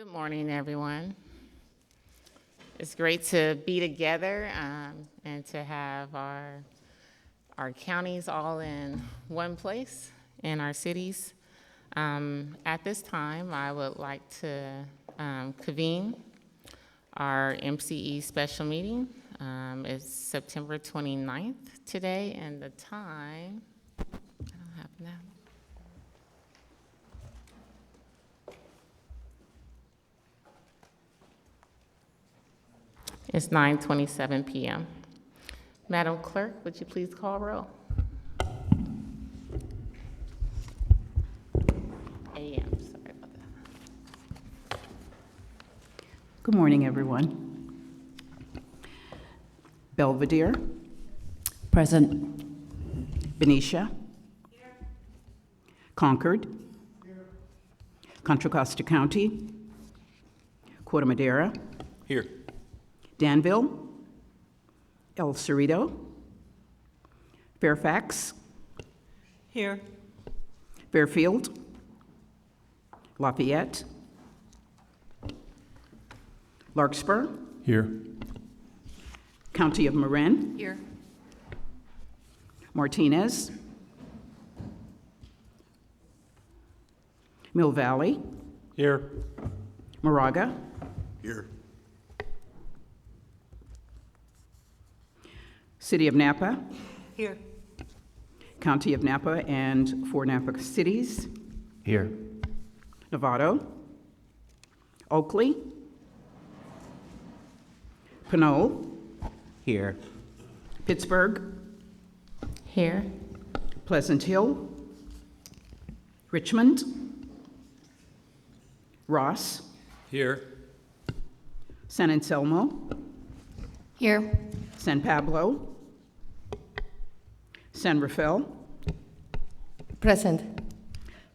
Good morning, everyone. It's great to be together and to have our counties all in one place in our cities. At this time, I would like to convene our MCE special meeting. It's September 29th today, and the time, I don't have now. It's 9:27 p.m. Madam Clerk, would you please call roll? A.M., sorry about that. Good morning, everyone. Belvedere. Present. Benicia. Here. Concord. Here. Contra Costa County. Corte Madera. Here. Danville. El Cerrito. Fairfax. Here. Fairfield. Lafayette. Larkspur. Here. County of Marin. Here. Martinez. Mill Valley. Here. Moraga. Here. City of Napa. Here. County of Napa and 4 Napa cities. Here. Novato. Oakley. Pinole. Here. Pittsburgh. Here. Pleasant Hill. Richmond. Ross. Here. San Anselmo. Here. San Pablo. San Rafael. Present.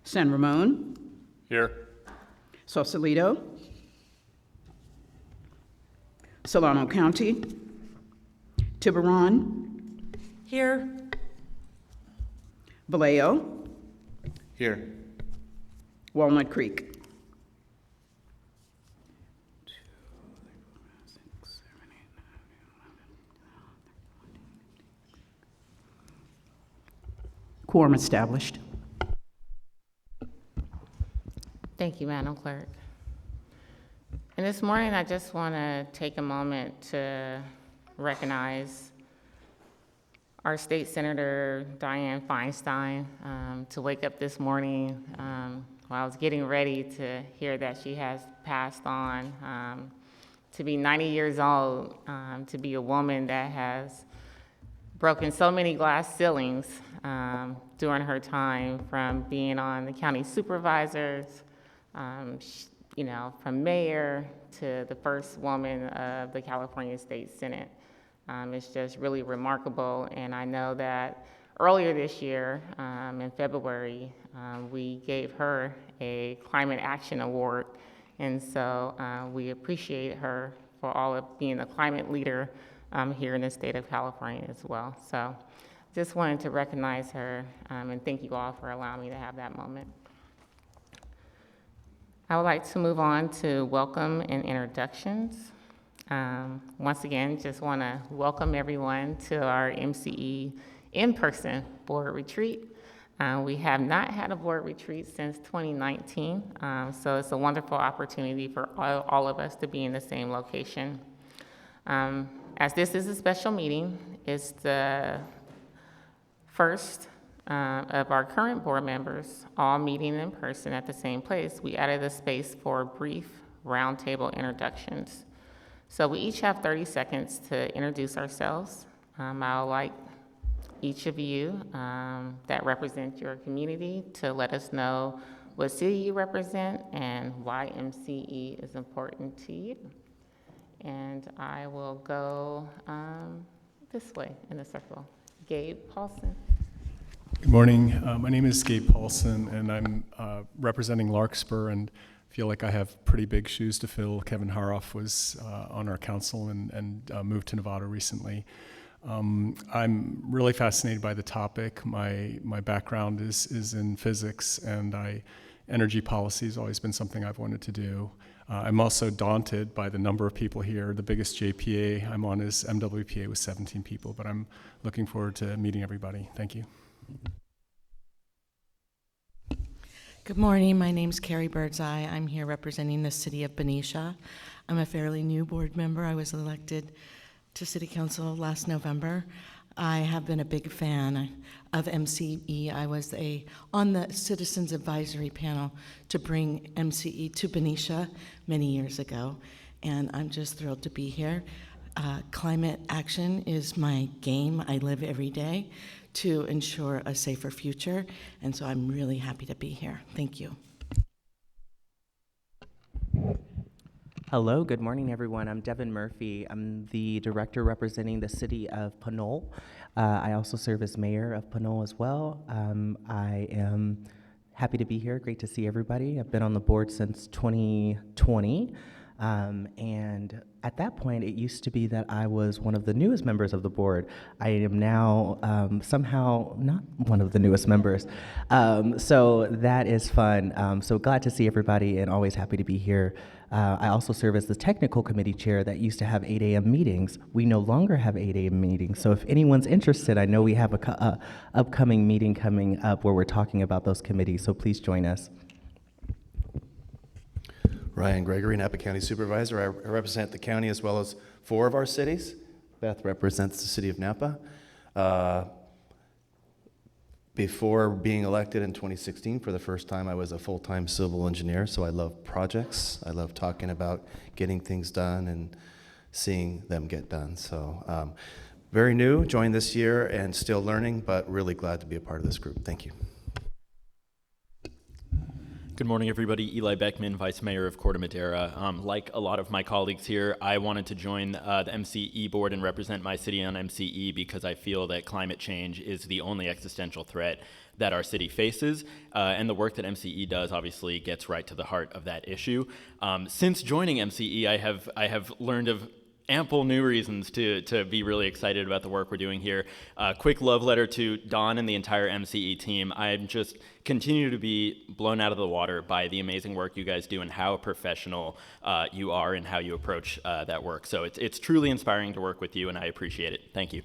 San Ramon. Here. Sausalito. Solano County. Tiburon. Here. Vallejo. Here. Walnut Creek. Quorum established. Thank you, Madam Clerk. And this morning, I just want to take a moment to recognize our state senator, Dianne Feinstein, to wake up this morning while I was getting ready to hear that she has passed on. To be 90 years old, to be a woman that has broken so many glass ceilings during her time, from being on the county supervisors, from mayor to the first woman of the California State Senate. It's just really remarkable, and I know that earlier this year, in February, we gave her a Climate Action Award, and so we appreciate her for all of being a climate leader here in the state of California as well. So just wanted to recognize her and thank you all for allowing me to have that moment. I would like to move on to welcome and introductions. Once again, just want to welcome everyone to our MCE in-person board retreat. We have not had a board retreat since 2019, so it's a wonderful opportunity for all of us to be in the same location. As this is a special meeting, it's the first of our current board members all meeting in person at the same place. We added a space for brief roundtable introductions. So we each have 30 seconds to introduce ourselves. I would like each of you that represent your community to let us know what city you represent and why MCE is important to you. And I will go this way in a circle. Gabe Paulson. Good morning. My name is Gabe Paulson, and I'm representing Larkspur, and feel like I have pretty big shoes to fill. Kevin Haroff was on our council and moved to Nevada recently. I'm really fascinated by the topic. My background is in physics, and energy policy has always been something I've wanted to do. I'm also daunted by the number of people here. The biggest JPA I'm on is MWPA with 17 people, but I'm looking forward to meeting everybody. Thank you. Good morning. My name's Carrie Birdseye. I'm here representing the city of Benicia. I'm a fairly new board member. I was elected to city council last November. I have been a big fan of MCE. I was on the Citizens Advisory Panel to bring MCE to Benicia many years ago, and I'm just thrilled to be here. Climate action is my game. I live every day to ensure a safer future, and so I'm really happy to be here. Thank you. Hello, good morning, everyone. I'm Devin Murphy. I'm the director representing the city of Pinole. I also serve as mayor of Pinole as well. I am happy to be here. Great to see everybody. I've been on the board since 2020. And at that point, it used to be that I was one of the newest members of the board. I am now somehow not one of the newest members. So that is fun. So glad to see everybody and always happy to be here. I also serve as the technical committee chair that used to have 8 a.m. meetings. We no longer have 8 a.m. meetings. So if anyone's interested, I know we have a upcoming meeting coming up where we're talking about those committees. So please join us. Ryan Gregory, Napa County Supervisor. I represent the county as well as 4 of our cities. Beth represents the city of Napa. Before being elected in 2016, for the first time, I was a full-time civil engineer, so I love projects. I love talking about getting things done and seeing them get done. So very new, joined this year and still learning, but really glad to be a part of this group. Thank you. Good morning, everybody. Eli Beckman, Vice Mayor of Corte Madera. Like a lot of my colleagues here, I wanted to join the MCE board and represent my city on MCE because I feel that climate change is the only existential threat that our city faces, and the work that MCE does obviously gets right to the heart of that issue. Since joining MCE, I have learned of ample new reasons to be really excited about the work we're doing here. Quick love letter to Don and the entire MCE team. I'm just continue to be blown out of the water by the amazing work you guys do and how professional you are and how you approach that work. So it's truly inspiring to work with you, and I appreciate it. Thank you.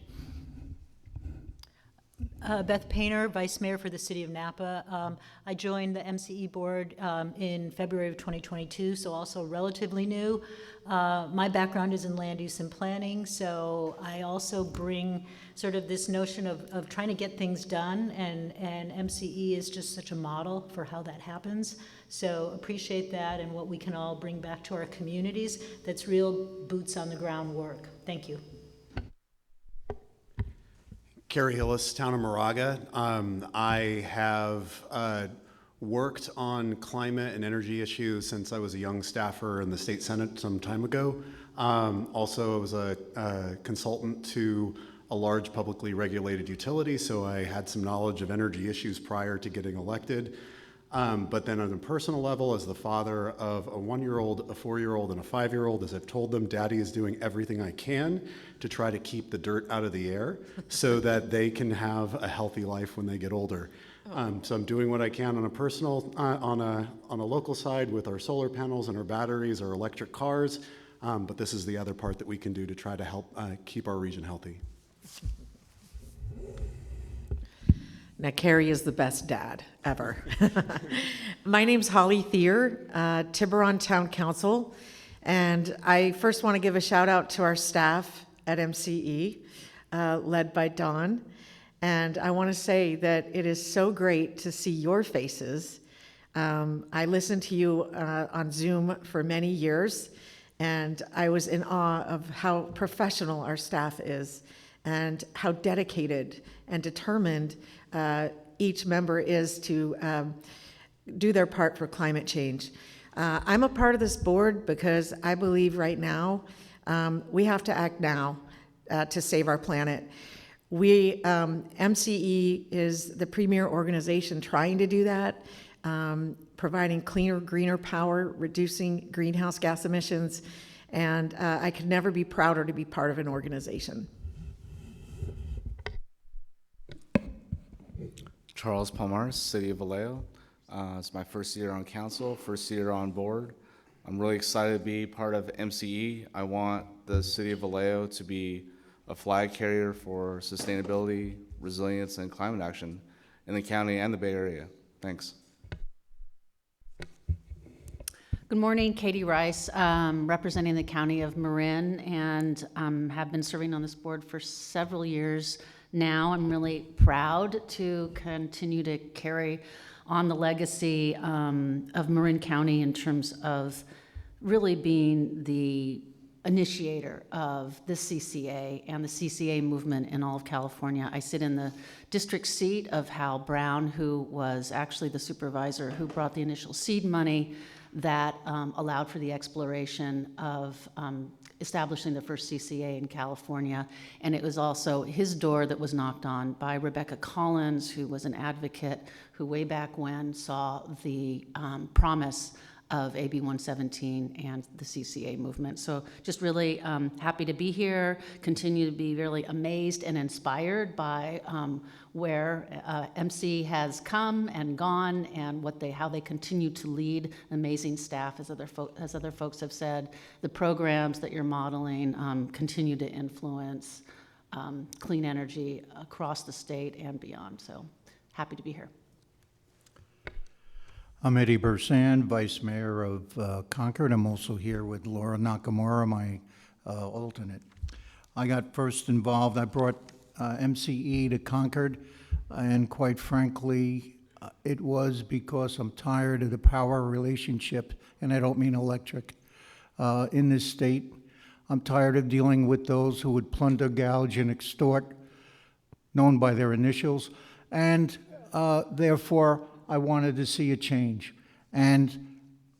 Beth Painter, Vice Mayor for the City of Napa. I joined the MCE board in February of 2022, so also relatively new. My background is in land use and planning, so I also bring sort of this notion of trying to get things done, and MCE is just such a model for how that happens. So appreciate that and what we can all bring back to our communities. That's real boots on the ground work. Thank you. Kerry Hillis, Town of Moraga. I have worked on climate and energy issues since I was a young staffer in the state senate some time ago. Also, I was a consultant to a large publicly regulated utility, so I had some knowledge of energy issues prior to getting elected. But then on a personal level, as the father of a 1-year-old, a 4-year-old, and a 5-year-old, as I've told them, Daddy is doing everything I can to try to keep the dirt out of the air so that they can have a healthy life when they get older. So I'm doing what I can on a personal, on a local side with our solar panels and our batteries, our electric cars. But this is the other part that we can do to try to help keep our region healthy. Now, Carrie is the best dad ever. My name's Holly Thier, Tiburon Town Council, and I first want to give a shout out to our staff at MCE, led by Dawn, and I want to say that it is so great to see your faces. I listened to you on Zoom for many years, and I was in awe of how professional our staff is and how dedicated and determined each member is to do their part for climate change. I'm a part of this board because I believe right now we have to act now to save our planet. MCE is the premier organization trying to do that, providing cleaner, greener power, reducing greenhouse gas emissions, and I could never be prouder to be part of an organization. Charles Palmares, City of Vallejo. It's my first year on council, first year on board. I'm really excited to be part of MCE. I want the city of Vallejo to be a flag carrier for sustainability, resilience, and climate action in the county and the Bay Area. Thanks. Good morning, Katie Rice, representing the County of Marin, and have been serving on this board for several years now. I'm really proud to continue to carry on the legacy of Marin County in terms of really being the initiator of the CCA and the CCA movement in all of California. I sit in the district seat of Hal Brown, who was actually the supervisor who brought the initial seed money that allowed for the exploration of establishing the first CCA in California. And it was also his door that was knocked on by Rebecca Collins, who was an advocate who way back when saw the promise of AB 117 and the CCA movement. So just really happy to be here, continue to be really amazed and inspired by where MC has come and gone and how they continue to lead amazing staff, as other folks have said. The programs that you're modeling continue to influence clean energy across the state and beyond. So happy to be here. I'm Eddie Bursan, Vice Mayor of Concord. I'm also here with Laura Nakamura, my alternate. I got first involved, I brought MCE to Concord, and quite frankly, it was because I'm tired of the power relationship, and I don't mean electric, in this state. I'm tired of dealing with those who would plunder, gouge, and extort, known by their initials, and therefore, I wanted to see a change, and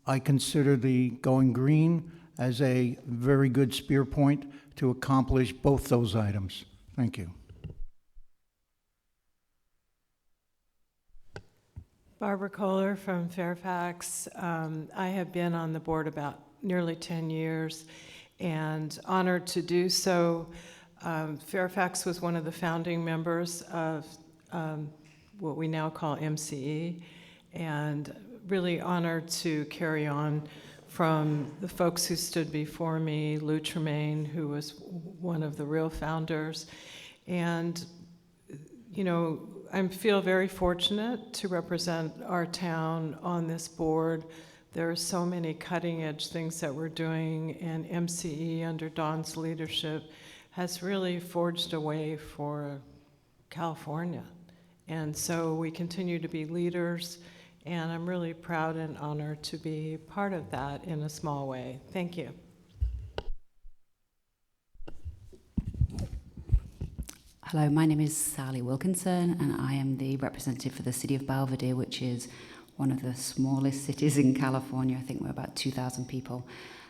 I consider the going green as a very good spear point to accomplish both those items. Thank you. Barbara Kohler from Fairfax. I have been on the board about nearly 10 years and honored to do so. Fairfax was one of the founding members of what we now call MCE, and really honored to carry on from the folks who stood before me, Lou Tremaine, who was one of the real founders. And, you know, I feel very fortunate to represent our town on this board. There are so many cutting edge things that we're doing, and MCE under Don's leadership has really forged a way for California. And so we continue to be leaders, and I'm really proud and honored to be part of that in a small way. Thank you. Hello, my name is Sally Wilkinson, and I am the representative for the city of Belvedere, which is one of the smallest cities in California. I think we're about 2,000 people.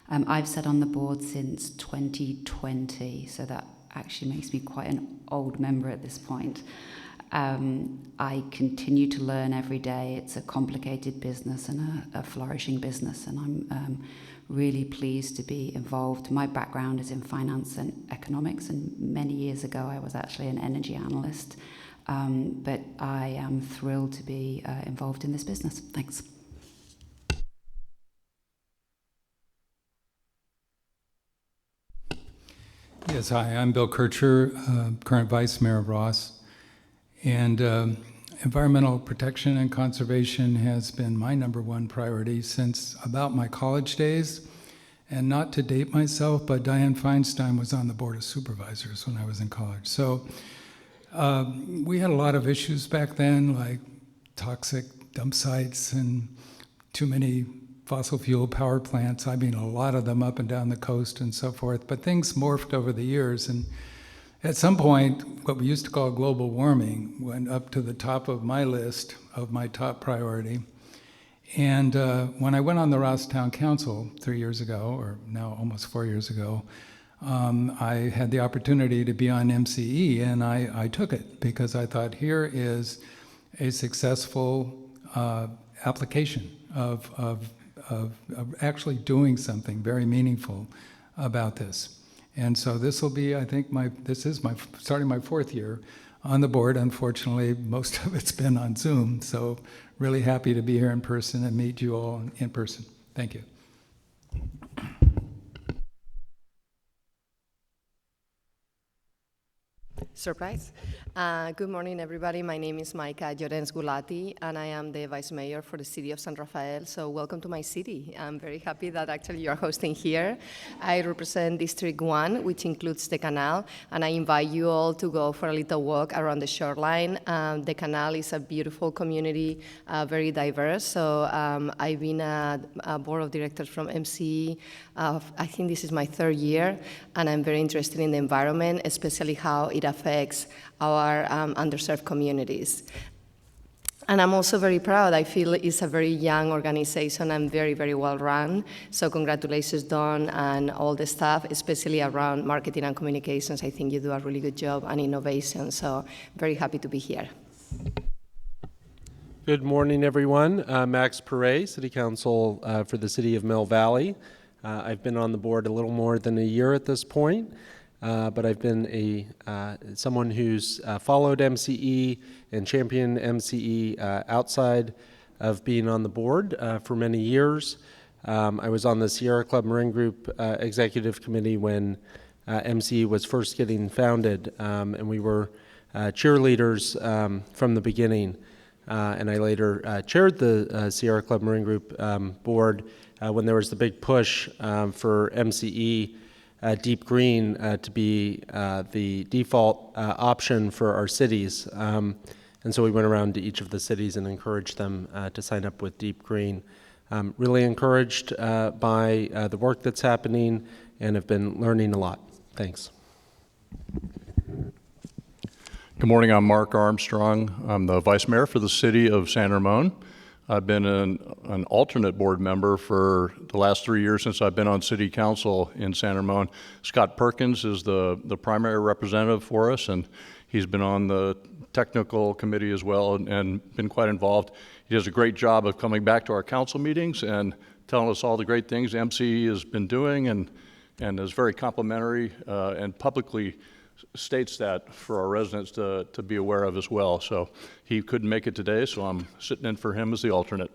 I've sat on the board since 2020, so that actually makes me quite an old member at this point. I continue to learn every day. It's a complicated business and a flourishing business, and I'm really pleased to be involved. My background is in finance and economics, and many years ago I was actually an energy analyst, but I am thrilled to be involved in this business. Thanks. Yes, hi, I'm Bill Kircher, current Vice Mayor of Ross. And environmental protection and conservation has been my #1 priority since about my college days. And not to date myself, but Dianne Feinstein was on the Board of Supervisors when I was in college. So we had a lot of issues back then, like toxic dump sites and too many fossil fuel power plants. I mean, a lot of them up and down the coast and so forth. But things morphed over the years. And at some point, what we used to call global warming went up to the top of my list of my top priority. And when I went on the Ross Town Council 3 years ago, or now almost 4 years ago, I had the opportunity to be on MCE, and I took it because I thought here is a successful application of actually doing something very meaningful about this. And so this will be, I think, starting my 4th year on the board. Unfortunately, most of it's been on Zoom, so really happy to be here in person and meet you all in person. Thank you. Surprise. Good morning, everybody. My name is Maika Llorens Gulati, and I am the Vice Mayor for the City of San Rafael. So welcome to my city. I'm very happy that actually you are hosting here. I represent District 1, which includes the canal, and I invite you all to go for a little walk around the shoreline. The canal is a beautiful community, very diverse. So I've been a board of directors from MCE. I think this is my 3rd year, and I'm very interested in the environment, especially how it affects our underserved communities. And I'm also very proud. I feel it's a very young organization and very, very well run. So congratulations, Dawn, and all the staff, especially around marketing and communications. I think you do a really good job and innovation. So very happy to be here. Good morning, everyone. Max Perret, City Council for the City of Mill Valley. I've been on the board a little more than a year at this point. But I've been someone who's followed MCE and championed MCE outside of being on the board for many years. I was on the Sierra Club Marin Group Executive Committee when MCE was first getting founded, and we were cheerleaders from the beginning. And I later chaired the Sierra Club Marin Group board when there was the big push for MCE Deep Green to be the default option for our cities. And so we went around to each of the cities and encouraged them to sign up with Deep Green. Really encouraged by the work that's happening and have been learning a lot. Thanks. Good morning, I'm Mark Armstrong. I'm the Vice Mayor for the City of San Ramon. I've been an alternate board member for the last 3 years since I've been on City Council in San Ramon. Scott Perkins is the primary representative for us, and he's been on the technical committee as well and been quite involved. He does a great job of coming back to our council meetings and telling us all the great things MCE has been doing, and is very complimentary and publicly states that for our residents to be aware of as well. So he couldn't make it today, so I'm sitting in for him as the alternate.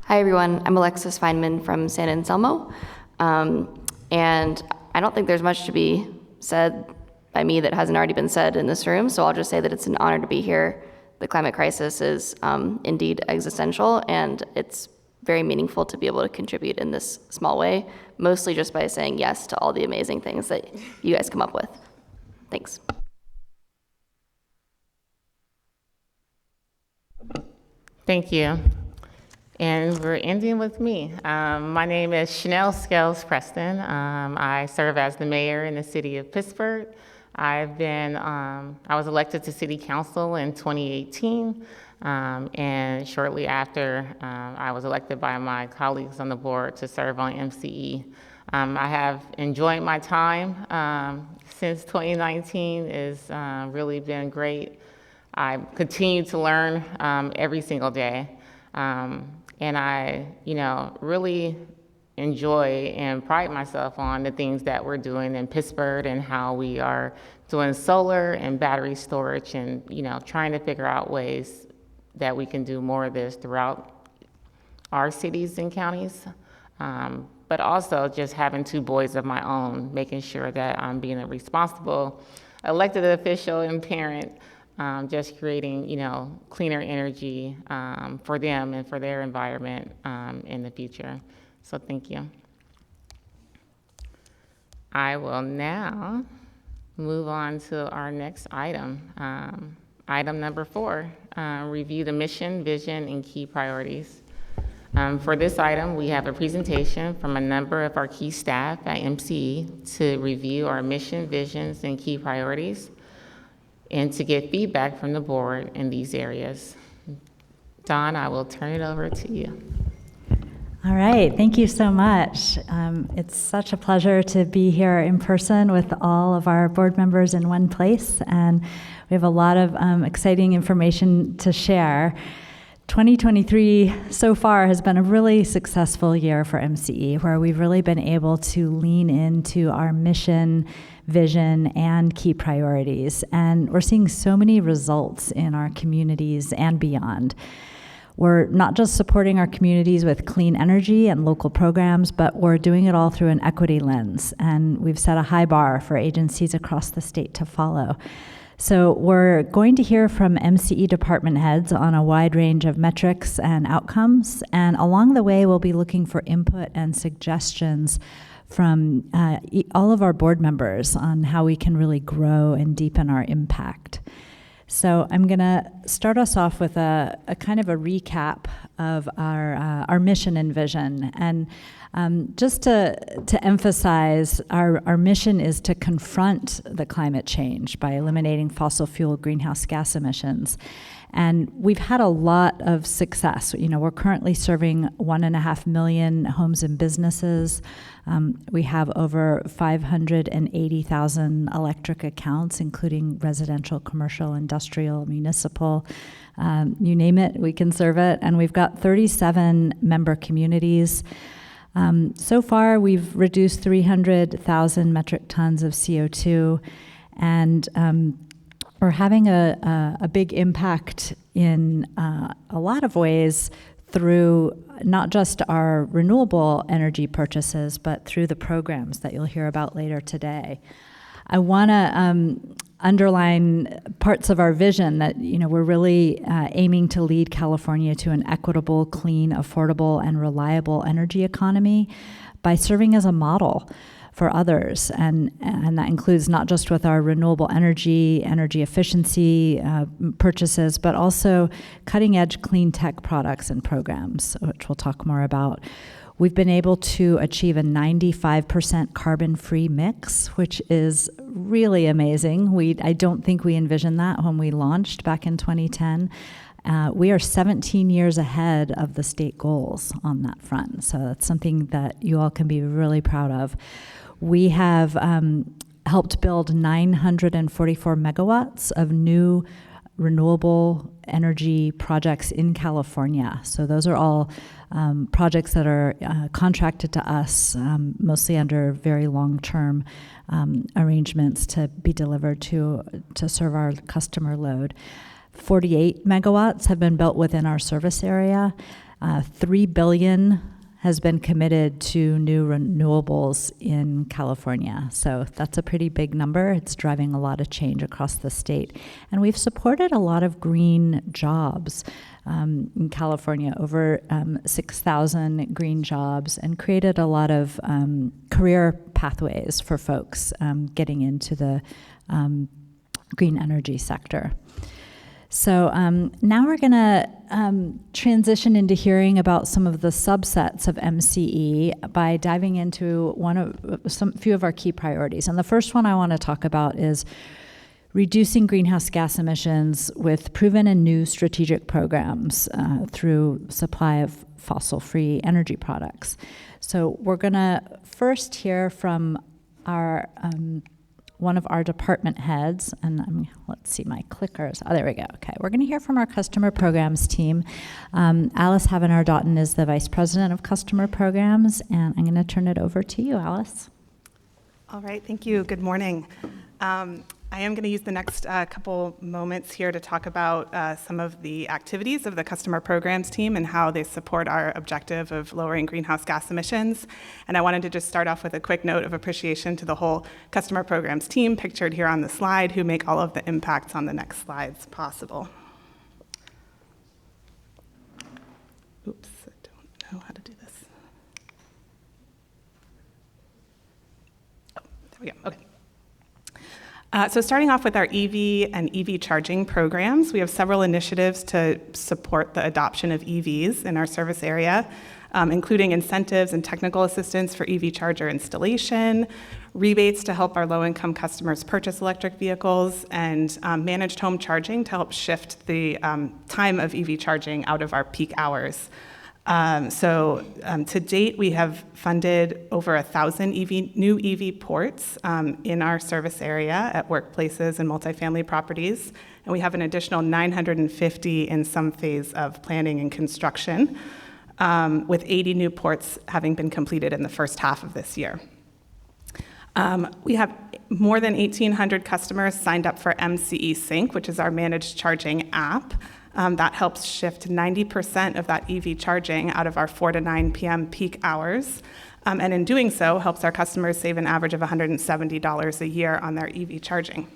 Hi everyone, I'm Alexis Feynman from San Anselmo. And I don't think there's much to be said by me that hasn't already been said in this room, so I'll just say that it's an honor to be here. The climate crisis is indeed existential, and it's very meaningful to be able to contribute in this small way, mostly just by saying yes to all the amazing things that you guys come up with. Thanks. Thank you. And we're ending with me. My name is Chanel Scales Preston. I serve as the mayor in the city of Pittsburgh. I was elected to city council in 2018. And shortly after, I was elected by my colleagues on the board to serve on MCE. I have enjoyed my time since 2019. It's really been great. I continue to learn every single day. And I, really enjoy and pride myself on the things that we're doing in Pittsburgh and how we are doing solar and battery storage and, trying to figure out ways that we can do more of this throughout our cities and counties, but also just having 2 boys of my own, making sure that I'm being a responsible elected official and parent, just creating, cleaner energy for them and for their environment in the future. So thank you. I will now move on to our next item. Item number 4, review the mission, vision, and key priorities. For this item, we have a presentation from a number of our key staff at MCE to review our mission, visions, and key priorities, and to get feedback from the board in these areas. Dawn, I will turn it over to you. All right, thank you so much. It's such a pleasure to be here in person with all of our board members in one place, and we have a lot of exciting information to share. 2023 so far has been a really successful year for MCE, where we've really been able to lean into our mission, vision, and key priorities, and we're seeing so many results in our communities and beyond. We're not just supporting our communities with clean energy and local programs, but we're doing it all through an equity lens. And we've set a high bar for agencies across the state to follow. So we're going to hear from MCE department heads on a wide range of metrics and outcomes. And along the way, we'll be looking for input and suggestions from all of our board members on how we can really grow and deepen our impact. So I'm going to start us off with a kind of a recap of our mission and vision. And just to emphasize, our mission is to confront the climate change by eliminating fossil fuel greenhouse gas emissions. And we've had a lot of success. You know, we're currently serving 1.5 million homes and businesses. We have over 580,000 electric accounts, including residential, commercial, industrial, municipal. You name it, we can serve it. And we've got 37 member communities. So far, we've reduced 300,000 metric tons of CO2, and we're having a big impact in a lot of ways through not just our renewable energy purchases, but through the programs that you'll hear about later today. I want to underline parts of our vision that, you know, we're really aiming to lead California to an equitable, clean, affordable, and reliable energy economy by serving as a model for others. And that includes not just with our renewable energy efficiency purchases, but also cutting-edge clean tech products and programs, which we'll talk more about. We've been able to achieve a 95% carbon-free mix, which is really amazing. I don't think we envisioned that when we launched back in 2010. We are 17 years ahead of the state goals on that front. So that's something that you all can be really proud of. We have helped build 944 megawatts of new renewable energy projects in California. So those are all projects that are contracted to us, mostly under very long-term arrangements to be delivered to serve our customer load. 48 megawatts have been built within our service area. $3 billion has been committed to new renewables in California. So that's a pretty big number. It's driving a lot of change across the state. And we've supported a lot of green jobs in California, over 6,000 green jobs, and created a lot of career pathways for folks getting into the green energy sector. So now we're going to transition into hearing about some of the subsets of MCE by diving into few of our key priorities. And the first one I want to talk about is reducing greenhouse gas emissions with proven and new strategic programs through supply of fossil-free energy products. So we're going to first hear from our one of our department heads, and let's see my clickers. Oh, there we go. Okay, we're going to hear from our customer programs team. Alice Havenar-Doughton is the vice president of customer programs, and I'm going to turn it over to you, Alice. All right, thank you. Good morning. I am going to use the next couple moments here to talk about some of the activities of the customer programs team and how they support our objective of lowering greenhouse gas emissions. And I wanted to just start off with a quick note of appreciation to the whole customer programs team pictured here on the slide, who make all of the impacts on the next slides possible. Oops, I don't know how to do this. Oh, there we go. Okay. So starting off with our EV and EV charging programs, we have several initiatives to support the adoption of EVs in our service area, including incentives and technical assistance for EV charger installation, rebates to help our low-income customers purchase electric vehicles, and managed home charging to help shift the time of EV charging out of our peak hours. To date, we have funded over 1,000 new EV ports in our service area at workplaces and multifamily properties, and we have an additional 950 in some phase of planning and construction, with 80 new ports having been completed in the first half of this year. We have more than 1,800 customers signed up for MCE Sync, which is our managed charging app. That helps shift 90% of that EV charging out of our 4 to 9 p.m. peak hours. And in doing so, helps our customers save an average of $170 a year on their EV charging.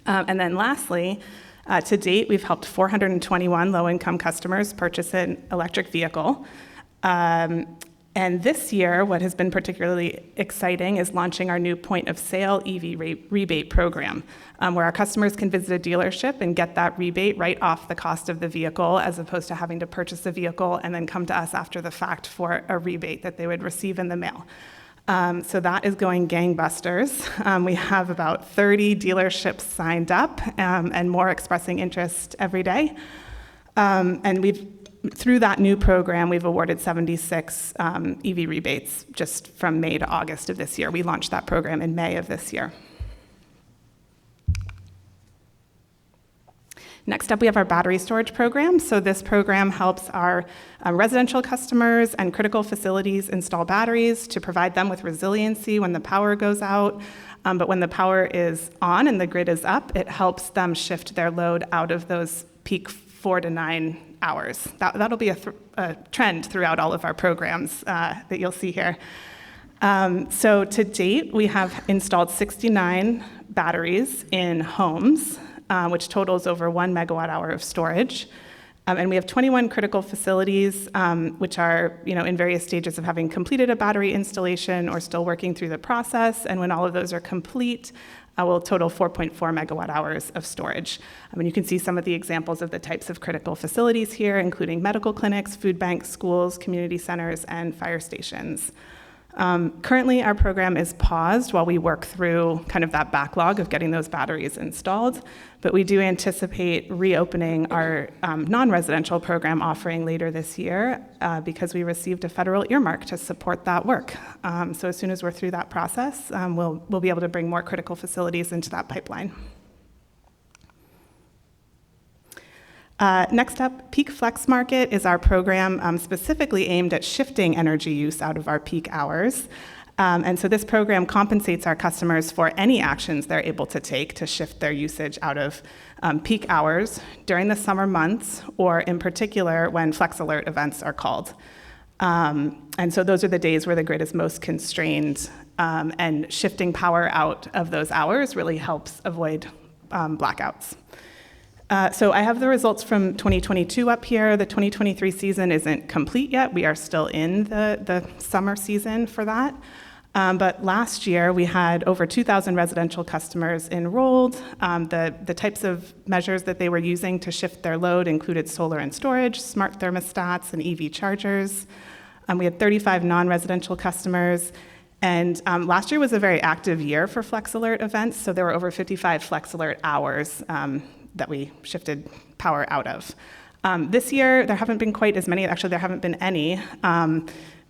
And then lastly, to date, we've helped 421 low-income customers purchase an electric vehicle. And this year, what has been particularly exciting is launching our new point-of-sale EV rebate program, where our customers can visit a dealership and get that rebate right off the cost of the vehicle, as opposed to having to purchase the vehicle and then come to us after the fact for a rebate that they would receive in the mail. So that is going gangbusters. We have about 30 dealerships signed up and more expressing interest every day. And through that new program, we've awarded 76 EV rebates just from May to August of this year. We launched that program in May of this year. Next up, we have our battery storage program. So this program helps our residential customers and critical facilities install batteries to provide them with resiliency when the power goes out. But when the power is on and the grid is up, it helps them shift their load out of those peak 4 to 9 hours. That'll be a trend throughout all of our programs that you'll see here. So to date, we have installed 69 batteries in homes, which totals over 1 megawatt hour of storage. And we have 21 critical facilities, which are in various stages of having completed a battery installation or still working through the process. And when all of those are complete, will total 4.4 megawatt hours of storage. You can see some of the examples of the types of critical facilities here, including medical clinics, food banks, schools, community centers, and fire stations. Currently, our program is paused while we work through kind of that backlog of getting those batteries installed, but we do anticipate reopening our non-residential program offering later this year because we received a federal earmark to support that work. So as soon as we're through that process, we'll be able to bring more critical facilities into that pipeline. Next up, Peak Flex Market is our program specifically aimed at shifting energy use out of our peak hours. And so this program compensates our customers for any actions they're able to take to shift their usage out of peak hours during the summer months, or in particular when Flex Alert events are called. And so those are the days where the grid is most constrained, and shifting power out of those hours really helps avoid blackouts. So I have the results from 2022 up here. The 2023 season isn't complete yet. We are still in the summer season for that. But last year, we had over 2,000 residential customers enrolled. The types of measures that they were using to shift their load included solar and storage, smart thermostats, and EV chargers. We had 35 non-residential customers. And last year was a very active year for Flex Alert events, so there were over 55 Flex Alert hours that we shifted power out of. This year, there haven't been quite as many. Actually, there haven't been any.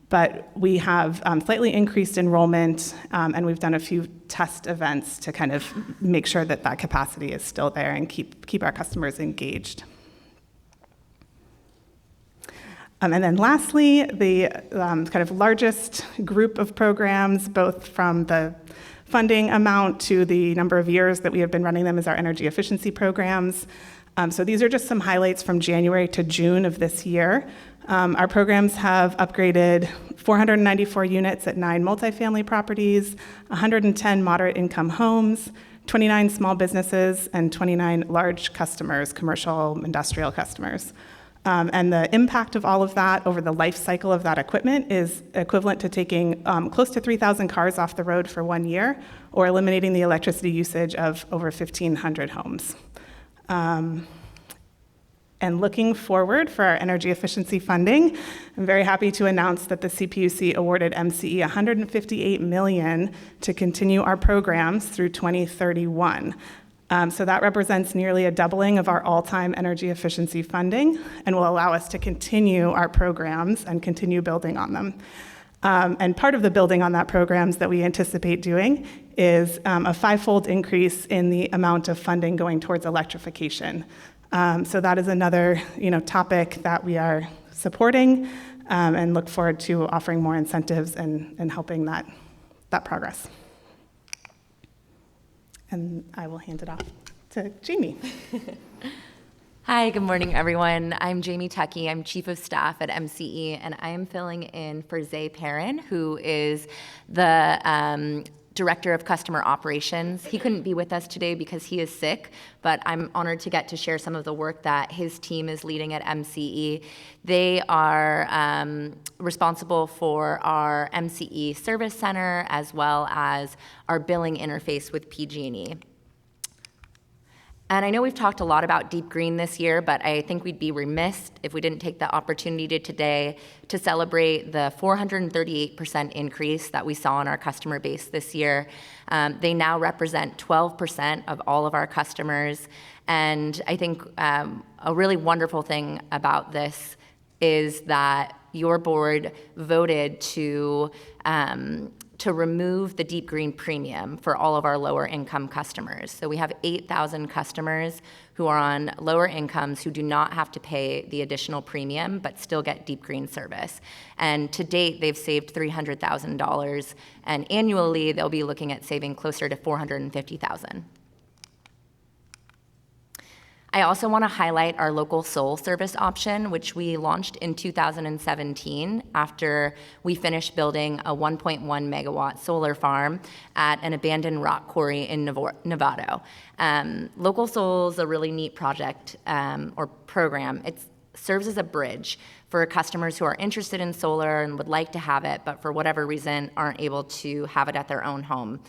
But we have slightly increased enrollment, and we've done a few test events to kind of make sure that that capacity is still there and keep our customers engaged. And then lastly, the kind of largest group of programs, both from the funding amount to the number of years that we have been running them, is our energy efficiency programs. So these are just some highlights from January to June of this year. Our programs have upgraded 494 units at 9 multifamily properties, 110 moderate income homes, 29 small businesses, and 29 large customers, commercial, industrial customers. And the impact of all of that over the life cycle of that equipment is equivalent to taking close to 3,000 cars off the road for 1 year, or eliminating the electricity usage of over 1,500 homes. And looking forward for our energy efficiency funding, I'm very happy to announce that the CPUC awarded MCE $158 million to continue our programs through 2031. So that represents nearly a doubling of our all-time energy efficiency funding and will allow us to continue our programs and continue building on them. And part of the building on that programs that we anticipate doing is a 5-fold increase in the amount of funding going towards electrification. So that is another topic that we are supporting and look forward to offering more incentives and helping that progress. And I will hand it off to Jamie. Hi, good morning, everyone. I'm Jamie Tuckey. I'm Chief of Staff at MCE, and I am filling in for Zay Perrin, who is the Director of Customer Operations. He couldn't be with us today because he is sick, but I'm honored to get to share some of the work that his team is leading at MCE. They are responsible for our MCE Service Center as well as our billing interface with PG&E. And I know we've talked a lot about Deep Green this year, but I think we'd be remiss if we didn't take the opportunity today to celebrate the 438% increase that we saw in our customer base this year. They now represent 12% of all of our customers. And I think a really wonderful thing about this is that your board voted to remove the Deep Green premium for all of our lower income customers. So we have 8,000 customers who are on lower incomes who do not have to pay the additional premium but still get Deep Green service. And to date, they've saved $300,000, and annually they'll be looking at saving closer to $450,000. I also want to highlight our local soul service option, which we launched in 2017 after we finished building a 1.1 megawatt solar farm at an abandoned rock quarry in Novato. Local Soul is a really neat project or program. It serves as a bridge for customers who are interested in solar and would like to have it, but for whatever reason aren't able to have it at their own home.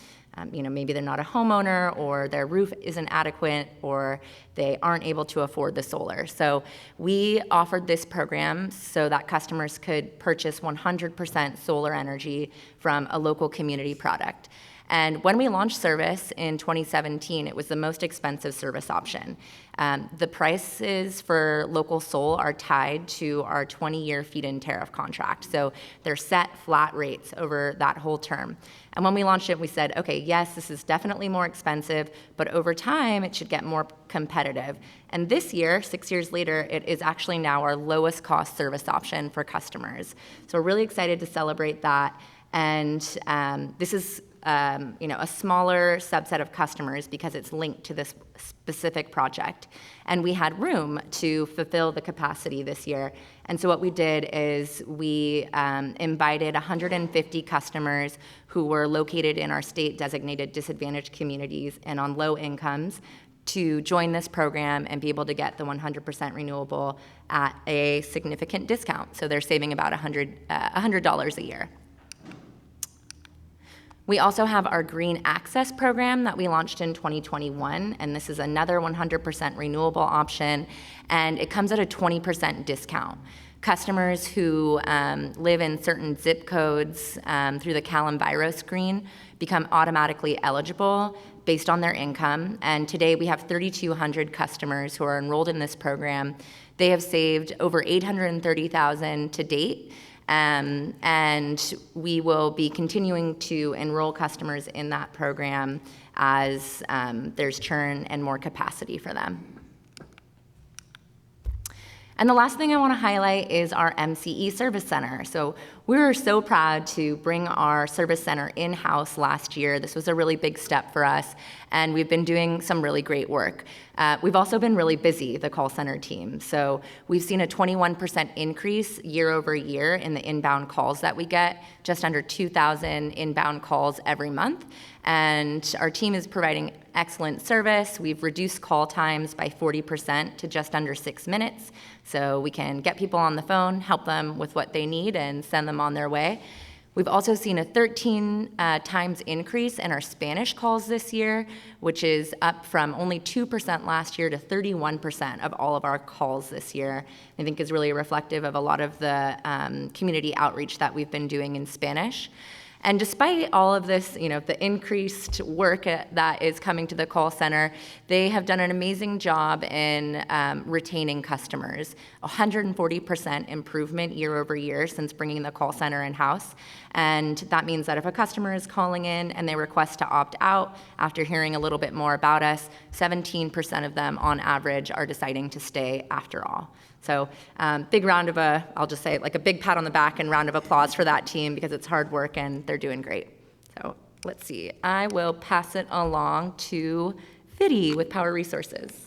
Maybe they're not a homeowner, or their roof isn't adequate, or they aren't able to afford the solar. So we offered this program so that customers could purchase 100% solar energy from a local community product. And when we launched service in 2017, it was the most expensive service option. The prices for Local Soul are tied to our 20-year feed-in tariff contract. So they're set flat rates over that whole term. And when we launched it, we said, okay, yes, this is definitely more expensive, but over time, it should get more competitive. And this year, 6 years later, it is actually now our lowest cost service option for customers. So we're really excited to celebrate that. And this is a smaller subset of customers because it's linked to this specific project. And we had room to fulfill the capacity this year. And so what we did is we invited 150 customers who were located in our state designated disadvantaged communities and on low incomes to join this program and be able to get the 100% renewable at a significant discount. So they're saving about $100 a year. We also have our Green Access program that we launched in 2021, and this is another 100% renewable option, and it comes at a 20% discount. Customers who live in certain zip codes through the Calenviro screen become automatically eligible based on their income, and today we have 3,200 customers who are enrolled in this program. They have saved over $830,000 to date, and we will be continuing to enroll customers in that program as there's churn and more capacity for them. And the last thing I want to highlight is our MCE Service Center. So we were so proud to bring our service center in-house last year. This was a really big step for us, and we've been doing some really great work. We've also been really busy, the call center team. So we've seen a 21% increase year over year in the inbound calls that we get, just under 2,000 inbound calls every month. And our team is providing excellent service. We've reduced call times by 40% to just under 6 minutes. So we can get people on the phone, help them with what they need, and send them on their way. We've also seen a 13 times increase in our Spanish calls this year, which is up from only 2% last year to 31% of all of our calls this year. I think is really reflective of a lot of the community outreach that we've been doing in Spanish. And despite all of this, the increased work that is coming to the call center, they have done an amazing job in retaining customers. 140% improvement year over year since bringing the call center in-house. And that means that if a customer is calling in and they request to opt out after hearing a little bit more about us, 17% of them on average are deciding to stay after all. So big round of I'll just say like a big pat on the back and round of applause for that team because it's hard work and they're doing great. So let's see, I will pass it along to Fiddy with Power Resources.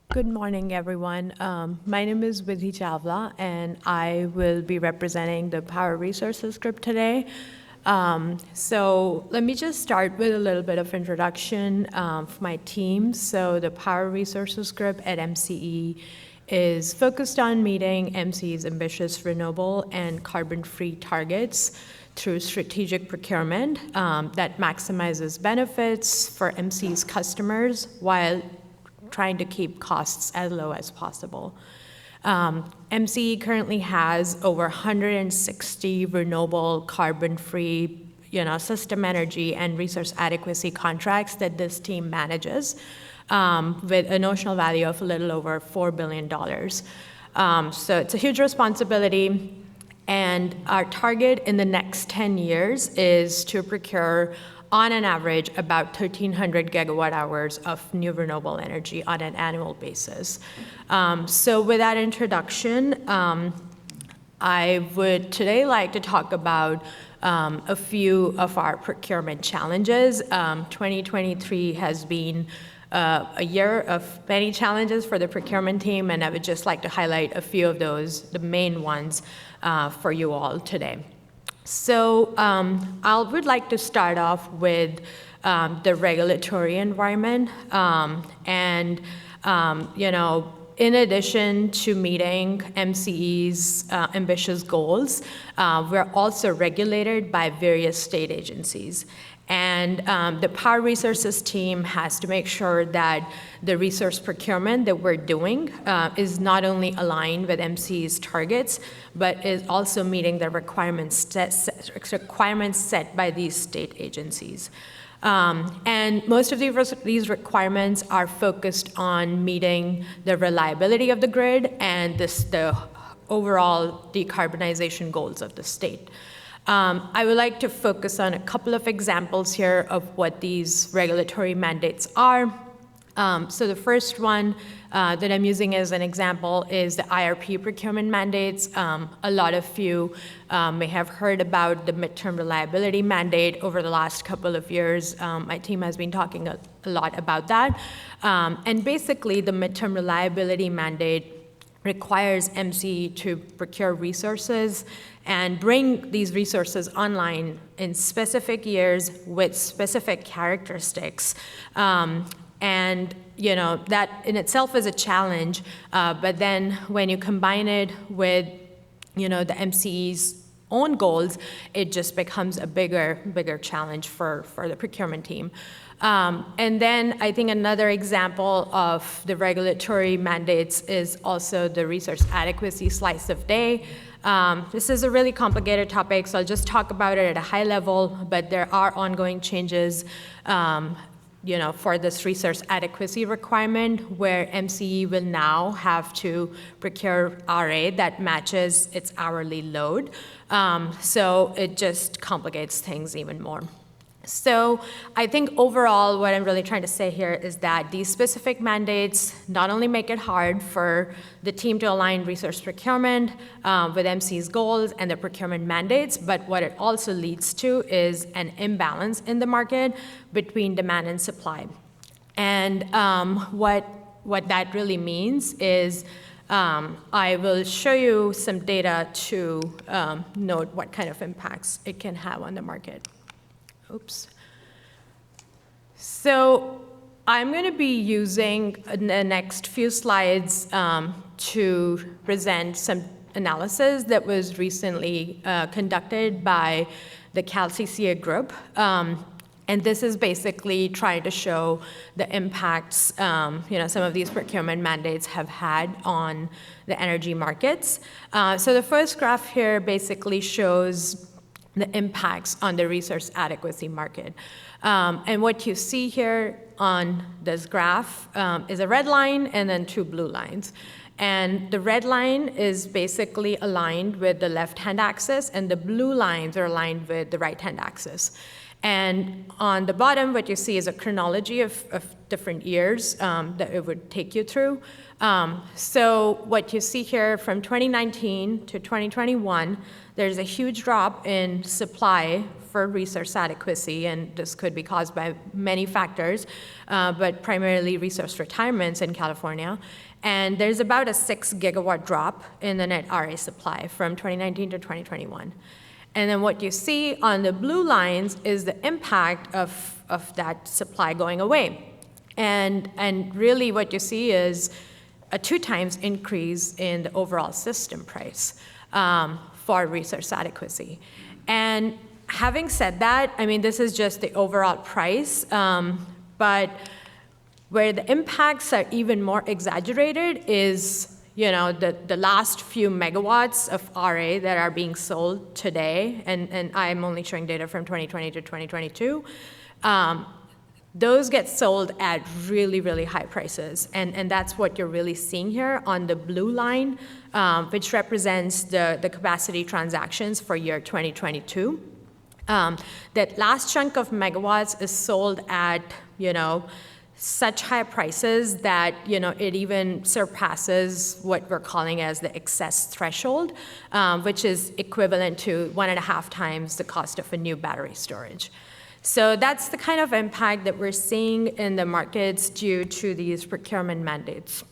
Good morning, everyone. My name is Vidhi Chawla, and I will be representing the Power Resources Group today. So let me just start with a little bit of introduction of my team. So the Power Resources Group at MCE is focused on meeting MCE's ambitious renewable and carbon-free targets through strategic procurement that maximizes benefits for MCE's customers while trying to keep costs as low as possible. MCE currently has over 160 renewable, carbon-free, system energy and resource adequacy contracts that this team manages, with a notional value of a little over $4 billion. So it's a huge responsibility, and our target in the next 10 years is to procure on an average about 1,300 gigawatt hours of new renewable energy on an annual basis. So with that introduction, I would today like to talk about a few of our procurement challenges. 2023 has been a year of many challenges for the procurement team, and I would just like to highlight a few of those, the main ones, for you all today. So I would like to start off with the regulatory environment. In addition to meeting MCE's ambitious goals, we're also regulated by various state agencies. And the Power Resources team has to make sure that the resource procurement that we're doing is not only aligned with MCE's targets, but is also meeting the requirements set by these state agencies. And most of these requirements are focused on meeting the reliability of the grid and the overall decarbonization goals of the state. I would like to focus on a couple of examples here of what these regulatory mandates are. So the first one that I'm using as an example is the IRP procurement mandates. A lot of you may have heard about the midterm reliability mandate over the last couple of years. My team has been talking a lot about that. And basically, the midterm reliability mandate requires MCE to procure resources and bring these resources online in specific years with specific characteristics. And that in itself is a challenge, but then when you combine it with the MCE's own goals, it just becomes a bigger challenge for the procurement team. And then I think another example of the regulatory mandates is also the resource adequacy slice of day. This is a really complicated topic, so I'll just talk about it at a high level, but there are ongoing changes for this resource adequacy requirement, where MCE will now have to procure RA that matches its hourly load. So it just complicates things even more. So I think overall what I'm really trying to say here is that these specific mandates not only make it hard for the team to align resource procurement with MCE's goals and the procurement mandates, but what it also leads to is an imbalance in the market between demand and supply. And what that really means is I will show you some data to note what kind of impacts it can have on the market. Oops. So I'm going to be using the next few slides to present some analysis that was recently conducted by the CalCCA group. And this is basically trying to show the impacts some of these procurement mandates have had on the energy markets. So the first graph here basically shows the impacts on the resource adequacy market. And what you see here on this graph is a red line and then two blue lines. And the red line is basically aligned with the left-hand axis, and the blue lines are aligned with the right-hand axis. And on the bottom, what you see is a chronology of different years that it would take you through. So what you see here from 2019 to 2021, there's a huge drop in supply for resource adequacy, and this could be caused by many factors, but primarily resource retirements in California. And there's about a 6 gigawatt drop in the net RA supply from 2019 to 2021. And then what you see on the blue lines is the impact of that supply going away. And really what you see is a 2 times increase in the overall system price for resource adequacy. And having said that, I mean, this is just the overall price, but where the impacts are even more exaggerated is, you know, the last few megawatts of RA that are being sold today, and I'm only showing data from 2020 to 2022, those get sold at really, really high prices. And that's what you're really seeing here on the blue line, which represents the capacity transactions for year 2022. That last chunk of megawatts is sold at, you know, such high prices that, you know, it even surpasses what we're calling as the excess threshold, which is equivalent to 1.5 times the cost of a new battery storage. So that's the kind of impact that we're seeing in the markets due to these procurement mandates.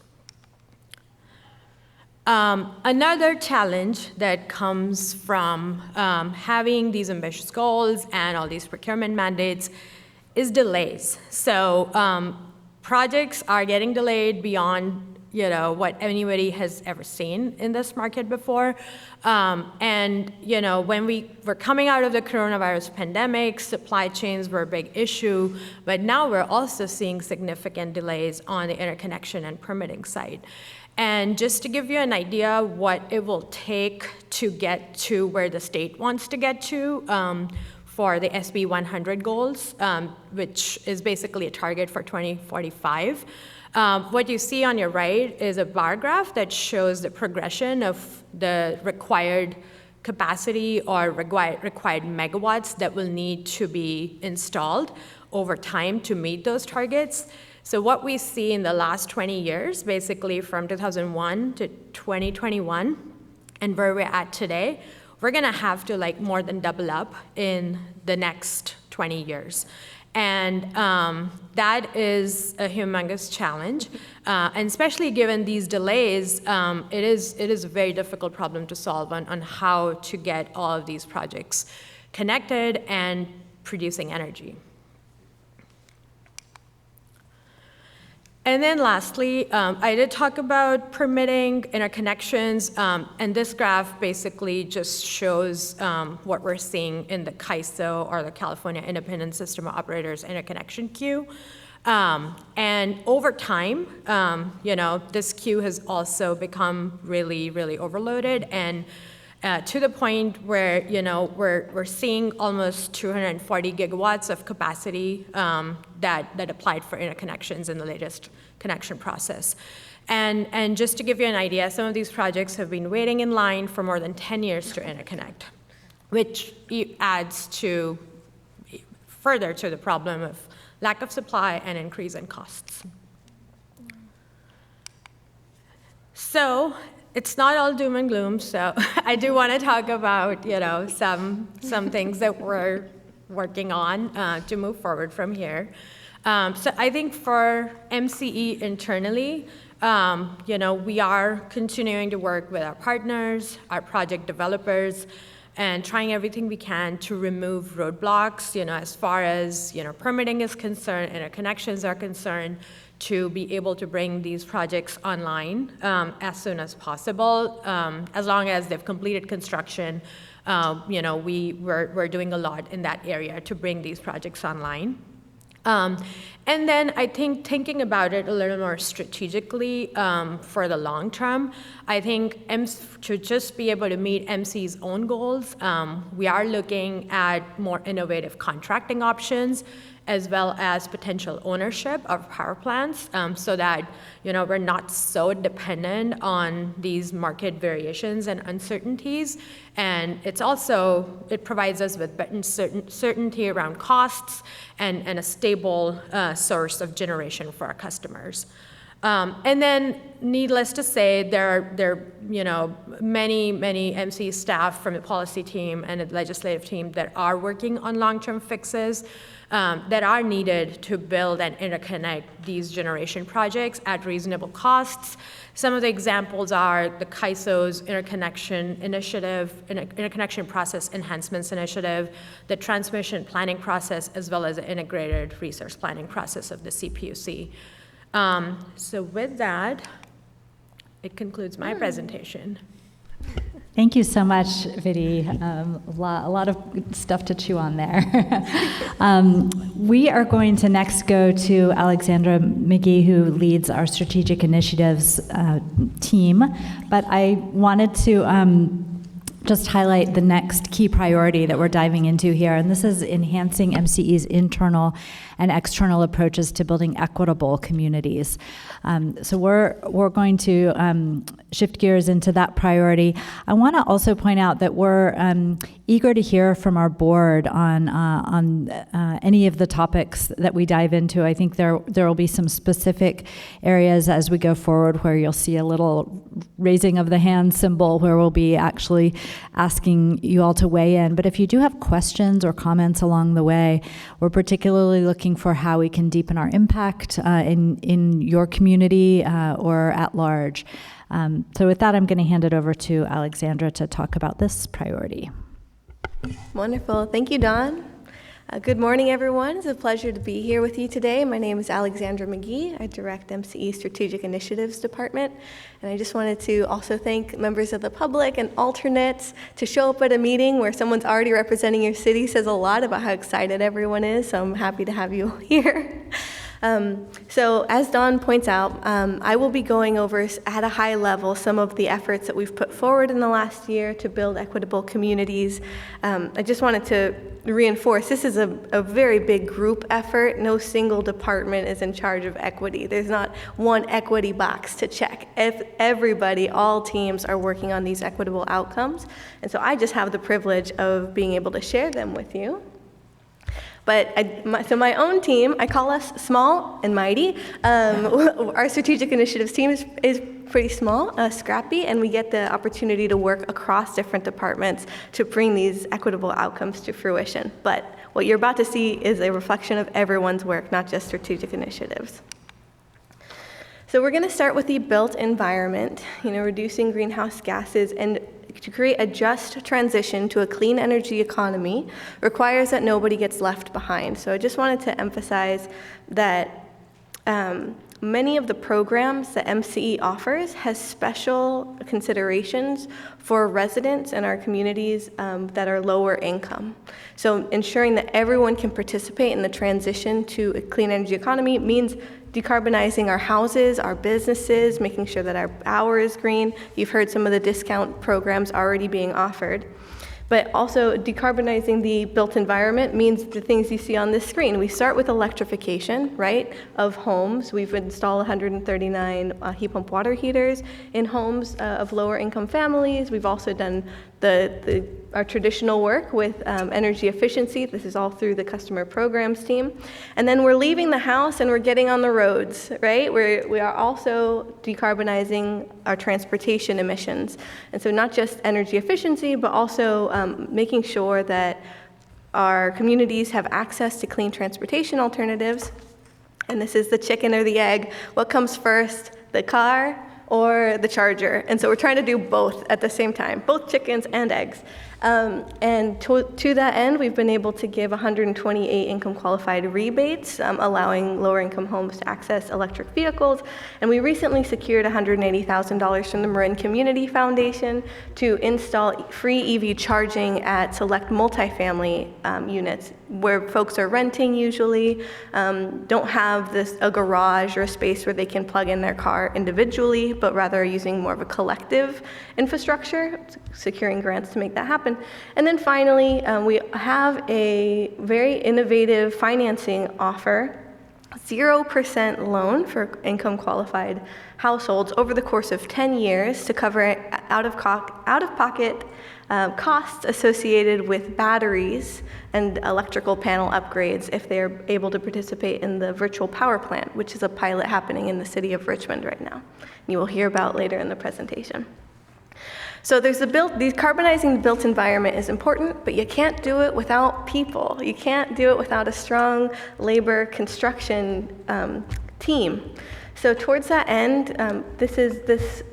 Another challenge that comes from having these ambitious goals and all these procurement mandates is delays. So projects are getting delayed beyond, you know, what anybody has ever seen in this market before. And, you know, when we were coming out of the coronavirus pandemic, supply chains were a big issue, but now we're also seeing significant delays on the interconnection and permitting side. And just to give you an idea what it will take to get to where the state wants to get to, for the SB 100 goals, which is basically a target for 2045. What you see on your right is a bar graph that shows the progression of the required capacity or required megawatts that will need to be installed over time to meet those targets. So what we see in the last 20 years, basically from 2001 to 2021, and where we're at today, we're gonna have to like more than double up in the next 20 years. And that is a humongous challenge. And especially given these delays, it is a very difficult problem to solve on how to get all of these projects connected and producing energy. And then lastly, I did talk about permitting, interconnections, and this graph basically just shows what we're seeing in the CAISO, or the California Independent System Operators interconnection queue. And over time, you know, this queue has also become really, really overloaded, and to the point where, you know, we're seeing almost 240 gigawatts of capacity that applied for interconnections in the latest connection process. And just to give you an idea, some of these projects have been waiting in line for more than 10 years to interconnect, which adds to further to the problem of lack of supply and increase in costs. So it's not all doom and gloom, so I do want to talk about, you know, some things that we're working on to move forward from here. So I think for MCE internally, you know, we are continuing to work with our partners, our project developers, and trying everything we can to remove roadblocks, you know, as far as, you know, permitting is concerned, interconnections are concerned, to be able to bring these projects online as soon as possible. As long as they've completed construction, you know, we're doing a lot in that area to bring these projects online. And then I think thinking about it a little more strategically for the long term, I think to just be able to meet MC's own goals, we are looking at more innovative contracting options as well as potential ownership of power plants, so that we're not so dependent on these market variations and uncertainties. And it provides us with better certainty around costs and a stable source of generation for our customers. And then, needless to say, there are many MCE staff from the policy team and the legislative team that are working on long-term fixes that are needed to build and interconnect these generation projects at reasonable costs. Some of the examples are the CAISO's interconnection process enhancements initiative, the transmission planning process, as well as the integrated resource planning process of the CPUC. So with that, it concludes my presentation. Thank you so much, Vidi. A lot of good stuff to chew on there. We are going to next go to Alexandra McGee, who leads our strategic initiatives team. But I wanted to just highlight the next key priority that we're diving into here, and this is enhancing MCE's internal and external approaches to building equitable communities. So we're going to shift gears into that priority. I want to also point out that we're eager to hear from our board on any of the topics that we dive into. I think there will be some specific areas as we go forward where you'll see a little raising of the hand symbol where we'll be actually asking you all to weigh in. But if you do have questions or comments along the way, we're particularly looking for how we can deepen our impact in your community or at large. So with that, I'm going to hand it over to Alexandra to talk about this priority. Wonderful. Thank you, Dawn. Good morning, everyone. It's a pleasure to be here with you today. My name is Alexandra McGee. I direct MCE Strategic Initiatives Department. And I just wanted to also thank members of the public and alternates. To show up at a meeting where someone's already representing your city says a lot about how excited everyone is, so I'm happy to have you here. So as Dawn points out, I will be going over at a high level some of the efforts that we've put forward in the last year to build equitable communities. I just wanted to reinforce this is a very big group effort. No single department is in charge of equity. There's not one equity box to check. Everybody, all teams are working on these equitable outcomes. And so I just have the privilege of being able to share them with you. But my own team, I call us small and mighty. Our strategic initiatives team is pretty small, scrappy, and we get the opportunity to work across different departments to bring these equitable outcomes to fruition. But what you're about to see is a reflection of everyone's work, not just strategic initiatives. So we're going to start with the built environment, reducing greenhouse gases, and to create a just transition to a clean energy economy requires that nobody gets left behind. So I just wanted to emphasize that many of the programs that MCE offers has special considerations for residents in our communities that are lower income. So ensuring that everyone can participate in the transition to a clean energy economy means decarbonizing our houses, our businesses, making sure that our power is green. You've heard some of the discount programs already being offered. But also decarbonizing the built environment means the things you see on this screen. We start with electrification, right, of homes. We've installed 139 heat pump water heaters in homes of lower income families. We've also done our traditional work with energy efficiency. This is all through the customer programs team. And then we're leaving the house and we're getting on the roads, right? We are also decarbonizing our transportation emissions. And so not just energy efficiency, but also making sure that our communities have access to clean transportation alternatives. And this is the chicken or the egg. What comes first, the car or the charger? And so we're trying to do both at the same time, both chickens and eggs. And to that end, we've been able to give 128 income-qualified rebates, allowing lower-income homes to access electric vehicles. And we recently secured $180,000 from the Marin Community Foundation to install free EV charging at select multifamily units where folks are renting usually, don't have a garage or a space where they can plug in their car individually, but rather using more of a collective infrastructure, securing grants to make that happen. And then finally, we have a very innovative financing offer, 0% loan for income qualified households over the course of 10 years to cover out-of-pocket costs associated with batteries and electrical panel upgrades if they're able to participate in the virtual power plant, which is a pilot happening in the city of Richmond right now. You will hear about later in the presentation. So there's decarbonizing the built environment is important, but you can't do it without people. You can't do it without a strong labor construction team. So towards that end, this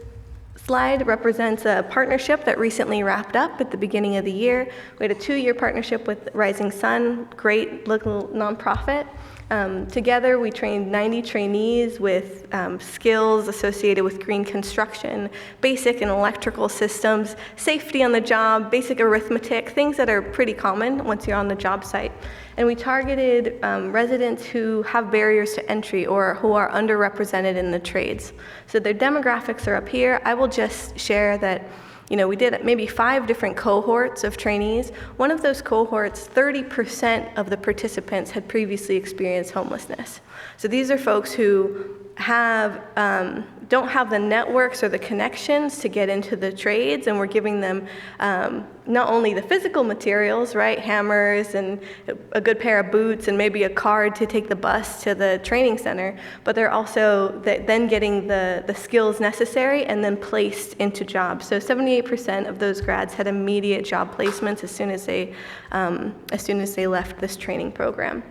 slide represents a partnership that recently wrapped up at the beginning of the year. We had a 2-year partnership with Rising Sun, great local nonprofit. Together, we trained 90 trainees with skills associated with green construction, basic and electrical systems, safety on the job, basic arithmetic, things that are pretty common once you're on the job site. And we targeted residents who have barriers to entry or who are underrepresented in the trades. So their demographics are up here. I will just share that we did maybe 5 different cohorts of trainees. One of those cohorts, 30% of the participants had previously experienced homelessness. So these are folks who don't have the networks or the connections to get into the trades, and we're giving them not only the physical materials, right, hammers and a good pair of boots and maybe a card to take the bus to the training center, but they're also then getting the skills necessary and then placed into jobs. So 78% of those grads had immediate job placements as soon as they left this training program.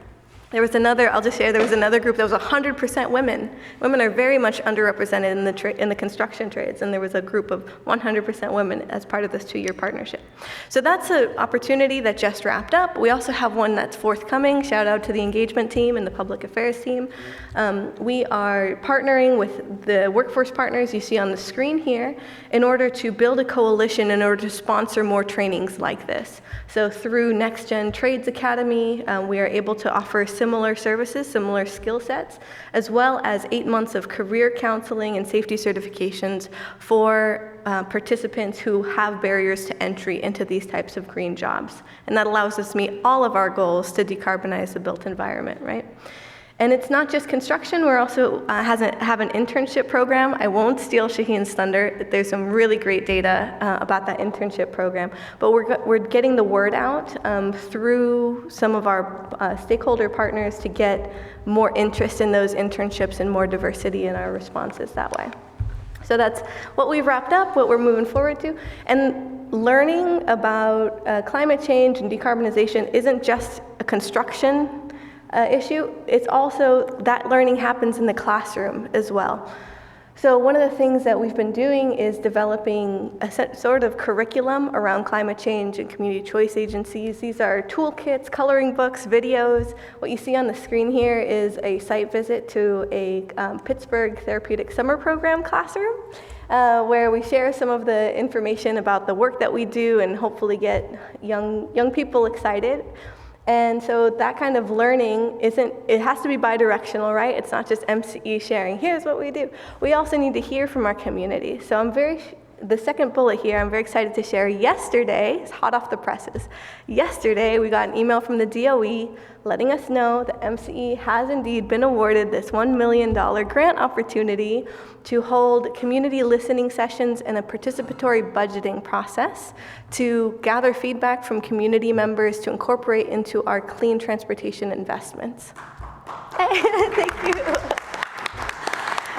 There was another group that was 100% women. Women are very much underrepresented in the construction trades, and there was a group of 100% women as part of this 2-year partnership. So that's an opportunity that just wrapped up. We also have one that's forthcoming. Shout out to the engagement team and the public affairs team. We are partnering with the workforce partners you see on the screen here in order to build a coalition in order to sponsor more trainings like this. So through Next Gen Trades Academy, we are able to offer similar services, similar skill sets, as well as 8 months of career counseling and safety certifications for participants who have barriers to entry into these types of green jobs. And that allows us to meet all of our goals to decarbonize the built environment, right? And it's not just construction, we're also have an internship program. I won't steal Shaheen's thunder. There's some really great data about that internship program. But we're getting the word out through some of our stakeholder partners to get more interest in those internships and more diversity in our responses that way. So that's what we've wrapped up, what we're moving forward to. And learning about climate change and decarbonization isn't just a construction issue. It's also that learning happens in the classroom as well. So one of the things that we've been doing is developing a sort of curriculum around climate change and community choice agencies. These are toolkits, coloring books, videos. What you see on the screen here is a site visit to a Pittsburgh Therapeutic Summer Program classroom, where we share some of the information about the work that we do and hopefully get young people excited. And so that kind of learning it has to be bidirectional, right? It's not just MCE sharing, here's what we do. We also need to hear from our community. So the second bullet here, I'm very excited to share. Yesterday, it's hot off the presses. Yesterday, we got an email from the DOE letting us know that MCE has indeed been awarded this $1 million grant opportunity to hold community listening sessions and a participatory budgeting process to gather feedback from community members to incorporate into our clean transportation investments. Thank you.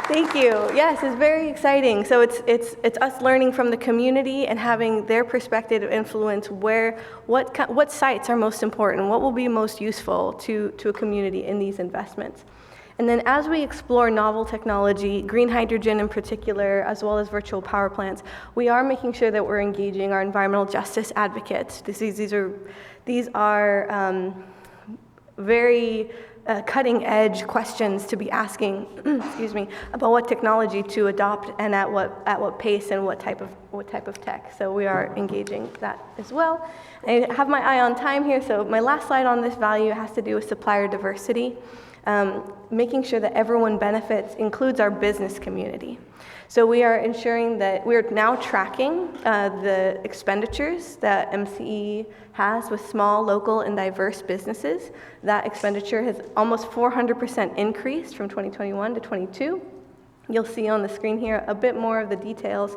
Thank you. Yes, it's very exciting. So it's us learning from the community and having their perspective influence what sites are most important, what will be most useful to a community in these investments. And then as we explore novel technology, green hydrogen in particular, as well as virtual power plants, we are making sure that we're engaging our environmental justice advocates. These are very cutting-edge questions to be asking, excuse me, about what technology to adopt and at what pace and what type of tech. So we are engaging that as well. I have my eye on time here, so my last slide on this value has to do with supplier diversity. Making sure that everyone benefits includes our business community. So we are ensuring that we're now tracking the expenditures that MCE has with small, local, and diverse businesses. That expenditure has almost 400% increased from 2021 to 22. You'll see on the screen here a bit more of the details.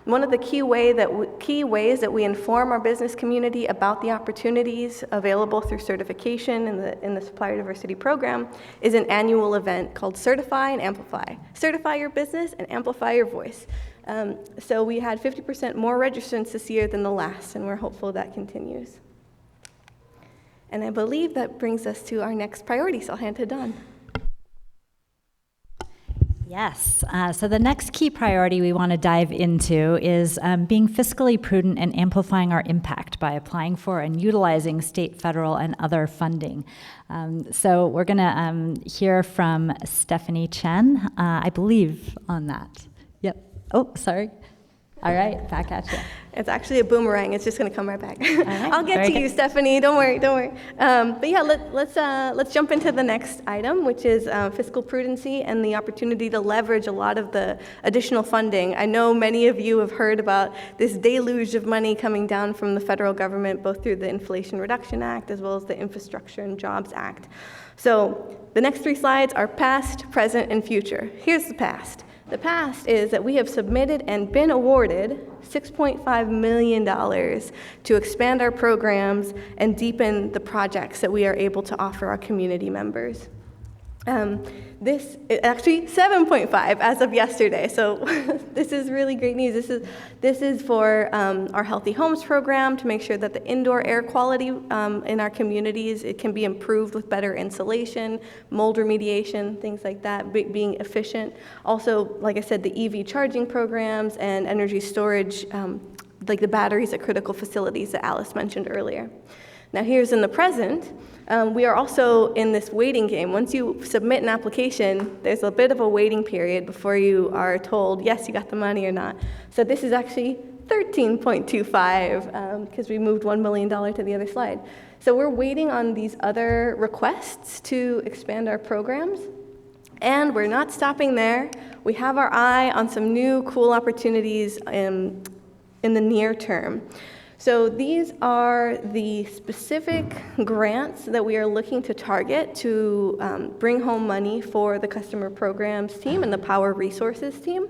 One of the key ways that we inform our business community about the opportunities available through certification in the Supplier Diversity Program is an annual event called Certify and Amplify. Certify your business and amplify your voice. So we had 50% more registrants this year than the last, and we're hopeful that continues. And I believe that brings us to our next priority, so I'll hand to Dawn. Yes, so the next key priority we want to dive into is being fiscally prudent and amplifying our impact by applying for and utilizing state, federal, and other funding. So we're going to hear from Stephanie Chen, I believe, on that. Yep. Oh, sorry. All right, back at you. It's actually a boomerang. It's just going to come right back. Right, I'll get to you, Stephanie. Don't worry. But yeah, let's jump into the next item, which is fiscal prudency and the opportunity to leverage a lot of the additional funding. I know many of you have heard about this deluge of money coming down from the federal government, both through the Inflation Reduction Act as well as the Infrastructure and Jobs Act. So the next 3 slides are past, present, and future. Here's the past. The past is that we have submitted and been awarded $6.5 million to expand our programs and deepen the projects that we are able to offer our community members. This is actually 7.5 as of yesterday, so this is really great news. This is for our Healthy Homes program to make sure that the indoor air quality in our communities, it can be improved with better insulation, mold remediation, things like that, being efficient. Also, like I said, the EV charging programs and energy storage, like the batteries at critical facilities that Alice mentioned earlier. Now here's in the present. We are also in this waiting game. Once you submit an application, there's a bit of a waiting period before you are told, yes, you got the money or not. So this is actually 13.25 because we moved $1 million to the other slide. So we're waiting on these other requests to expand our programs. And we're not stopping there. We have our eye on some new cool opportunities in the near term. So these are the specific grants that we are looking to target to bring home money for the customer programs team and the power resources team.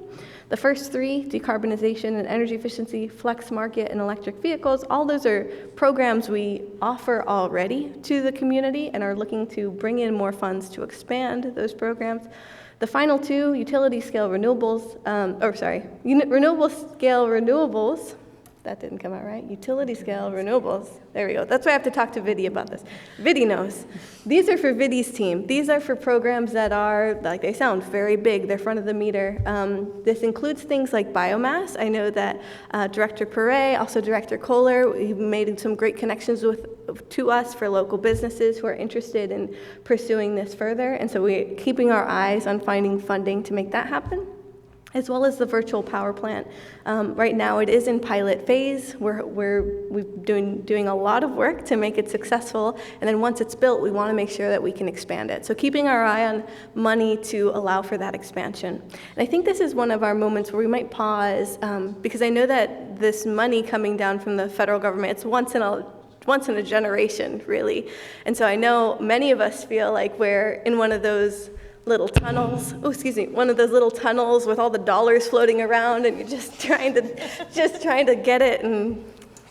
The first 3, decarbonization and energy efficiency, flex market, and electric vehicles, all those are programs we offer already to the community and are looking to bring in more funds to expand those programs. The final 2, utility scale renewables, renewable scale renewables. That didn't come out right. Utility scale renewables. There we go. That's why I have to talk to Vidi about this. Vidi knows. These are for Vidi's team. These are for programs that are, like they sound, very big. They're front of the meter. This includes things like biomass. I know that Director Perret, also Director Kohler, he made some great connections to us for local businesses who are interested in pursuing this further. And so we're keeping our eyes on finding funding to make that happen, as well as the virtual power plant. Right now it is in pilot phase. We've doing a lot of work to make it successful, and then once it's built, we want to make sure that we can expand it. So keeping our eye on money to allow for that expansion. And I think this is one of our moments where we might pause, because I know that this money coming down from the federal government, it's once in a generation, really. And so I know many of us feel like we're in one of those little tunnels, one of those little tunnels with all the dollars floating around, and you're just trying to get it and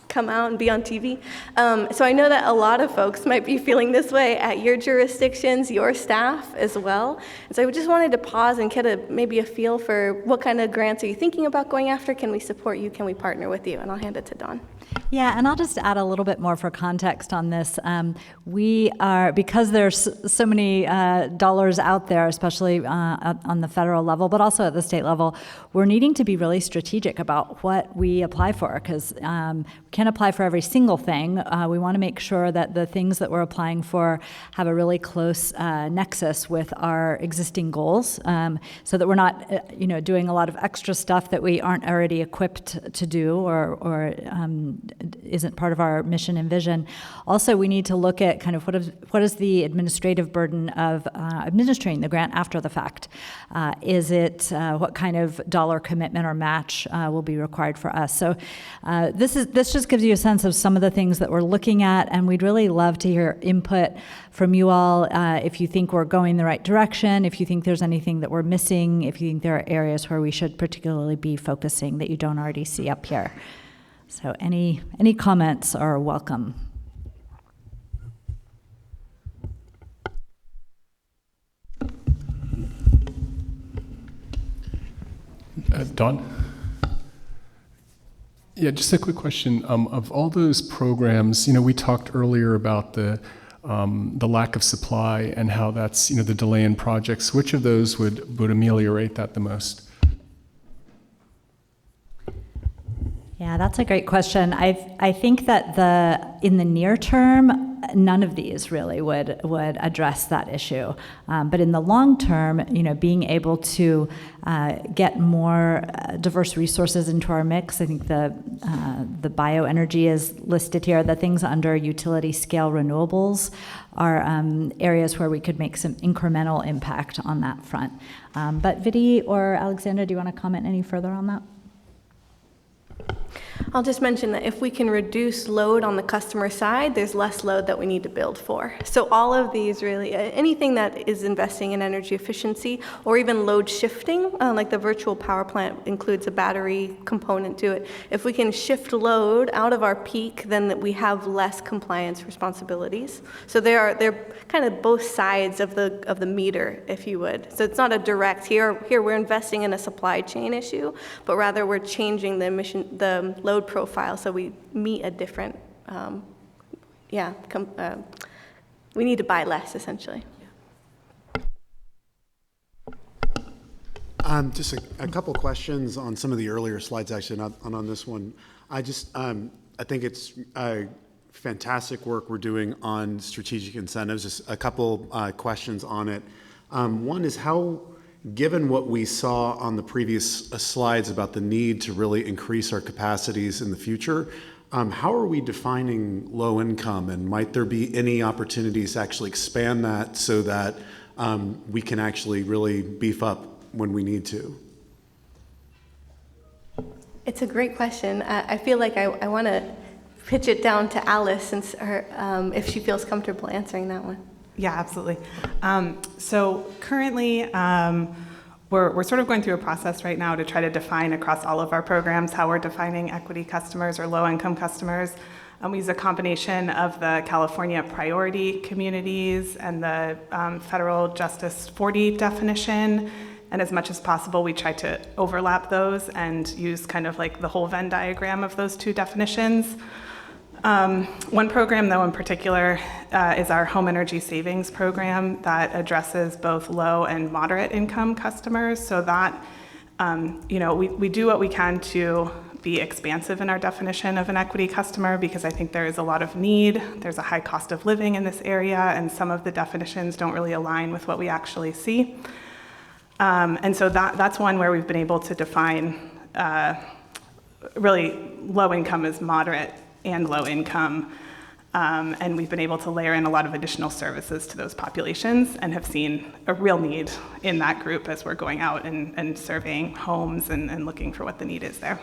come out and be on TV. So I know that a lot of folks might be feeling this way at your jurisdictions, your staff as well. And so I just wanted to pause and get maybe a feel for what kind of grants are you thinking about going after? Can we support you? Can we partner with you? And I'll hand it to Dawn. Yeah, and I'll just add a little bit more for context on this. We are, because there's so many dollars out there, especially on the federal level, but also at the state level, we're needing to be really strategic about what we apply for, because we can't can't apply for every single thing. We want to make sure that the things that we're applying for have a really close nexus with our existing goals, so that we're not, doing a lot of extra stuff that we aren't already equipped to do or isn't part of our mission and vision. Also, we need to look at kind of what is the administrative burden of administering the grant after the fact. Is it what kind of dollar commitment or match will be required for us? So this just gives you a sense of some of the things that we're looking at, and we'd really love to hear input from you all if you think we're going the right direction, if you think there's anything that we're missing, if you think there are areas where we should particularly be focusing that you don't already see up here. So any comments are welcome. Don? Yeah, just a quick question. Of all those programs, we talked earlier about the lack of supply and how that's, the delay in projects. Which of those would ameliorate that the most? Yeah, that's a great question. I think that in the near term, none of these really would address that issue. But in the long term, being able to get more diverse resources into our mix. I think the bioenergy is listed here. The things under utility scale renewables are areas where we could make some incremental impact on that front. But Vidi or Alexandra, do you want to comment any further on that? I'll just mention that if we can reduce load on the customer side, there's less load that we need to build for. So all of these really, anything that is investing in energy efficiency or even load shifting, like the virtual power plant includes a battery component to it. If we can shift load out of our peak, then we have less compliance responsibilities. So they're kind of both sides of the meter, if you would. So it's not a direct, here we're investing in a supply chain issue, but rather we're changing the load profile so we meet a different, we need to buy less, essentially. Just a couple questions on some of the earlier slides, actually, not on this one. I think it's fantastic work we're doing on strategic incentives. Just a couple questions on it. One is how, given what we saw on the previous slides about the need to really increase our capacities in the future, how are we defining low income, and might there be any opportunities to actually expand that so that we can actually really beef up when we need to? It's a great question. I feel like I want to pitch it down to Alice, since if she feels comfortable answering that one. Yeah, absolutely. So currently, we're sort of going through a process right now to try to define across all of our programs how we're defining equity customers or low-income customers. We use a combination of the California priority communities and the Federal Justice 40 definition. And as much as possible, we try to overlap those and use kind of like the whole Venn diagram of those two definitions. One program, though, in particular, is our home energy savings program that addresses both low and moderate income customers. So that, we do what we can to be expansive in our definition of an equity customer, because I think there is a lot of need. There's a high cost of living in this area, and some of the definitions don't really align with what we actually see. And so that's one where we've been able to define really low income as moderate and low income, and we've been able to layer in a lot of additional services to those populations and have seen a real need in that group as we're going out and surveying homes and looking for what the need is there.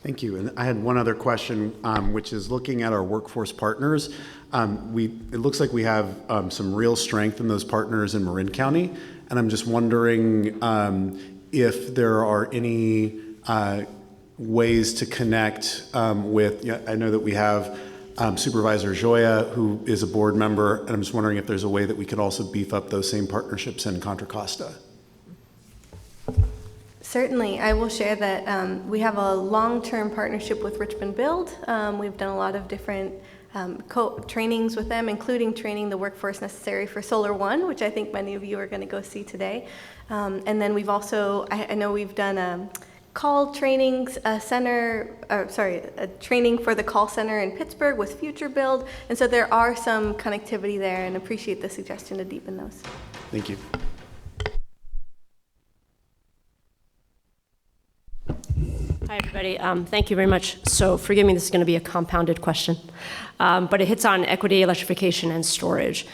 Thank you. And I had one other question, which is looking at our workforce partners. It looks like we have some real strength in those partners in Marin County, and I'm just wondering if there are any ways to connect with, I know that we have Supervisor Joya, who is a board member, and I'm just wondering if there's a way that we could also beef up those same partnerships in Contra Costa. Certainly, I will share that we have a long-term partnership with Richmond Build. We've done a lot of different trainings with them, including training the workforce necessary for Solar One, which I think many of you are going to go see today. And then we've also, I know we've done call trainings center, a training for the call center in Pittsburgh with Future Build. And so there are some connectivity there, and appreciate the suggestion to deepen those. Thank you. Hi, everybody. Thank you very much. So forgive me, this is going to be a compounded question, but it hits on equity, electrification, and storage.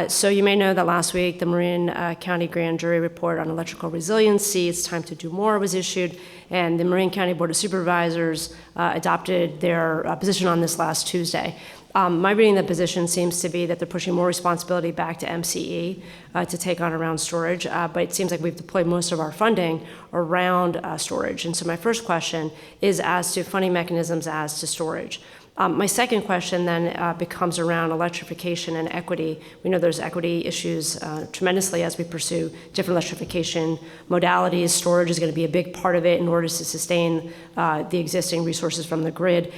So you may know that last week, the Marin County Grand Jury report on electrical resiliency, It's Time to Do More, was issued, and the Marin County Board of Supervisors adopted their position on this last Tuesday. My reading of the position seems to be that they're pushing more responsibility back to MCE to take on around storage, but it seems like we've deployed most of our funding around storage. And so my first question is as to funding mechanisms as to storage. My second question then becomes around electrification and equity. We know there's equity issues tremendously as we pursue different electrification modalities. Storage is going to be a big part of it in order to sustain the existing resources from the grid.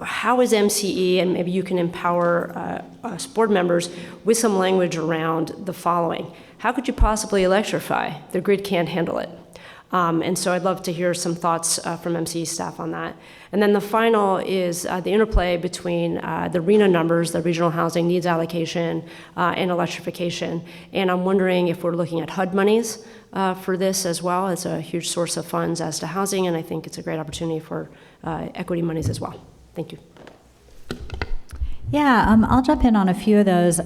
How is MCE, and maybe you can empower us board members with some language around the following. How could you possibly electrify? The grid can't handle it. And so I'd love to hear some thoughts from MCE staff on that. And then the final is the interplay between the RHNA numbers, the Regional Housing Needs Allocation, and electrification. And I'm wondering if we're looking at HUD monies for this as well. It's a huge source of funds as to housing, and I think it's a great opportunity for equity monies as well. Thank you. Yeah, I'll jump in on a few of those.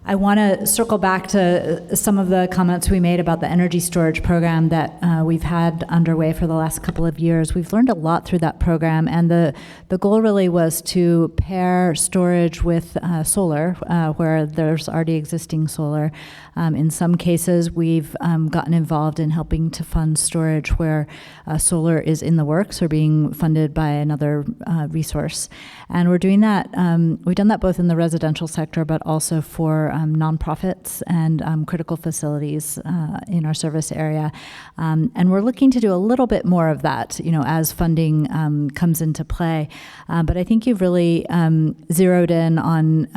I want to circle back to some of the comments we made about the energy storage program that we've had underway for the last couple of years. We've learned a lot through that program, and the goal really was to pair storage with solar, where there's already existing solar. In some cases, we've gotten involved in helping to fund storage where solar is in the works or being funded by another resource. And we're doing that, we've done that both in the residential sector, but also for nonprofits and critical facilities in our service area. And we're looking to do a little bit more of that, as funding comes into play. But I think you've really zeroed in on,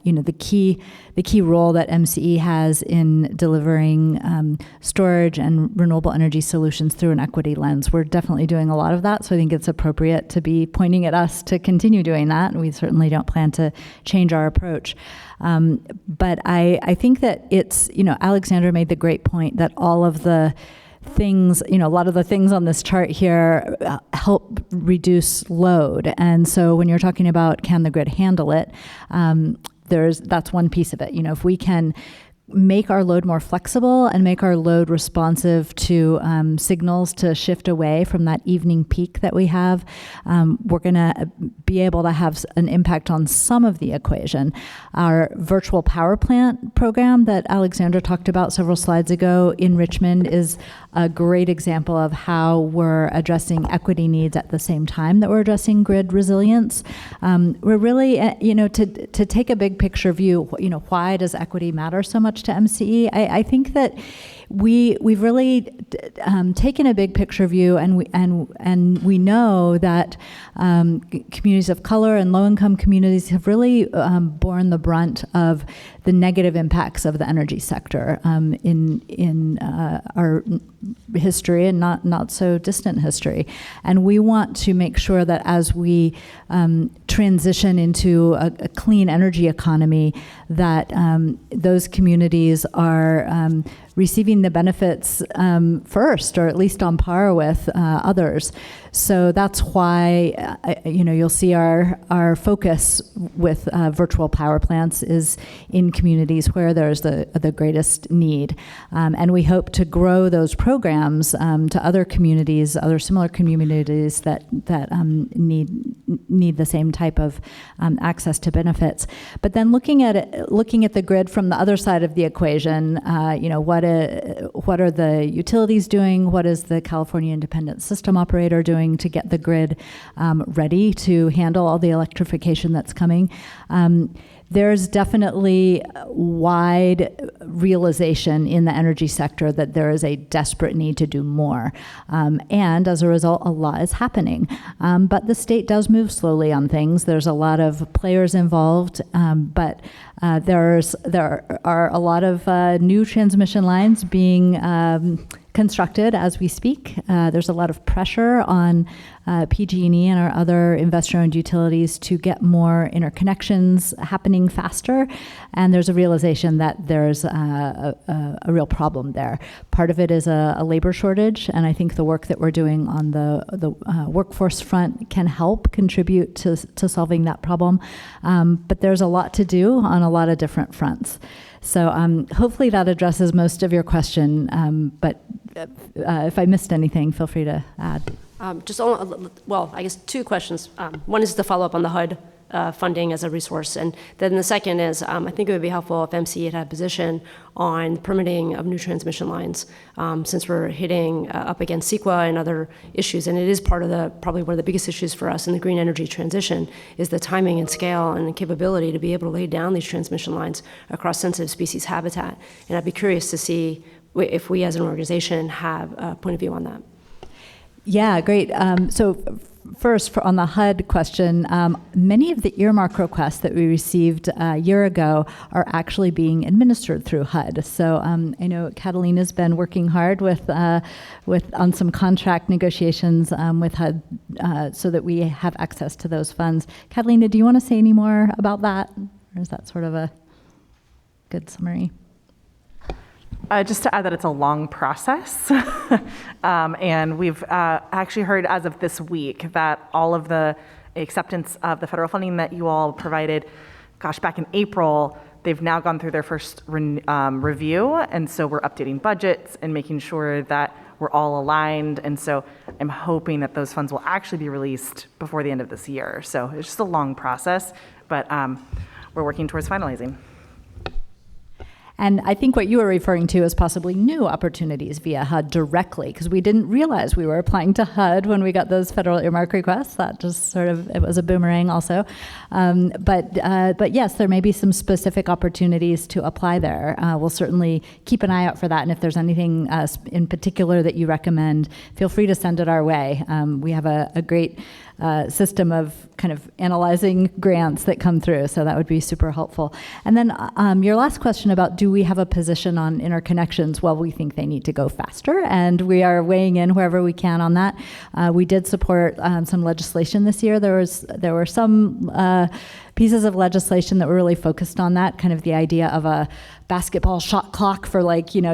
the key role that MCE has in delivering storage and renewable energy solutions through an equity lens. We're definitely doing a lot of that, so I think it's appropriate to be pointing at us to continue doing that, and we certainly don't plan to change our approach. But I think that it's, Alexandra made the great point that all of the things, a lot of the things on this chart here help reduce load. And so when you're talking about can the grid handle it, that's one piece of it. If we can make our load more flexible and make our load responsive to signals to shift away from that evening peak that we have, we're going to be able to have an impact on some of the equation. Our virtual power plant program that Alexandra talked about several slides ago in Richmond is a great example of how we're addressing equity needs at the same time that we're addressing grid resilience. We're really, to take a big picture view, why does equity matter so much to MCE? I think that we've really taken a big picture view, and we know that communities of color and low-income communities have really borne the brunt of the negative impacts of the energy sector in our history and not so distant history. And we want to make sure that as we transition into a clean energy economy, that those communities are receiving the benefits first, or at least on par with others. So that's why you'll see our focus with virtual power plants is in communities where there's the greatest need, and we hope to grow those programs to other communities, other similar communities that need the same type of access to benefits. But then looking at the grid from the other side of the equation, what are the utilities doing? What is the California Independent System Operator doing to get the grid ready to handle all the electrification that's coming? There's definitely wide realization in the energy sector that there is a desperate need to do more. And as a result, a lot is happening. But the state does move slowly on things. There's a lot of players involved, but there are a lot of new transmission lines being constructed as we speak. There's a lot of pressure on PG&E and our other investor-owned utilities to get more interconnections happening faster, and there's a realization that there's a real problem there. Part of it is a labor shortage, and I think the work that we're doing on the workforce front can help contribute to solving that problem. But there's a lot to do on a lot of different fronts. So hopefully that addresses most of your question, but if I missed anything, feel free to add. I guess two questions. One is to follow up on the HUD funding as a resource, and then the second is I think it would be helpful if MCE had a position on permitting of new transmission lines, since we're hitting up against CEQA and other issues, and it is part of probably one of the biggest issues for us in the green energy transition is the timing and scale and the capability to be able to lay down these transmission lines across sensitive species habitat. And I'd be curious to see if we as an organization have a point of view on that. Yeah, great. So first, on the HUD question, many of the earmark requests that we received a year ago are actually being administered through HUD. So I know Catalina's been working hard on some contract negotiations with HUD so that we have access to those funds. Catalina, do you want to say any more about that? Or is that sort of a good summary? Just to add that it's a long process. And we've actually heard as of this week that all of the acceptance of the federal funding that you all provided, back in April, they've now gone through their first review. And so we're updating budgets and making sure that we're all aligned. And so I'm hoping that those funds will actually be released before the end of this year. So it's just a long process, but we're working towards finalizing. And I think what you were referring to is possibly new opportunities via HUD directly, because we didn't realize we were applying to HUD when we got those federal earmark requests. That just it was a boomerang also. But yes, there may be some specific opportunities to apply there. We'll certainly keep an eye out for that. And if there's anything in particular that you recommend, feel free to send it our way. We have a great system of kind of analyzing grants that come through, so that would be super helpful. And then your last question about do we have a position on interconnections? Well, we think they need to go faster, and we are weighing in wherever we can on that. We did support some legislation this year. There were some pieces of legislation that were really focused on that, kind of the idea of a basketball shot clock for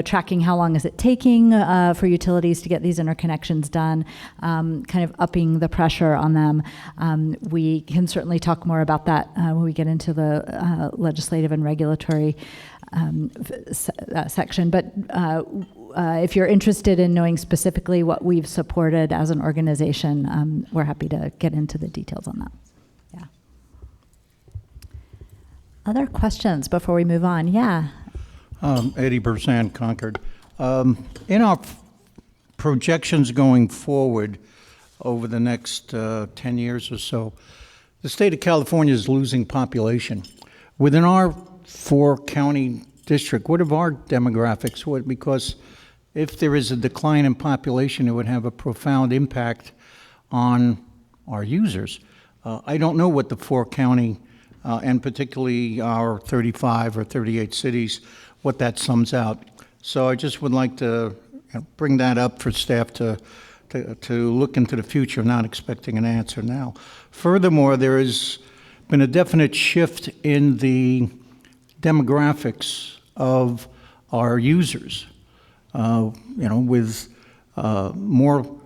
tracking how long is it taking for utilities to get these interconnections done, kind of upping the pressure on them. We can certainly talk more about that when we get into the legislative and regulatory section. But if you're interested in knowing specifically what we've supported as an organization, we're happy to get into the details on that. Yeah. Other questions before we move on? Yeah. Eddie Bursan, Concord. In our projections going forward over the next 10 years or so, the state of California is losing population. Within our 4-county district, what are our demographics? Because if there is a decline in population, it would have a profound impact on our users. I don't know what the 4-county, and particularly our 35 or 38 cities, what that sums out. So I just would like to bring that up for staff to look into the future, not expecting an answer now. Furthermore, there has been a definite shift in the demographics of our users, with more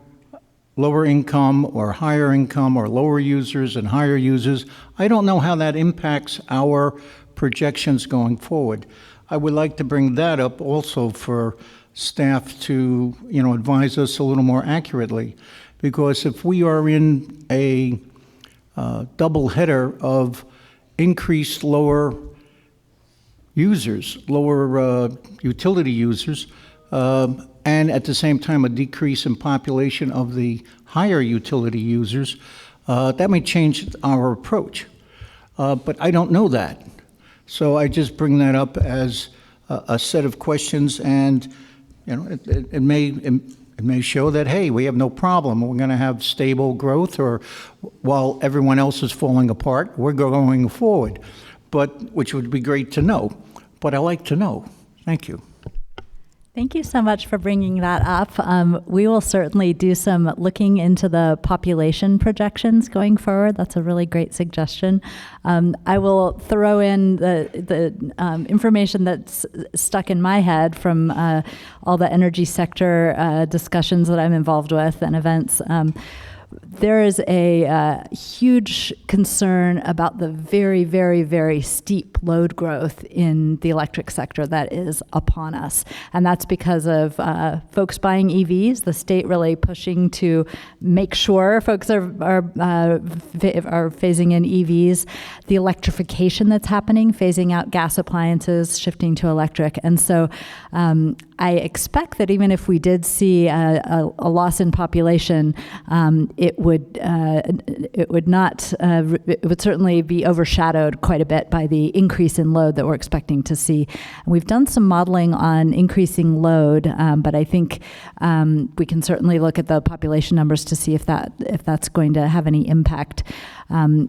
lower income or higher income or lower users and higher users. I don't know how that impacts our projections going forward. I would like to bring that up also for staff to, advise us a little more accurately, because if we are in a double header of increased lower users, lower utility users, and at the same time a decrease in population of the higher utility users, that may change our approach. But I don't know that. So I just bring that up as a set of questions, and it may show that, hey, we have no problem. We're going to have stable growth, or while everyone else is falling apart, we're going forward. But which would be great to know. But I like to know. Thank you. Thank you so much for bringing that up. We will certainly do some looking into the population projections going forward. That's a really great suggestion. I will throw in the information that's stuck in my head from all the energy sector discussions that I'm involved with and events. There is a huge concern about the very, very, very steep load growth in the electric sector that is upon us. And that's because of folks buying EVs, the state really pushing to make sure folks are phasing in EVs, the electrification that's happening, phasing out gas appliances, shifting to electric. And so I expect that even if we did see a loss in population, it would certainly be overshadowed quite a bit by the increase in load that we're expecting to see. And we've done some modeling on increasing load, but I think we can certainly look at the population numbers to see if that's going to have any impact.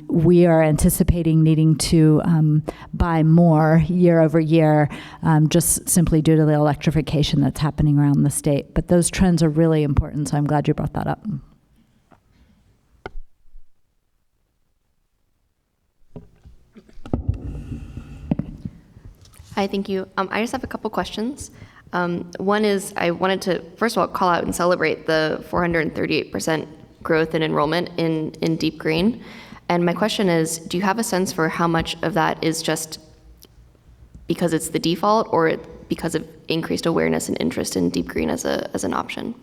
We are anticipating needing to buy more year over year, just simply due to the electrification that's happening around the state. But those trends are really important, so I'm glad you brought that up. Hi, thank you. I just have a couple questions. One is I wanted to, first of all, call out and celebrate the 438% growth in enrollment in Deep Green. And my question is, do you have a sense for how much of that is just because it's the default or because of increased awareness and interest in Deep Green as an option?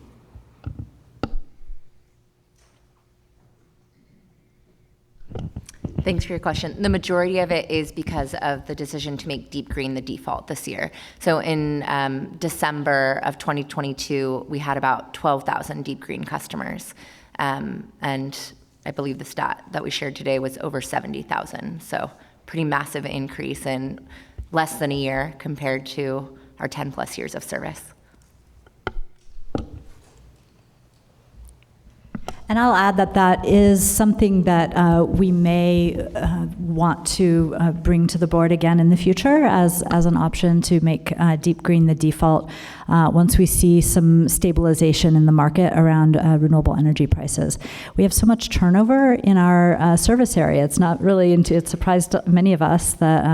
Thanks for your question. The majority of it is because of the decision to make Deep Green the default this year. So in December of 2022, we had about 12,000 Deep Green customers. And I believe the stat that we shared today was over 70,000. So pretty massive increase in less than a year compared to our 10 plus years of service. And I'll add that is something that we may want to bring to the board again in the future as an option to make Deep Green the default once we see some stabilization in the market around renewable energy prices. We have so much turnover in our service area. It's not really, it surprised many of us that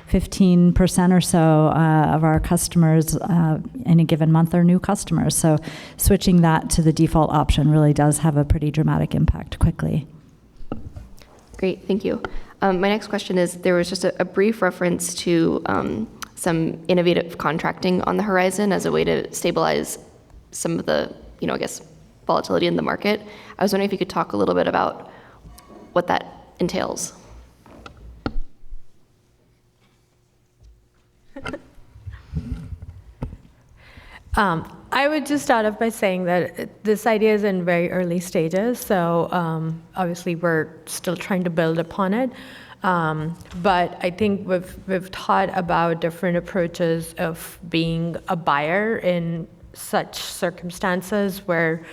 15% or so of our customers in a given month are new customers. So switching that to the default option really does have a pretty dramatic impact quickly. Great, thank you. My next question is, there was just a brief reference to some innovative contracting on the horizon as a way to stabilize some of the, I guess, volatility in the market. I was wondering if you could talk a little bit about what that entails. I would just start off by saying that this idea is in very early stages, so obviously we're still trying to build upon it. But I think we've thought about different approaches of being a buyer in such circumstances where,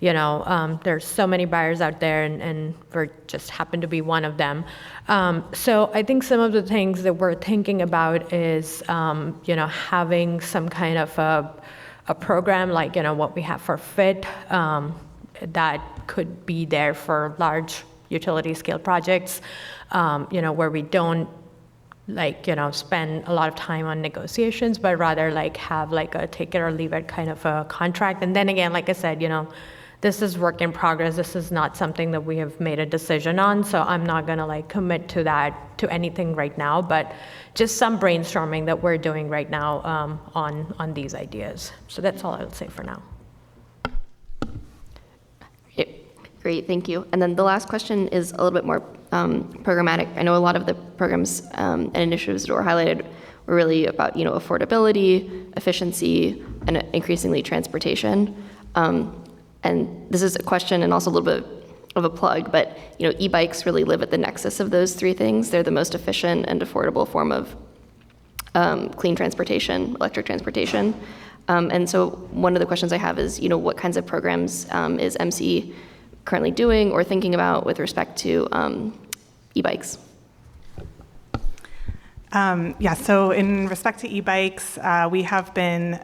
there's so many buyers out there and we just happen to be one of them. So I think some of the things that we're thinking about is, having some kind of a program like, what we have for FIT that could be there for large utility scale projects, where we don't spend a lot of time on negotiations, but rather have a take it or leave it kind of a contract. And then again, like I said, this is work in progress. This is not something that we have made a decision on, so I'm not gonna commit to anything right now, but just some brainstorming that we're doing right now on these ideas. So that's all I would say for now. Great, thank you. And then the last question is a little bit more programmatic. I know a lot of the programs and initiatives that were highlighted were really about affordability, efficiency, and increasingly transportation. And this is a question and also a little bit of a plug, but e-bikes really live at the nexus of those three things. They're the most efficient and affordable form of clean transportation, electric transportation. And so one of the questions I have is, what kinds of programs is MCE currently doing or thinking about with respect to e-bikes? So in respect to e-bikes, we have been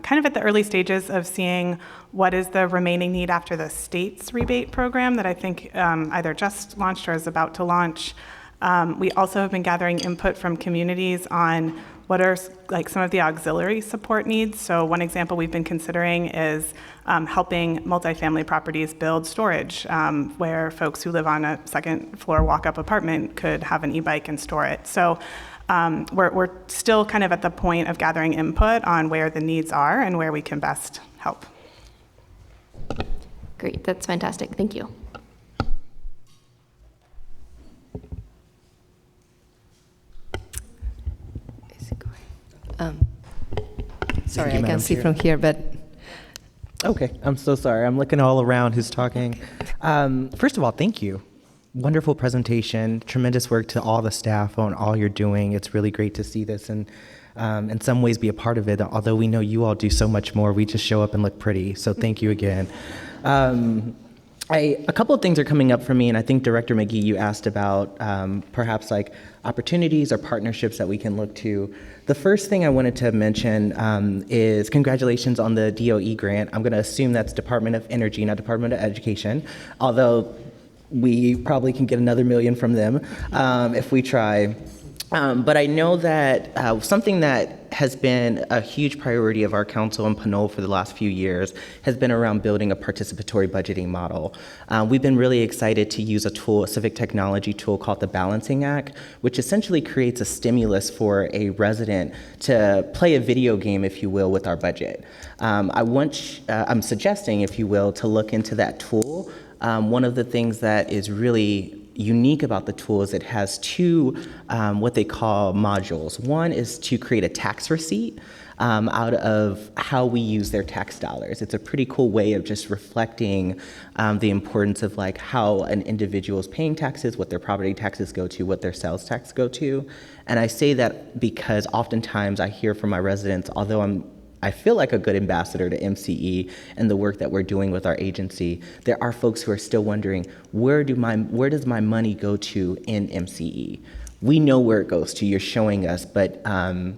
kind of at the early stages of seeing what is the remaining need after the state's rebate program that I think either just launched or is about to launch. We also have been gathering input from communities on what are like some of the auxiliary support needs. So one example we've been considering is helping multifamily properties build storage, where folks who live on a second floor walk-up apartment could have an e-bike and store it. So we're still kind of at the point of gathering input on where the needs are and where we can best help. Great, that's fantastic. Thank you. Sorry, I can't see from here, but okay, I'm so sorry. I'm looking all around who's talking. First of all, thank you. Wonderful presentation. Tremendous work to all the staff on all you're doing. It's really great to see this and in some ways be a part of it. Although we know you all do so much more, we just show up and look pretty. So thank you again. A couple of things are coming up for me, and I think Director McGee, you asked about perhaps like opportunities or partnerships that we can look to. The first thing I wanted to mention is congratulations on the DOE grant. I'm going to assume that's Department of Energy, not Department of Education, although we probably can get another $1 million from them if we try. But I know that something that has been a huge priority of our council in Pinole for the last few years has been around building a participatory budgeting model. We've been really excited to use a tool, a civic technology tool called the Balancing Act, which essentially creates a stimulus for a resident to play a video game, if you will, with our budget. I'm suggesting, if you will, to look into that tool. One of the things that is really unique about the tool is it has two what they call modules. One is to create a tax receipt out of how we use their tax dollars. It's a pretty cool way of just reflecting the importance of like how an individual is paying taxes, what their property taxes go to, what their sales tax go to. And I say that because oftentimes I hear from my residents, although I feel like a good ambassador to MCE and the work that we're doing with our agency, there are folks who are still wondering, where does my money go to in MCE? We know where it goes to, you're showing us, but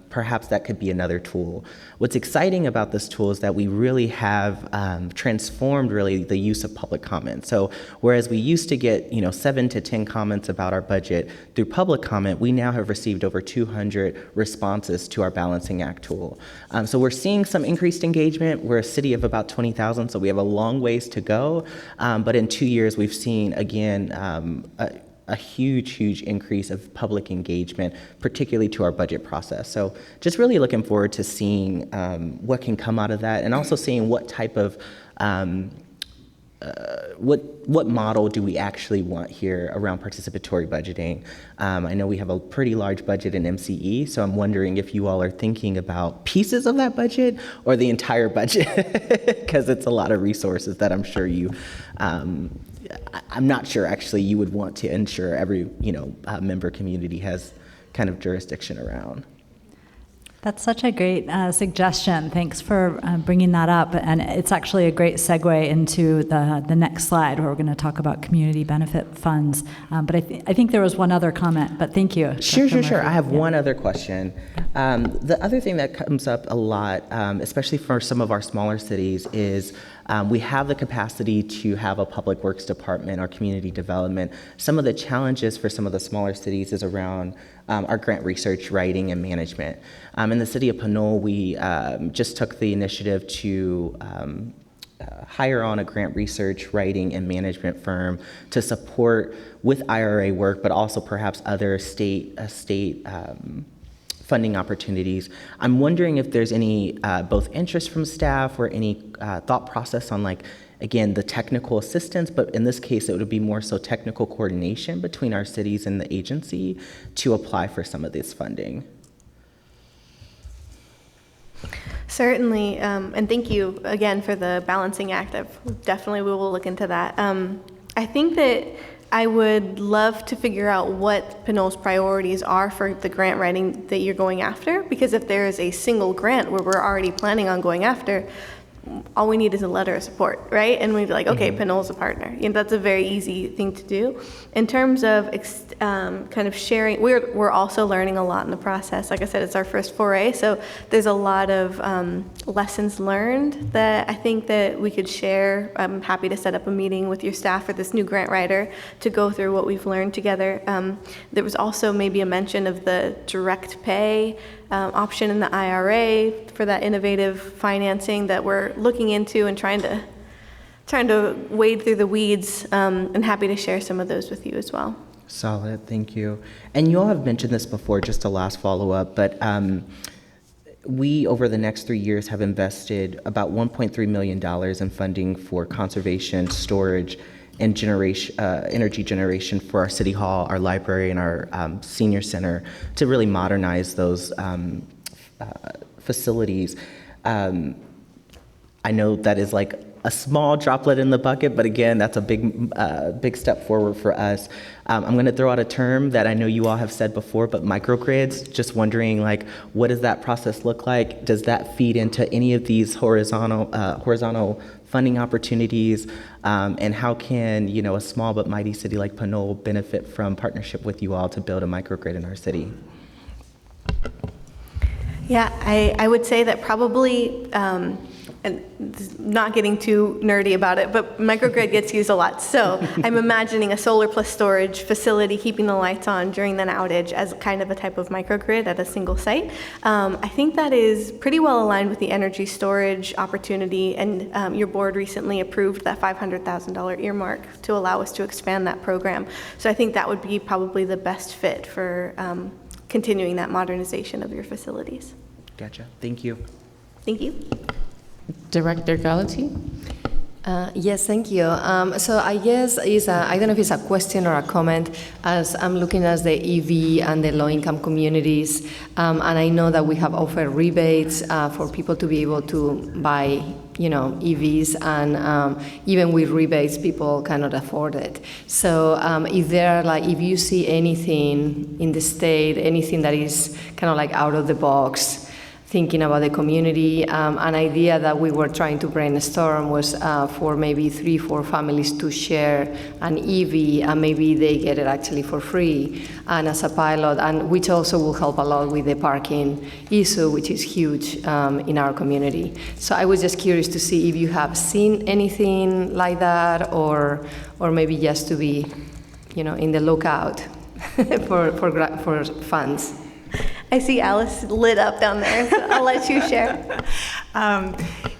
perhaps that could be another tool. What's exciting about this tool is that we really have transformed really the use of public comment. So whereas we used to get 7 to 10 comments about our budget through public comment, we now have received over 200 responses to our Balancing Act tool. So we're seeing some increased engagement. We're a city of about 20,000, so we have a long ways to go. But in 2 years, we've seen, again, a huge increase of public engagement, particularly to our budget process. So just really looking forward to seeing what can come out of that, and also seeing what type of, what model do we actually want here around participatory budgeting. I know we have a pretty large budget in MCE, so I'm wondering if you all are thinking about pieces of that budget or the entire budget, because it's a lot of resources that I'm sure you, I'm not sure actually you would want to ensure every member community has kind of jurisdiction around. That's such a great suggestion. Thanks for bringing that up. And it's actually a great segue into the next slide where we're going to talk about community benefit funds. But I think there was one other comment, but thank you. Sure. I have one other question. The other thing that comes up a lot, especially for some of our smaller cities, is we have the capacity to have a public works department or community development. Some of the challenges for some of the smaller cities is around our grant research, writing, and management. In the city of Pinole, we just took the initiative to hire on a grant research, writing, and management firm to support with IRA work, but also perhaps other state funding opportunities. I'm wondering if there's any both interest from staff or any thought process on again, the technical assistance, but in this case, it would be more so technical coordination between our cities and the agency to apply for some of this funding. Certainly, and thank you again for the Balancing Act. We will look into that. I think that I would love to figure out what Pinole's priorities are for the grant writing that you're going after, because if there is a single grant where we're already planning on going after, all we need is a letter of support, right? And we'd be like, okay, Pinol's a partner. That's a very easy thing to do. In terms of kind of sharing, we're also learning a lot in the process. Like I said, it's our first foray, so there's a lot of lessons learned that I think that we could share. I'm happy to set up a meeting with your staff or this new grant writer to go through what we've learned together. There was also maybe a mention of the direct pay option in the IRA for that innovative financing that we're looking into and trying to wade through the weeds, and happy to share some of those with you as well. Solid, thank you. And you all have mentioned this before, just a last follow-up, but we, over the next 3 years, have invested about $1.3 million in funding for conservation, storage, and energy generation for our city hall, our library, and our senior center to really modernize those facilities. I know that is like a small droplet in the bucket, but again, that's a big step forward for us. I'm going to throw out a term that I know you all have said before, but microgrids. Just wondering, like, what does that process look like? Does that feed into any of these horizontal funding opportunities? And how can a small but mighty city like Pinole benefit from partnership with you all to build a microgrid in our city? Yeah, I would say that probably, and not getting too nerdy about it, but microgrid gets used a lot. So I'm imagining a solar plus storage facility keeping the lights on during an outage as kind of a type of microgrid at a single site. I think that is pretty well aligned with the energy storage opportunity, and your board recently approved that $500,000 earmark to allow us to expand that program. So I think that would be probably the best fit for continuing that modernization of your facilities. Gotcha. Thank you. Thank you. Director Galati? Yes, thank you. So I guess I don't know if it's a question or a comment, as I'm looking at the EV and the low-income communities, and I know that we have offered rebates for people to be able to buy, EVs, and even with rebates, people cannot afford it. So if you see anything in the state, anything that is kind of like out of the box, thinking about the community, an idea that we were trying to brainstorm was for maybe 3-4 families to share an EV, and maybe they get it actually for free, and as a pilot, and which also will help a lot with the parking issue, which is huge in our community. So I was just curious to see if you have seen anything like that, or maybe just to be, in the lookout for funds. I see Alice lit up down there, so I'll let you share.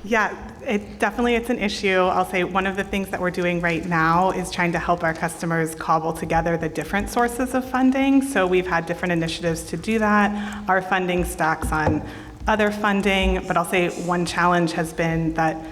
Yeah, it's an issue. I'll say one of the things that we're doing right now is trying to help our customers cobble together the different sources of funding. So we've had different initiatives to do that. Our funding stacks on other funding, but I'll say one challenge has been that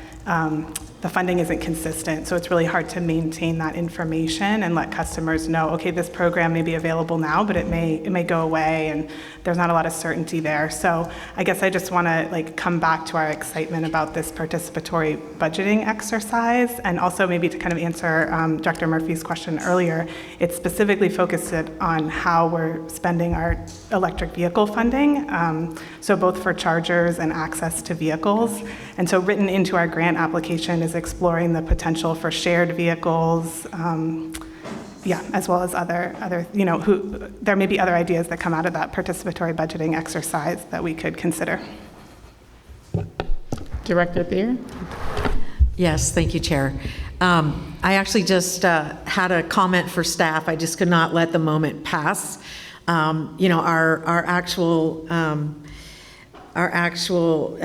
the funding isn't consistent, so it's really hard to maintain that information and let customers know, okay, this program may be available now, but it may go away, and there's not a lot of certainty there. So I guess I just want to come back to our excitement about this participatory budgeting exercise, and also maybe to kind of answer Dr. Murphy's question earlier. It's specifically focused on how we're spending our electric vehicle funding, so both for chargers and access to vehicles. And so written into our grant application is exploring the potential for shared vehicles, as well as other there may be other ideas that come out of that participatory budgeting exercise that we could consider. Director Thayer? Yes, thank you, Chair. I actually just had a comment for staff. I just could not let the moment pass. Our actual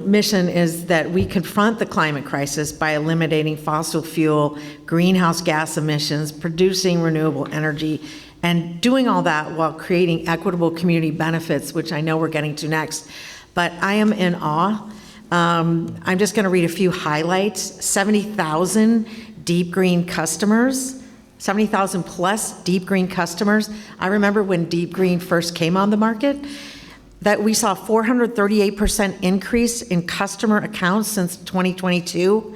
mission is that we confront the climate crisis by eliminating fossil fuel, greenhouse gas emissions, producing renewable energy, and doing all that while creating equitable community benefits, which I know we're getting to next. But I am in awe. I'm just going to read a few highlights. 70,000 deep green customers, 70,000 plus deep green customers. I remember when deep green first came on the market, that we saw a 438% increase in customer accounts since 2022.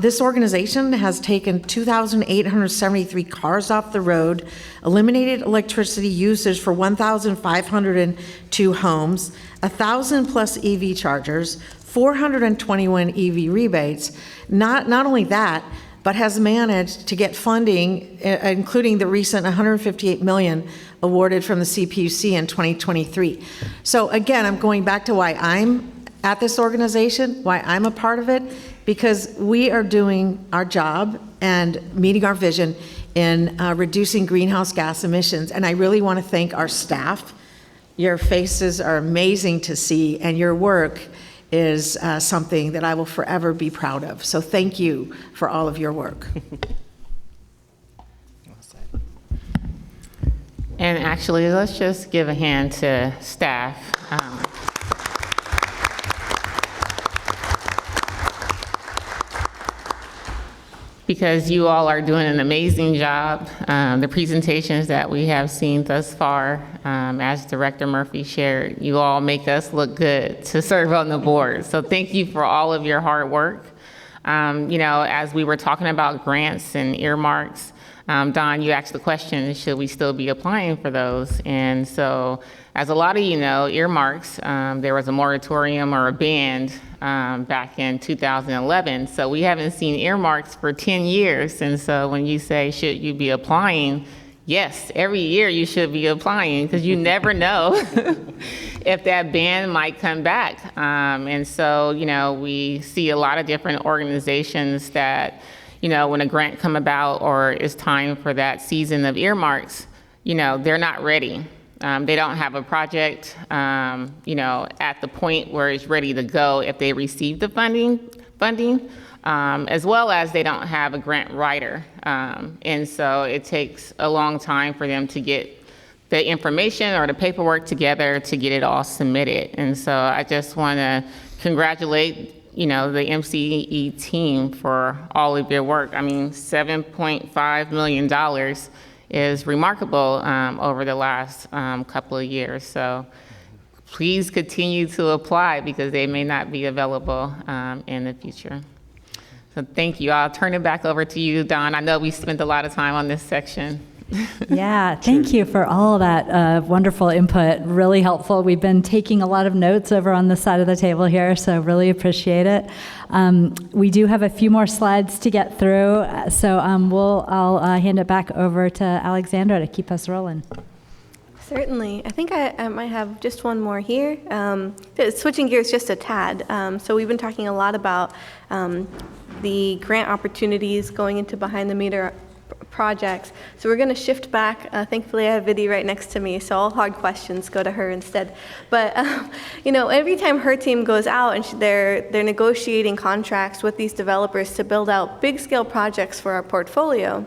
This organization has taken 2,873 cars off the road, eliminated electricity usage for 1,502 homes, 1,000 plus EV chargers, 421 EV rebates. Not only that, but has managed to get funding, including the recent $158 million awarded from the CPUC in 2023. So again, I'm going back to why I'm at this organization, why I'm a part of it, because we are doing our job and meeting our vision in reducing greenhouse gas emissions. And I really want to thank our staff. Your faces are amazing to see, and your work is something that I will forever be proud of. So thank you for all of your work. And actually, let's just give a hand to staff. Because you all are doing an amazing job. The presentations that we have seen thus far, as Director Murphy shared, you all make us look good to serve on the board. So thank you for all of your hard work. You know, as we were talking about grants and earmarks, Don, you asked the question, should we still be applying for those? And so, as a lot of you know, earmarks, there was a moratorium or a ban back in 2011. So we haven't seen earmarks for 10 years. And so when you say, should you be applying? Yes, every year you should be applying, because you never know if that ban might come back. And so, you know, we see a lot of different organizations that, you know, when a grant come about or it's time for that season of earmarks, you know, they're not ready. They don't have a project, you know, at the point where it's ready to go if they receive the funding, as well as they don't have a grant writer. And so it takes a long time for them to get the information or the paperwork together to get it all submitted. And so I just want to congratulate, you know, the MCE team for all of your work. I mean, $7.5 million is remarkable over the last couple of years. So please continue to apply, because they may not be available in the future. So thank you. I'll turn it back over to you, Don. I know we spent a lot of time on this section. Yeah, thank you for all that wonderful input. Really helpful. We've been taking a lot of notes over on the side of the table here, so really appreciate it. We do have a few more slides to get through, so I'll hand it back over to Alexandra to keep us rolling. Certainly. I think I might have just one more here. Switching gears just a tad. So we've been talking a lot about the grant opportunities going into behind-the-meter projects. So we're going to shift back. Thankfully, I have Vidhi right next to me, so all hard questions go to her instead. But you know, every time her team goes out and they're negotiating contracts with these developers to build out big-scale projects for our portfolio,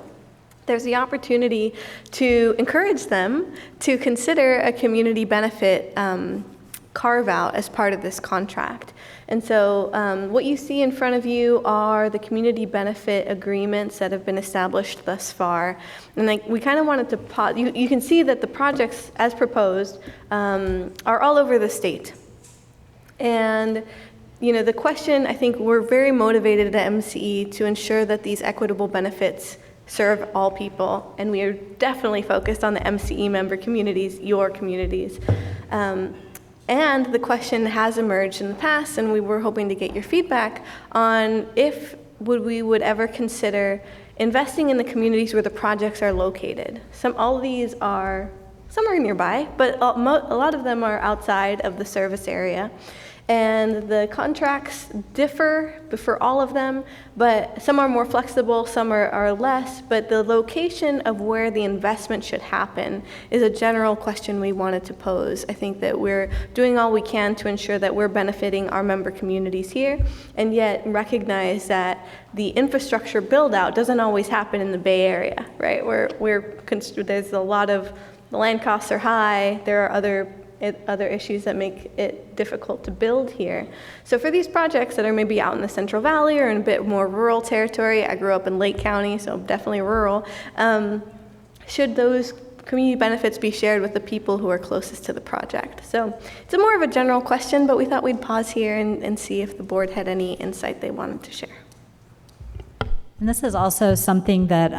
there's the opportunity to encourage them to consider a community benefit carve-out as part of this contract. And so what you see in front of you are the community benefit agreements that have been established thus far. And we kind of wanted to pause. You can see that the projects, as proposed, are all over the state. And you know, the question, I think we're very motivated at MCE to ensure that these equitable benefits serve all people. And we are definitely focused on the MCE member communities, your communities. And the question has emerged in the past, and we were hoping to get your feedback on if we would ever consider investing in the communities where the projects are located. Some are nearby, but a lot of them are outside of the service area. And the contracts differ for all of them, but some are more flexible, some are less, but the location of where the investment should happen is a general question we wanted to pose. I think that we're doing all we can to ensure that we're benefiting our member communities here, and yet recognize that the infrastructure build out doesn't always happen in the Bay Area, right? There's a lot of, the land costs are high, there are other issues that make it difficult to build here. So for these projects that are maybe out in the Central Valley or in a bit more rural territory, I grew up in Lake County, so definitely rural, should those community benefits be shared with the people who are closest to the project? So it's more of a general question, but we thought we'd pause here and see if the board had any insight they wanted to share. And this is also something that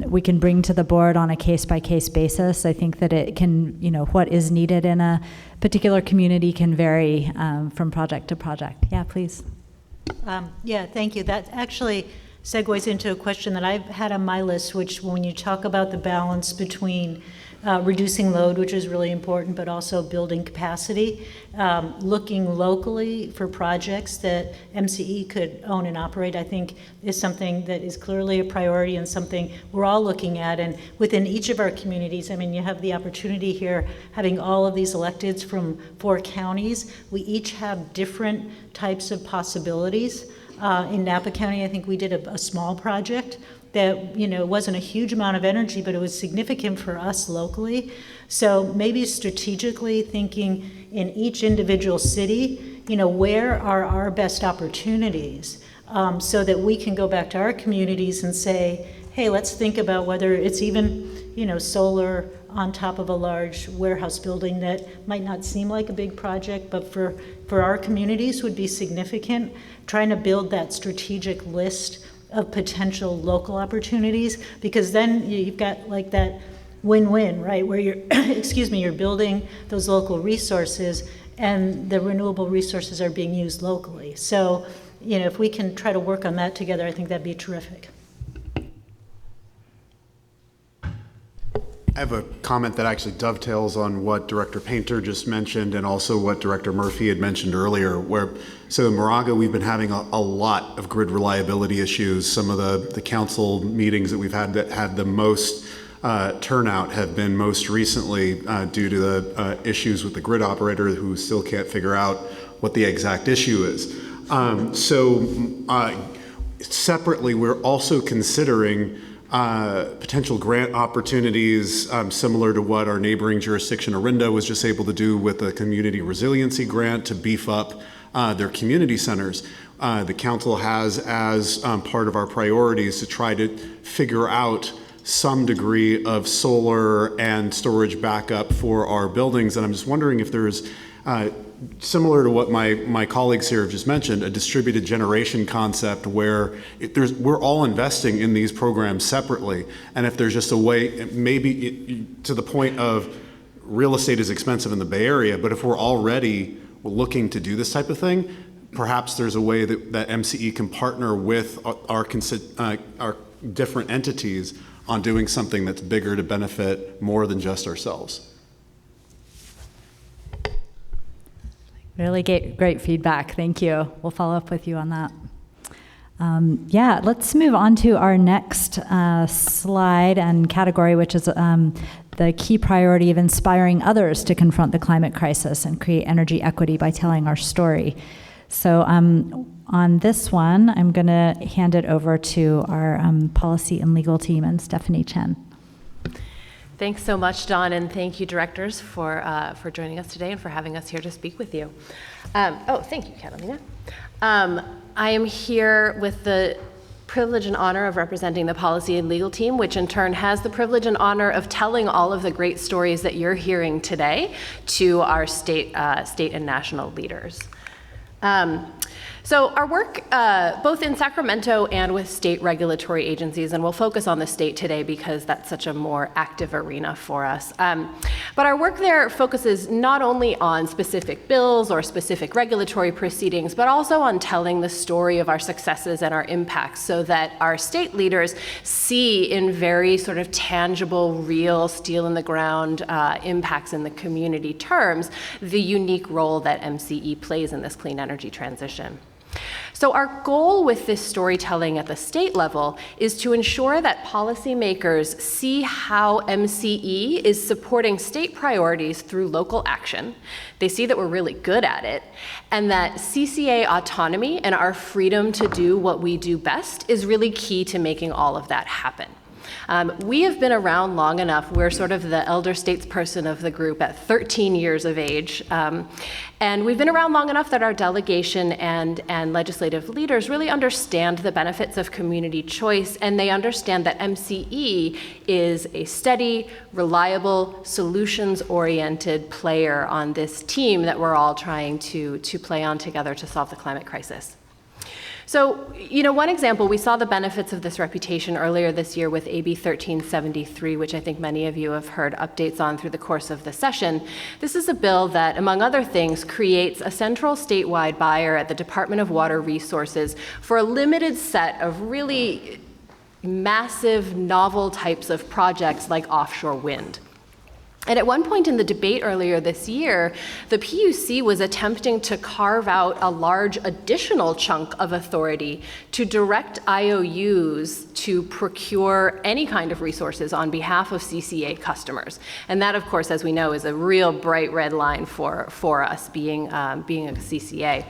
we can bring to the board on a case-by-case basis. I think that it can, what is needed in a particular community can vary from project to project. Yeah, please. Yeah, thank you. That actually segues into a question that I've had on my list, which when you talk about the balance between reducing load, which is really important, but also building capacity, looking locally for projects that MCE could own and operate, I think is something that is clearly a priority and something we're all looking at. And within each of our communities, I mean, you have the opportunity here, having all of these electeds from 4 counties, we each have different types of possibilities. In Napa County, I think we did a small project that wasn't a huge amount of energy, but it was significant for us locally. So maybe strategically thinking in each individual city, where are our best opportunities, so that we can go back to our communities and say, hey, let's think about whether it's even solar on top of a large warehouse building that might not seem like a big project, but for our communities would be significant. Trying to build that strategic list of potential local opportunities, because then you've got like that win-win, right? Where you're, you're building those local resources and the renewable resources are being used locally. So, if we can try to work on that together, I think that'd be terrific. I have a comment that actually dovetails on what Director Painter just mentioned and also what Director Murphy had mentioned earlier, so in Moraga, we've been having a lot of grid reliability issues. Some of the council meetings that we've had that had the most turnout have been most recently due to the issues with the grid operator who still can't figure out what the exact issue is. Separately, we're also considering potential grant opportunities similar to what our neighboring jurisdiction, Orinda, was just able to do with the community resiliency grant to beef up their community centers. The council has as part of our priorities to try to figure out some degree of solar and storage backup for our buildings. And I'm just wondering if there's, similar to what my colleagues here have just mentioned, a distributed generation concept where we're all investing in these programs separately. And if there's just a way, maybe to the point of real estate is expensive in the Bay Area, but if we're already looking to do this type of thing, perhaps there's a way that MCE can partner with our different entities on doing something that's bigger to benefit more than just ourselves. Really great feedback. Thank you. We'll follow up with you on that. Yeah, let's move on to our next slide and category, which is the key priority of inspiring others to confront the climate crisis and create energy equity by telling our story. So on this one, I'm going to hand it over to our policy and legal team and Stephanie Chen. Thanks so much, Dawn, and thank you, directors, for joining us today and for having us here to speak with you. Thank you, Catalina. I am here with the privilege and honor of representing the policy and legal team, which in turn has the privilege and honor of telling all of the great stories that you're hearing today to our state and national leaders. So our work, both in Sacramento and with state regulatory agencies, and we'll focus on the state today because that's such a more active arena for us. But our work there focuses not only on specific bills or specific regulatory proceedings, but also on telling the story of our successes and our impacts so that our state leaders see in very sort of tangible, real, steel in the ground impacts in the community terms, the unique role that MCE plays in this clean energy transition. So our goal with this storytelling at the state level is to ensure that policymakers see how MCE is supporting state priorities through local action. They see that we're really good at it, and that CCA autonomy and our freedom to do what we do best is really key to making all of that happen. We have been around long enough. We're sort of the elder statesperson of the group at 13 years of age. And we've been around long enough that our delegation and legislative leaders really understand the benefits of community choice, and they understand that MCE is a steady, reliable, solutions-oriented player on this team that we're all trying to play on together to solve the climate crisis. So, one example, we saw the benefits of this reputation earlier this year with AB 1373, which I think many of you have heard updates on through the course of the session. This is a bill that, among other things, creates a central statewide buyer at the Department of Water Resources for a limited set of really massive, novel types of projects like offshore wind. And at one point in the debate earlier this year, the PUC was attempting to carve out a large additional chunk of authority to direct IOUs to procure any kind of resources on behalf of CCA customers. And that, of course, as we know, is a real bright red line for us being a CCA.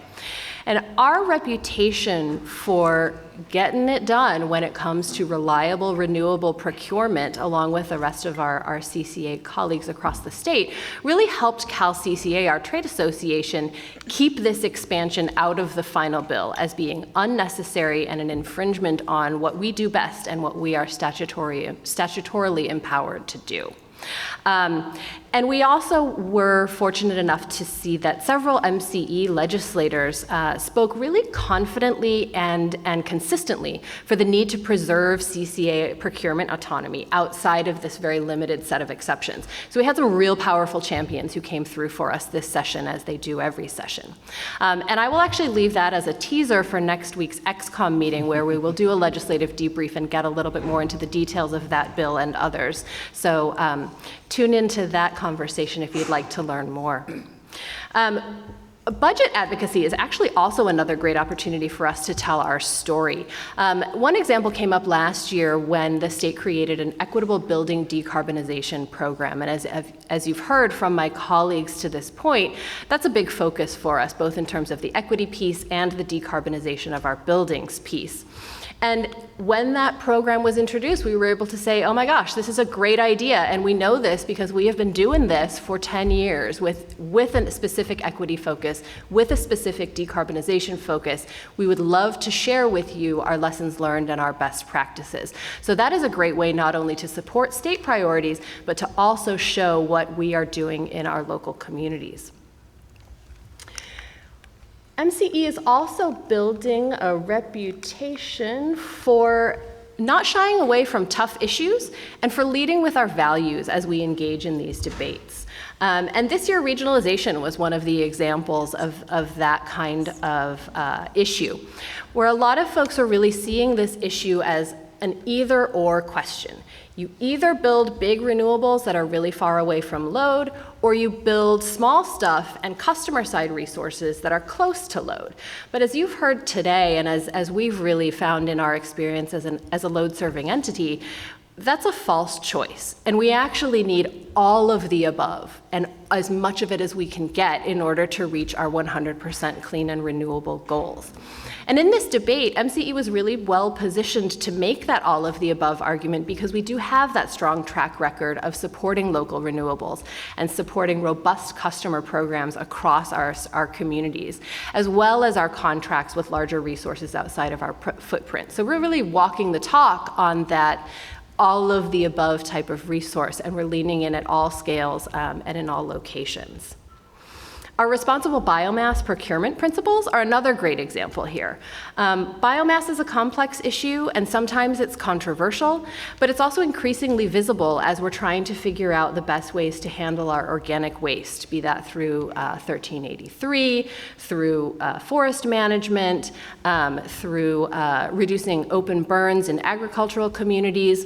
And our reputation for getting it done when it comes to reliable, renewable procurement, along with the rest of our CCA colleagues across the state, really helped CalCCA, our trade association, keep this expansion out of the final bill as being unnecessary and an infringement on what we do best and what we are statutorily empowered to do. And we also were fortunate enough to see that several MCE legislators spoke really confidently and consistently for the need to preserve CCA procurement autonomy outside of this very limited set of exceptions. So we had some real powerful champions who came through for us this session, as they do every session. And I will actually leave that as a teaser for next week's XCOM meeting, where we will do a legislative debrief and get a little bit more into the details of that bill and others. So tune into that conversation if you'd like to learn more. Budget advocacy is actually also another great opportunity for us to tell our story. One example came up last year when the state created an equitable building decarbonization program. And as you've heard from my colleagues to this point, that's a big focus for us, both in terms of the equity piece and the decarbonization of our buildings piece. And when that program was introduced, we were able to say, oh my gosh, this is a great idea. And we know this because we have been doing this for 10 years with a specific equity focus, with a specific decarbonization focus. We would love to share with you our lessons learned and our best practices. So that is a great way not only to support state priorities, but to also show what we are doing in our local communities. MCE is also building a reputation for not shying away from tough issues and for leading with our values as we engage in these debates. And this year, regionalization was one of the examples of that kind of issue, where a lot of folks are really seeing this issue as an either-or question. You either build big renewables that are really far away from load, or you build small stuff and customer-side resources that are close to load. But as you've heard today, and as we've really found in our experience as a load-serving entity, that's a false choice. And we actually need all of the above, and as much of it as we can get in order to reach our 100% clean and renewable goals. And in this debate, MCE was really well positioned to make that all of the above argument, because we do have that strong track record of supporting local renewables and supporting robust customer programs across our communities, as well as our contracts with larger resources outside of our footprint. So we're really walking the talk on that all of the above type of resource, and we're leaning in at all scales and in all locations. Our responsible biomass procurement principles are another great example here. Biomass is a complex issue, and sometimes it's controversial, but it's also increasingly visible as we're trying to figure out the best ways to handle our organic waste, be that through 1383, through forest management, through reducing open burns in agricultural communities.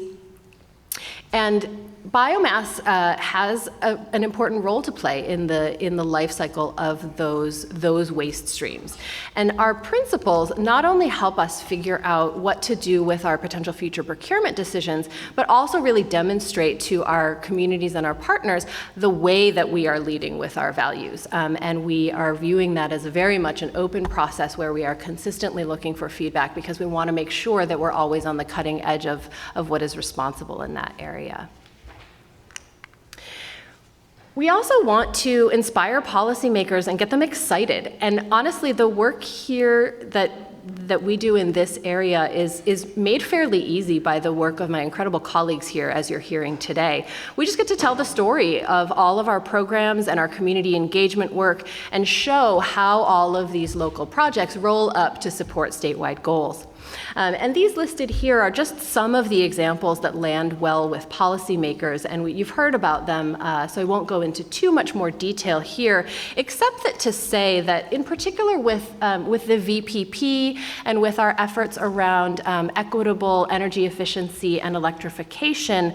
And biomass has an important role to play in the life cycle of those waste streams. And our principles not only help us figure out what to do with our potential future procurement decisions, but also really demonstrate to our communities and our partners the way that we are leading with our values. And we are viewing that as very much an open process where we are consistently looking for feedback, because we want to make sure that we're always on the cutting edge of what is responsible in that area. We also want to inspire policymakers and get them excited. And honestly, the work here that that we do in this area is made fairly easy by the work of my incredible colleagues here, as you're hearing today. We just get to tell the story of all of our programs and our community engagement work and show how all of these local projects roll up to support statewide goals. And these listed here are just some of the examples that land well with policymakers, and you've heard about them, so I won't go into too much more detail here, except that to say that in particular with the VPP and with our efforts around equitable energy efficiency and electrification,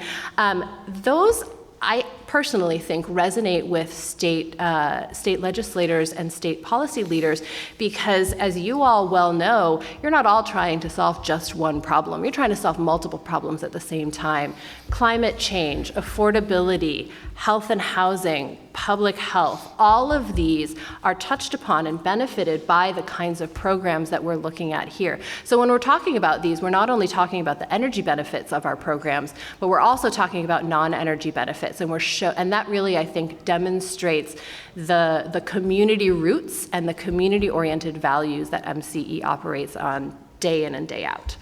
those I personally think resonate with state legislators and state policy leaders, because as you all well know, you're not all trying to solve just one problem. You're trying to solve multiple problems at the same time. Climate change, affordability, health and housing, public health, all of these are touched upon and benefited by the kinds of programs that we're looking at here. So when we're talking about these, we're not only talking about the energy benefits of our programs, but we're also talking about non-energy benefits, and that really, I think, demonstrates the community roots and the community-oriented values that MCE operates on day in and day out.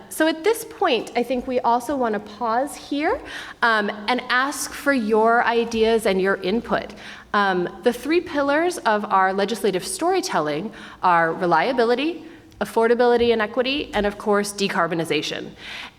So at this point, I think we also want to pause here and ask for your ideas and your input. The three pillars of our legislative storytelling are reliability, affordability and equity, and of course, decarbonization.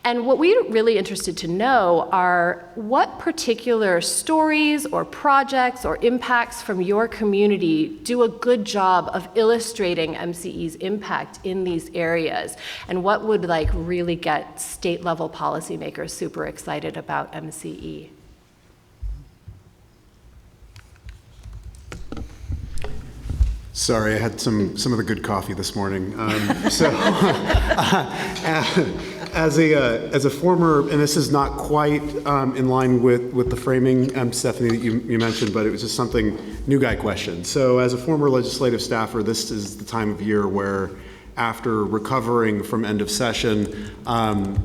And what we're really interested to know are what particular stories or projects or impacts from your community do a good job of illustrating MCE's impact in these areas, and what would really get state level policymakers super excited about MCE. Sorry, I had some of the good coffee this morning. As a former, and this is not quite in line with the framing, Stephanie, that you mentioned, but it was just something new guy question. So as a former legislative staffer, this is the time of year where, after recovering from end of session,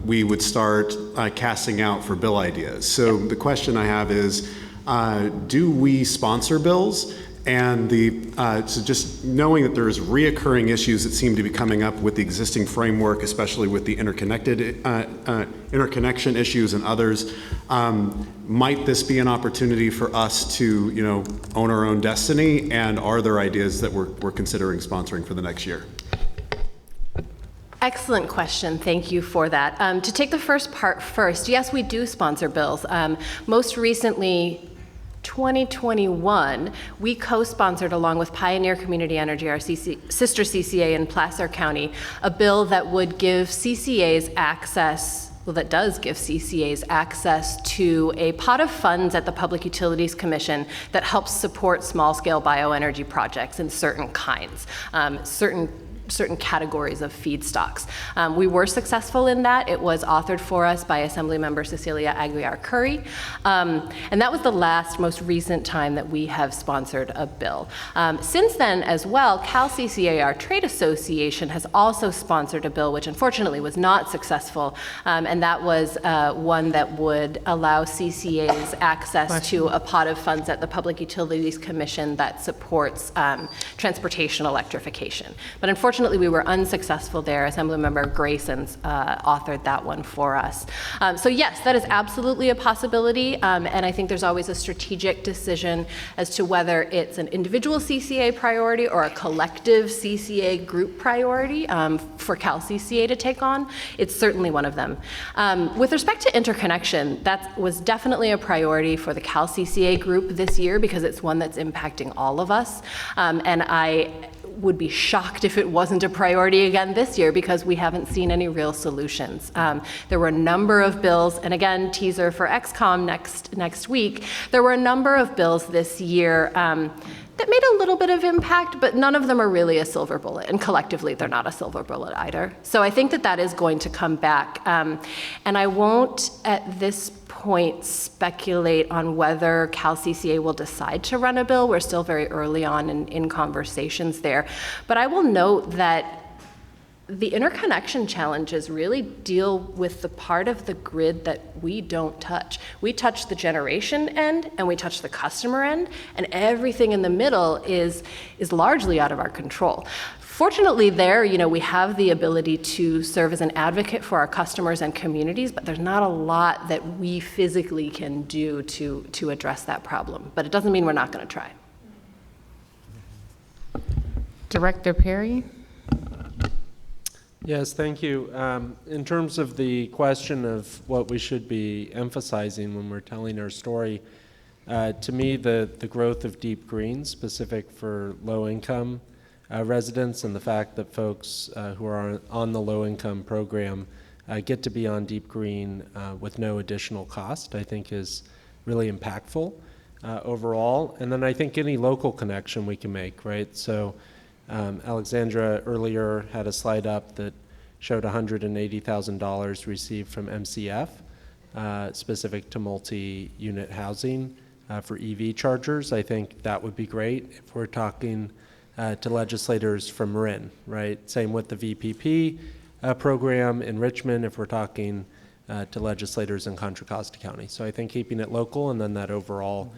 we would start casting out for bill ideas. So the question I have is, do we sponsor bills? And so just knowing that there's reoccurring issues that seem to be coming up with the existing framework, especially with the interconnection issues and others, might this be an opportunity for us to, own our own destiny? And are there ideas that we're considering sponsoring for the next year? Excellent question. Thank you for that. To take the first part first, yes, we do sponsor bills. Most recently, 2021, we co-sponsored, along with Pioneer Community Energy, our sister CCA in Placer County, a bill that would give CCAs access, that does give CCAs access to a pot of funds at the Public Utilities Commission that helps support small-scale bioenergy projects in certain kinds, certain categories of feedstocks. We were successful in that. It was authored for us by Assemblymember Cecilia Aguiar-Curry. And that was the most recent time that we have sponsored a bill. Since then as well, CalCCA, our trade association, has also sponsored a bill, which unfortunately was not successful. And that was one that would allow CCAs access to a pot of funds at the Public Utilities Commission that supports transportation electrification. But unfortunately, we were unsuccessful there. Assemblymember Grayson's authored that one for us. So yes, that is absolutely a possibility, and I think there's always a strategic decision as to whether it's an individual CCA priority or a collective CCA group priority for CalCCA to take on. It's certainly one of them. With respect to interconnection, that was definitely a priority for the CalCCA group this year because it's one that's impacting all of us, and I would be shocked if it wasn't a priority again this year because we haven't seen any real solutions. There were a number of bills, and again, teaser for XCOM next week, there were a number of bills this year that made a little bit of impact, but none of them are really a silver bullet, and collectively they're not a silver bullet either. So I think that is going to come back, and I won't at this point speculate on whether CalCCA will decide to run a bill. We're still very early on in conversations there, but I will note that the interconnection challenges really deal with the part of the grid that we don't touch. We touch the generation end and we touch the customer end, and everything in the middle is largely out of our control. Fortunately there, we have the ability to serve as an advocate for our customers and communities, but there's not a lot that we physically can do to address that problem. But it doesn't mean we're not going to try. Director Perry? Yes, thank you. In terms of the question of what we should be emphasizing when we're telling our story, to me, the growth of deep green, specific for low-income residents, and the fact that folks who are on the low-income program get to be on deep green with no additional cost, I think is really impactful overall. And then I think any local connection we can make, right? So Alexandra earlier had a slide up that showed $180,000 received from MCF, specific to multi-unit housing for EV chargers. I think that would be great if we're talking to legislators from Marin, right? Same with the VPP program in Richmond if we're talking to legislators in Contra Costa County. So I think keeping it local and then that overall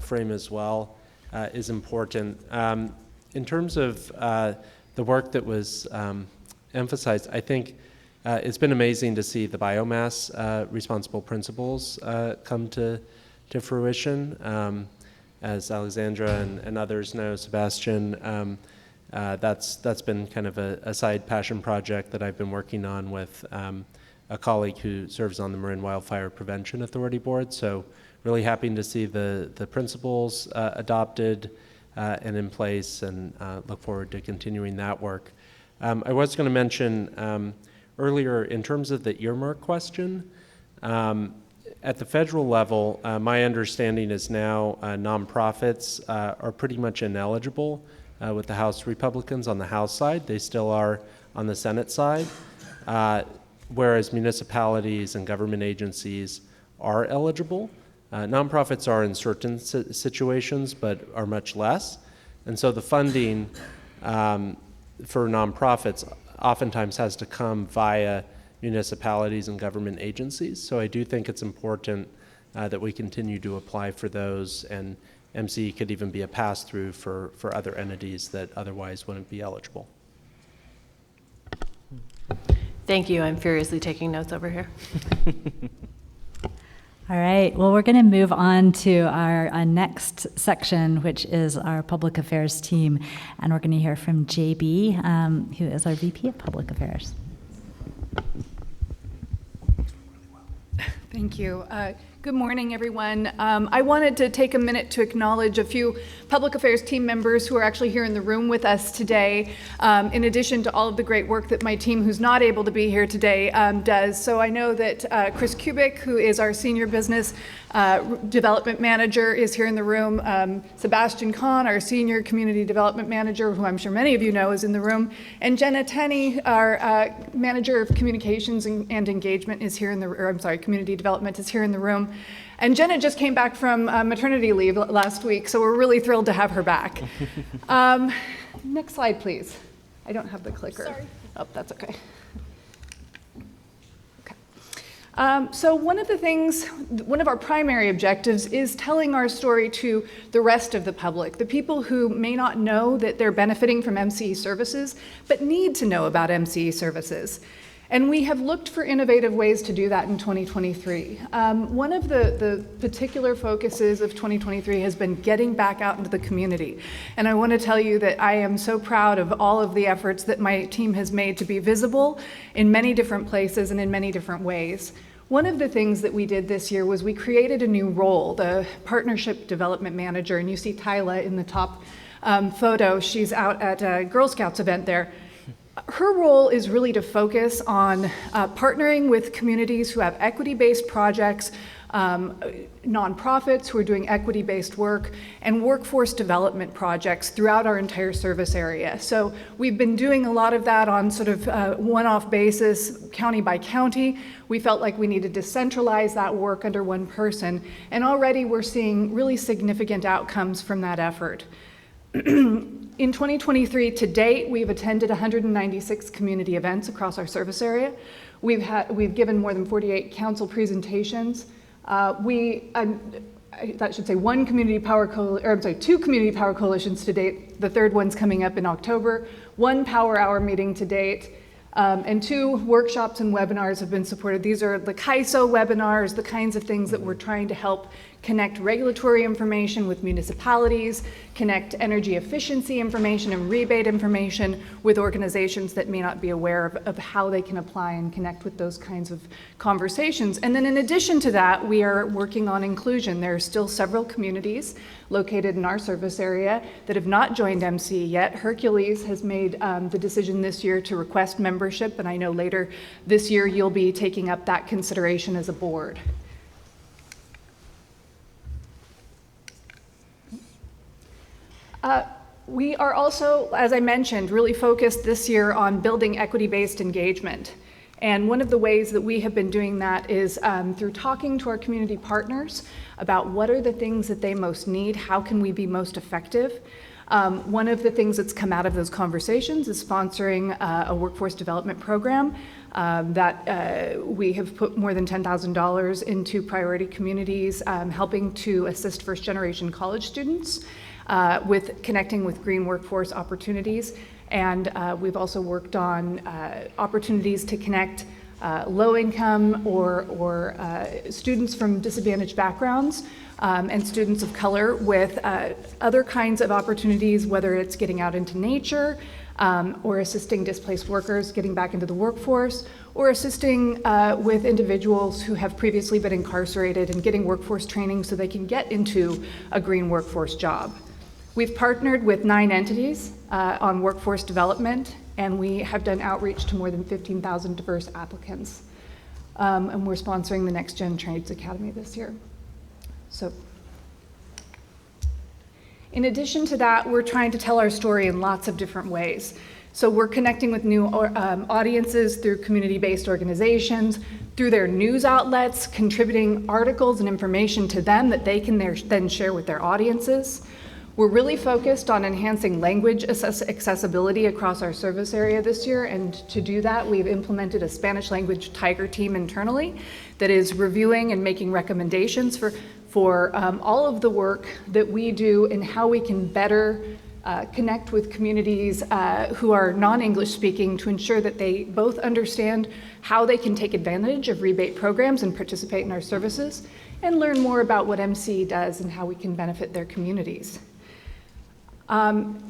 frame as well is important. In terms of the work that was emphasized, I think it's been amazing to see the biomass responsible principles come to fruition. As Alexandra and others know, Sebastian, that's been kind of a side passion project that I've been working on with a colleague who serves on the Marin Wildfire Prevention Authority Board. So really happy to see the principles adopted and in place, and look forward to continuing that work. I was going to mention earlier in terms of the earmark question, at the federal level, my understanding is now nonprofits are pretty much ineligible with the House Republicans on the House side. They still are on the Senate side, whereas municipalities and government agencies are eligible. Nonprofits are in certain situations, but are much less. And so the funding for nonprofits oftentimes has to come via municipalities and government agencies. So I do think it's important that we continue to apply for those, and MCE could even be a pass-through for other entities that otherwise wouldn't be eligible. Thank you. I'm furiously taking notes over here. All right, well, we're going to move on to our next section, which is our Public Affairs team, and we're going to hear from JB, who is our VP of Public Affairs. Thank you. Good morning, everyone. I wanted to take a minute to acknowledge a few public affairs team members who are actually here in the room with us today, in addition to all of the great work that my team, who's not able to be here today, does. So I know that Chris Kubik, who is our Senior Business Development Manager, is here in the room. Sebastian Kahn, our Senior Community Development Manager, who I'm sure many of you know is in the room. And Jenna Tenney, our Manager of Communications and Engagement, is here in the, or I'm sorry, Community Development is here in the room. And Jenna just came back from maternity leave last week, so we're really thrilled to have her back. Next slide, please. I don't have the clicker. Sorry. Oh, that's okay. So one of our primary objectives is telling our story to the rest of the public, the people who may not know that they're benefiting from MCE services, but need to know about MCE services. And we have looked for innovative ways to do that in 2023. One of the particular focuses of 2023 has been getting back out into the community. And I want to tell you that I am so proud of all of the efforts that my team has made to be visible in many different places and in many different ways. One of the things that we did this year was we created a new role, the Partnership Development Manager. And you see Tyla in the top photo. She's out at a Girl Scouts event there. Her role is really to focus on partnering with communities who have equity-based projects, nonprofits who are doing equity-based work, and workforce development projects throughout our entire service area. So we've been doing a lot of that on sort of one-off basis, county by county. We felt like we needed to centralize that work under one person, and already we're seeing really significant outcomes from that effort. In 2023, to date, we've attended 196 community events across our service area. We've given more than 48 council presentations. one community power two community power coalitions to date. The third one's coming up in October. 1 power hour meeting to date. And 2 workshops and webinars have been supported. These are the CAISO webinars, the kinds of things that we're trying to help connect regulatory information with municipalities, connect energy efficiency information and rebate information with organizations that may not be aware of how they can apply and connect with those kinds of conversations. And then in addition to that, we are working on inclusion. There are still several communities located in our service area that have not joined MCE yet. Hercules has made the decision this year to request membership, and I know later this year you'll be taking up that consideration as a board. We are also, as I mentioned, really focused this year on building equity-based engagement. And one of the ways that we have been doing that is through talking to our community partners about what are the things that they most need, how can we be most effective. One of the things that's come out of those conversations is sponsoring a workforce development program that we have put more than $10,000 into priority communities, helping to assist first-generation college students with connecting with green workforce opportunities. And we've also worked on opportunities to connect low-income or students from disadvantaged backgrounds and students of color with other kinds of opportunities, whether it's getting out into nature or assisting displaced workers getting back into the workforce, or assisting with individuals who have previously been incarcerated and getting workforce training so they can get into a green workforce job. We've partnered with 9 entities on workforce development, and we have done outreach to more than 15,000 diverse applicants. And we're sponsoring the Next Gen Trades Academy this year. So, in addition to that, we're trying to tell our story in lots of different ways. So we're connecting with new audiences through community-based organizations, through their news outlets, contributing articles and information to them that they can then share with their audiences. We're really focused on enhancing language accessibility across our service area this year, and to do that, we've implemented a Spanish language tiger team internally that is reviewing and making recommendations for all of the work that we do and how we can better connect with communities who are non-English speaking to ensure that they both understand how they can take advantage of rebate programs and participate in our services, and learn more about what MCE does and how we can benefit their communities.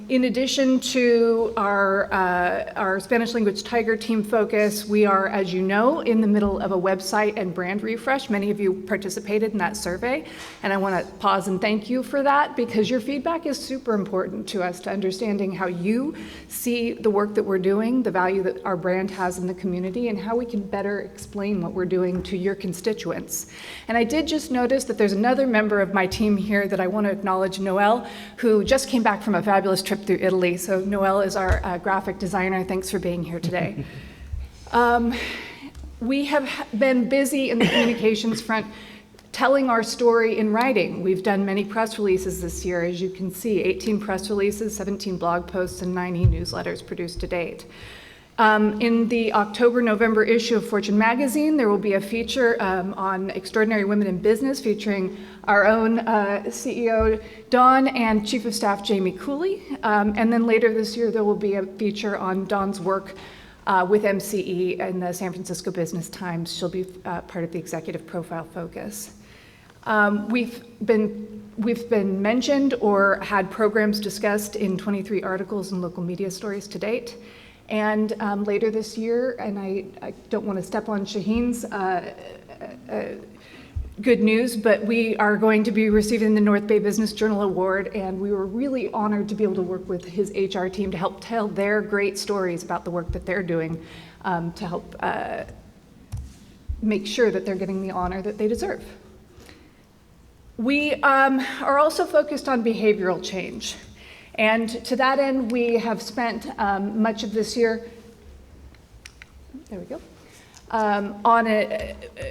In addition to our Spanish language tiger team focus, we are, as you know, in the middle of a website and brand refresh. Many of you participated in that survey, and I want to pause and thank you for that, because your feedback is super important to us to understanding how you see the work that we're doing, the value that our brand has in the community, and how we can better explain what we're doing to your constituents. And I did just notice that there's another member of my team here that I want to acknowledge, Noelle, who just came back from a fabulous trip through Italy. So Noelle is our graphic designer. Thanks for being here today. We have been busy in the communications front telling our story in writing. We've done many press releases this year, as you can see, 18 press releases, 17 blog posts, and 9 e-newsletters produced to date. In the October-November issue of Fortune magazine, there will be a feature on extraordinary women in business featuring our own CEO, Dawn, and Chief of Staff, Jamie Cooley. And then later this year, there will be a feature on Dawn's work with MCE in the San Francisco Business Times. She'll be part of the executive profile focus. We've been mentioned or had programs discussed in 23 articles and local media stories to date. And later this year, and I don't want to step on Shaheen's good news, but we are going to be receiving the North Bay Business Journal Award, and we were really honored to be able to work with his HR team to help tell their great stories about the work that they're doing to help make sure that they're getting the honor that they deserve. We are also focused on behavioral change. And to that end, we have spent much of this year, there we go,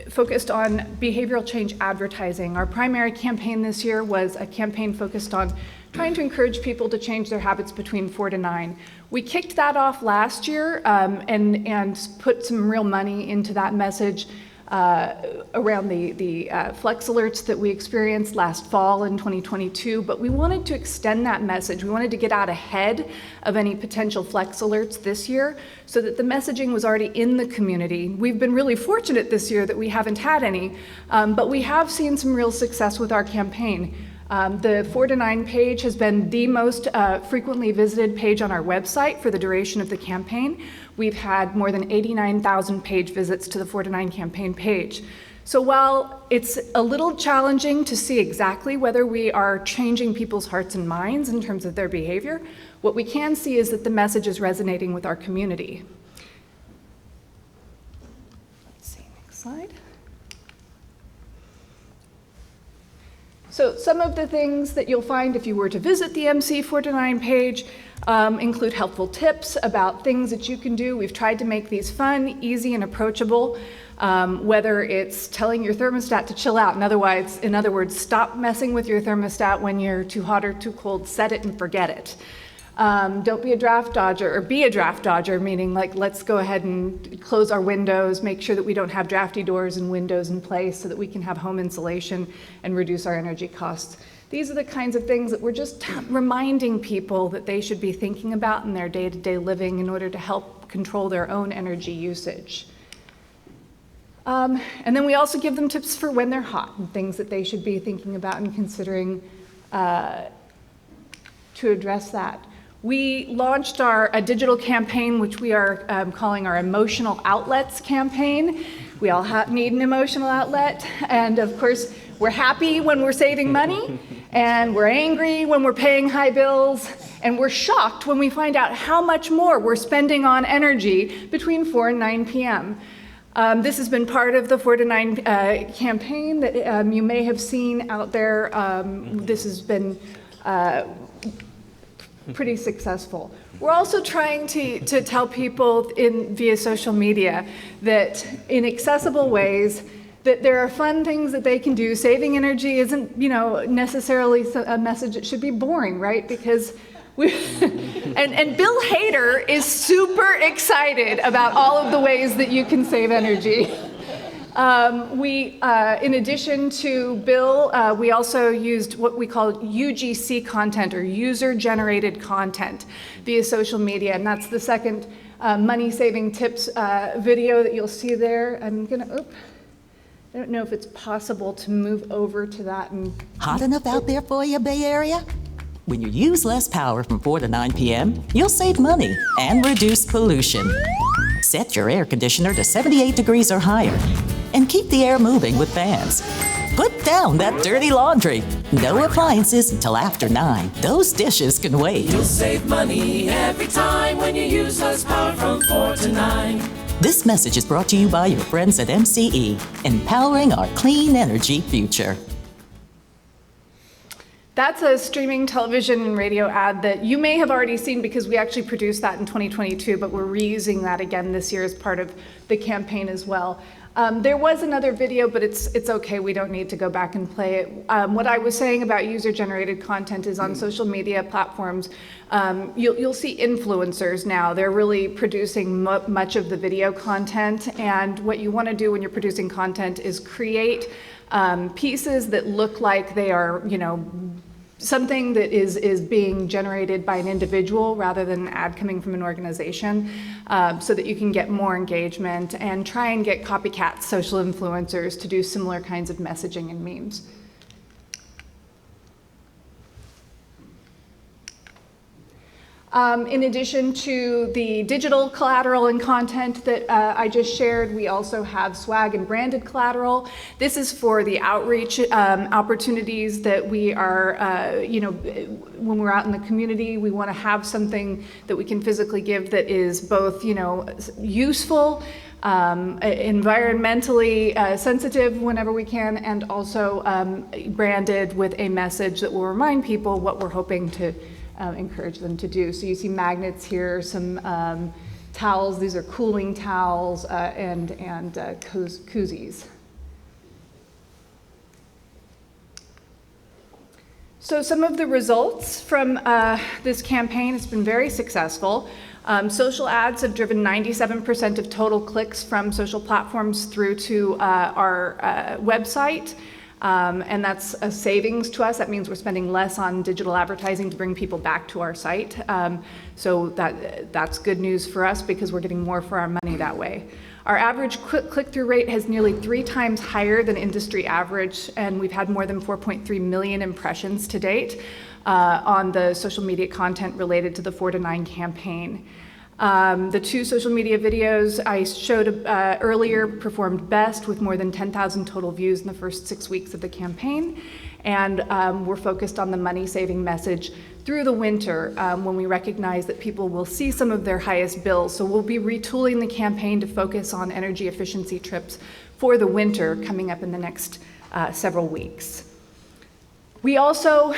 focused on behavioral change advertising. Our primary campaign this year was a campaign focused on trying to encourage people to change their habits between 4 to 9. We kicked that off last year and put some real money into that message around the flex alerts that we experienced last fall in 2022, but we wanted to extend that message. We wanted to get out ahead of any potential flex alerts this year so that the messaging was already in the community. We've been really fortunate this year that we haven't had any, but we have seen some real success with our campaign. The 4 to 9 page has been the most frequently visited page on our website for the duration of the campaign. We've had more than 89,000 page visits to the 4 to 9 campaign page. So while it's a little challenging to see exactly whether we are changing people's hearts and minds in terms of their behavior, what we can see is that the message is resonating with our community. Let's see, next slide. So some of the things that you'll find if you were to visit the MCE 4 to 9 page include helpful tips about things that you can do. We've tried to make these fun, easy, and approachable, whether it's telling your thermostat to chill out. In other words, stop messing with your thermostat when you're too hot or too cold, set it and forget it. Don't be a draft dodger, or be a draft dodger, meaning like let's go ahead and close our windows, make sure that we don't have drafty doors and windows in place so that we can have home insulation and reduce our energy costs. These are the kinds of things that we're just reminding people that they should be thinking about in their day-to-day living in order to help control their own energy usage. And then we also give them tips for when they're hot and things that they should be thinking about and considering to address that. We launched a digital campaign, which we are calling our Emotional Outlets campaign. We all need an emotional outlet. And of course, we're happy when we're saving money, and we're angry when we're paying high bills, and we're shocked when we find out how much more we're spending on energy between 4 and 9 p.m. This has been part of the 4 to 9 campaign that you may have seen out there. This has been pretty successful. We're also trying to tell people via social media that in accessible ways that there are fun things that they can do. Saving energy isn't, necessarily a message that should be boring, right? Because and Bill Hader is super excited about all of the ways that you can save energy. In addition to Bill, we also used what we call UGC content, or user-generated content, via social media, and that's the second money-saving tips video that you'll see there. I don't know if it's possible to move over to that. Hot enough out there for you, Bay Area? When you use less power from 4 to 9 p.m., you'll save money and reduce pollution. Set your air conditioner to 78 degrees or higher and keep the air moving with fans. Put down that dirty laundry. No appliances until after 9. Those dishes can wait. You'll save money every time when you use less power from 4 to 9. This message is brought to you by your friends at MCE, empowering our clean energy future. That's a streaming television and radio ad that you may have already seen because we actually produced that in 2022, but we're reusing that again this year as part of the campaign as well. There was another video, but it's okay. We don't need to go back and play it. What I was saying about user-generated content is on social media platforms, you'll see influencers now. They're really producing much of the video content, and what you want to do when you're producing content is create pieces that look like they are, something that is being generated by an individual rather than an ad coming from an organization, so that you can get more engagement and try and get copycat social influencers to do similar kinds of messaging and memes. In addition to the digital collateral and content that I just shared, we also have swag and branded collateral. This is for the outreach opportunities that we are, when we're out in the community, we want to have something that we can physically give that is both, useful, environmentally sensitive whenever we can, and also branded with a message that will remind people what we're hoping to encourage them to do. So you see magnets here, some towels. These are cooling towels and koozies. So some of the results from this campaign, it's been very successful. Social ads have driven 97% of total clicks from social platforms through to our website. And that's a savings to us. That means we're spending less on digital advertising to bring people back to our site. So that's good news for us because we're getting more for our money that way. Our average click-through rate has nearly 3 times higher than industry average, and we've had more than 4.3 million impressions to date on the social media content related to the 4 to 9 campaign. The 2 social media videos I showed earlier performed best with more than 10,000 total views in the first 6 weeks of the campaign. And we're focused on the money-saving message through the winter when we recognize that people will see some of their highest bills. So we'll be retooling the campaign to focus on energy efficiency trips for the winter coming up in the next several weeks. We also,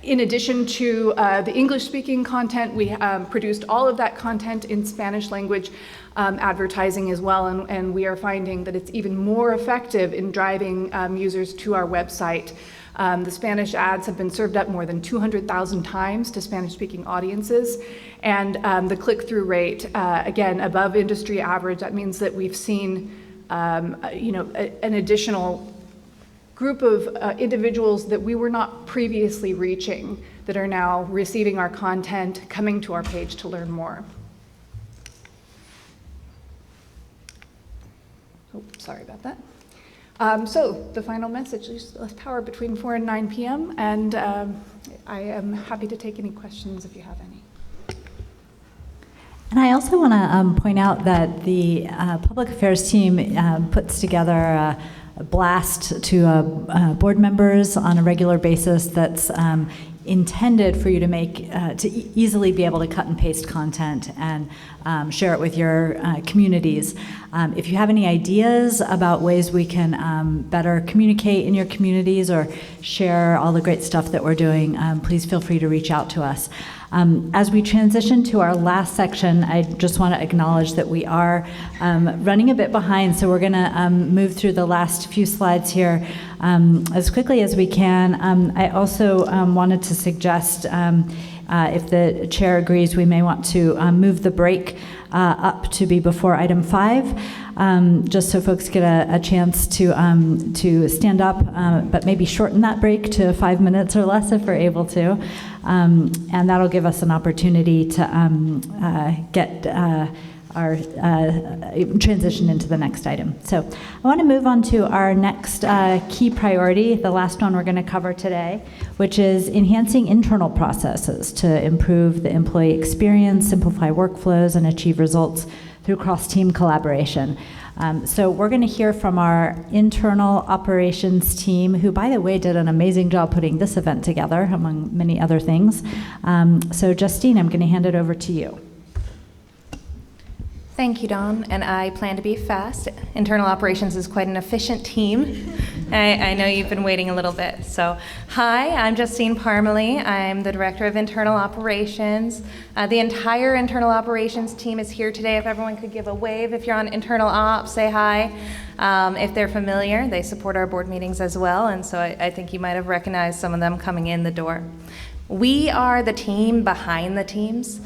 in addition to the English-speaking content, we produced all of that content in Spanish language advertising as well, and we are finding that it's even more effective in driving users to our website. The Spanish ads have been served up more than 200,000 times to Spanish-speaking audiences, and the click-through rate, again, above industry average. That means that we've seen an additional group of individuals that we were not previously reaching that are now receiving our content, coming to our page to learn more. Oh, sorry about that. So the final message is less power between 4 and 9 p.m. And I am happy to take any questions if you have any. And I also want to point out that the public affairs team puts together a blast to board members on a regular basis that's intended for you to make to easily be able to cut and paste content and share it with your communities. If you have any ideas about ways we can better communicate in your communities or share all the great stuff that we're doing, please feel free to reach out to us. As we transition to our last section, I just want to acknowledge that we are running a bit behind, so we're going to move through the last few slides here as quickly as we can. I also wanted to suggest, if the chair agrees, we may want to move the break up to be before item 5, just so folks get a chance to stand up, but maybe shorten that break to 5 minutes or less if we're able to. And that'll give us an opportunity to get our transition into the next item. So I want to move on to our next key priority, the last one we're going to cover today, which is enhancing internal processes to improve the employee experience, simplify workflows, and achieve results through cross-team collaboration. So we're going to hear from our internal operations team, who, by the way, did an amazing job putting this event together, among many other things. So Justine, I'm going to hand it over to you. Thank you, Dawn, and I plan to be fast. Internal operations is quite an efficient team. I know you've been waiting a little bit. So, hi, I'm Justine Parmalee. I'm the Director of Internal Operations. The entire internal operations team is here today. If everyone could give a wave if you're on internal ops, say hi. If they're familiar, they support our board meetings as well, and so I think you might have recognized some of them coming in the door. We are the team behind the teams.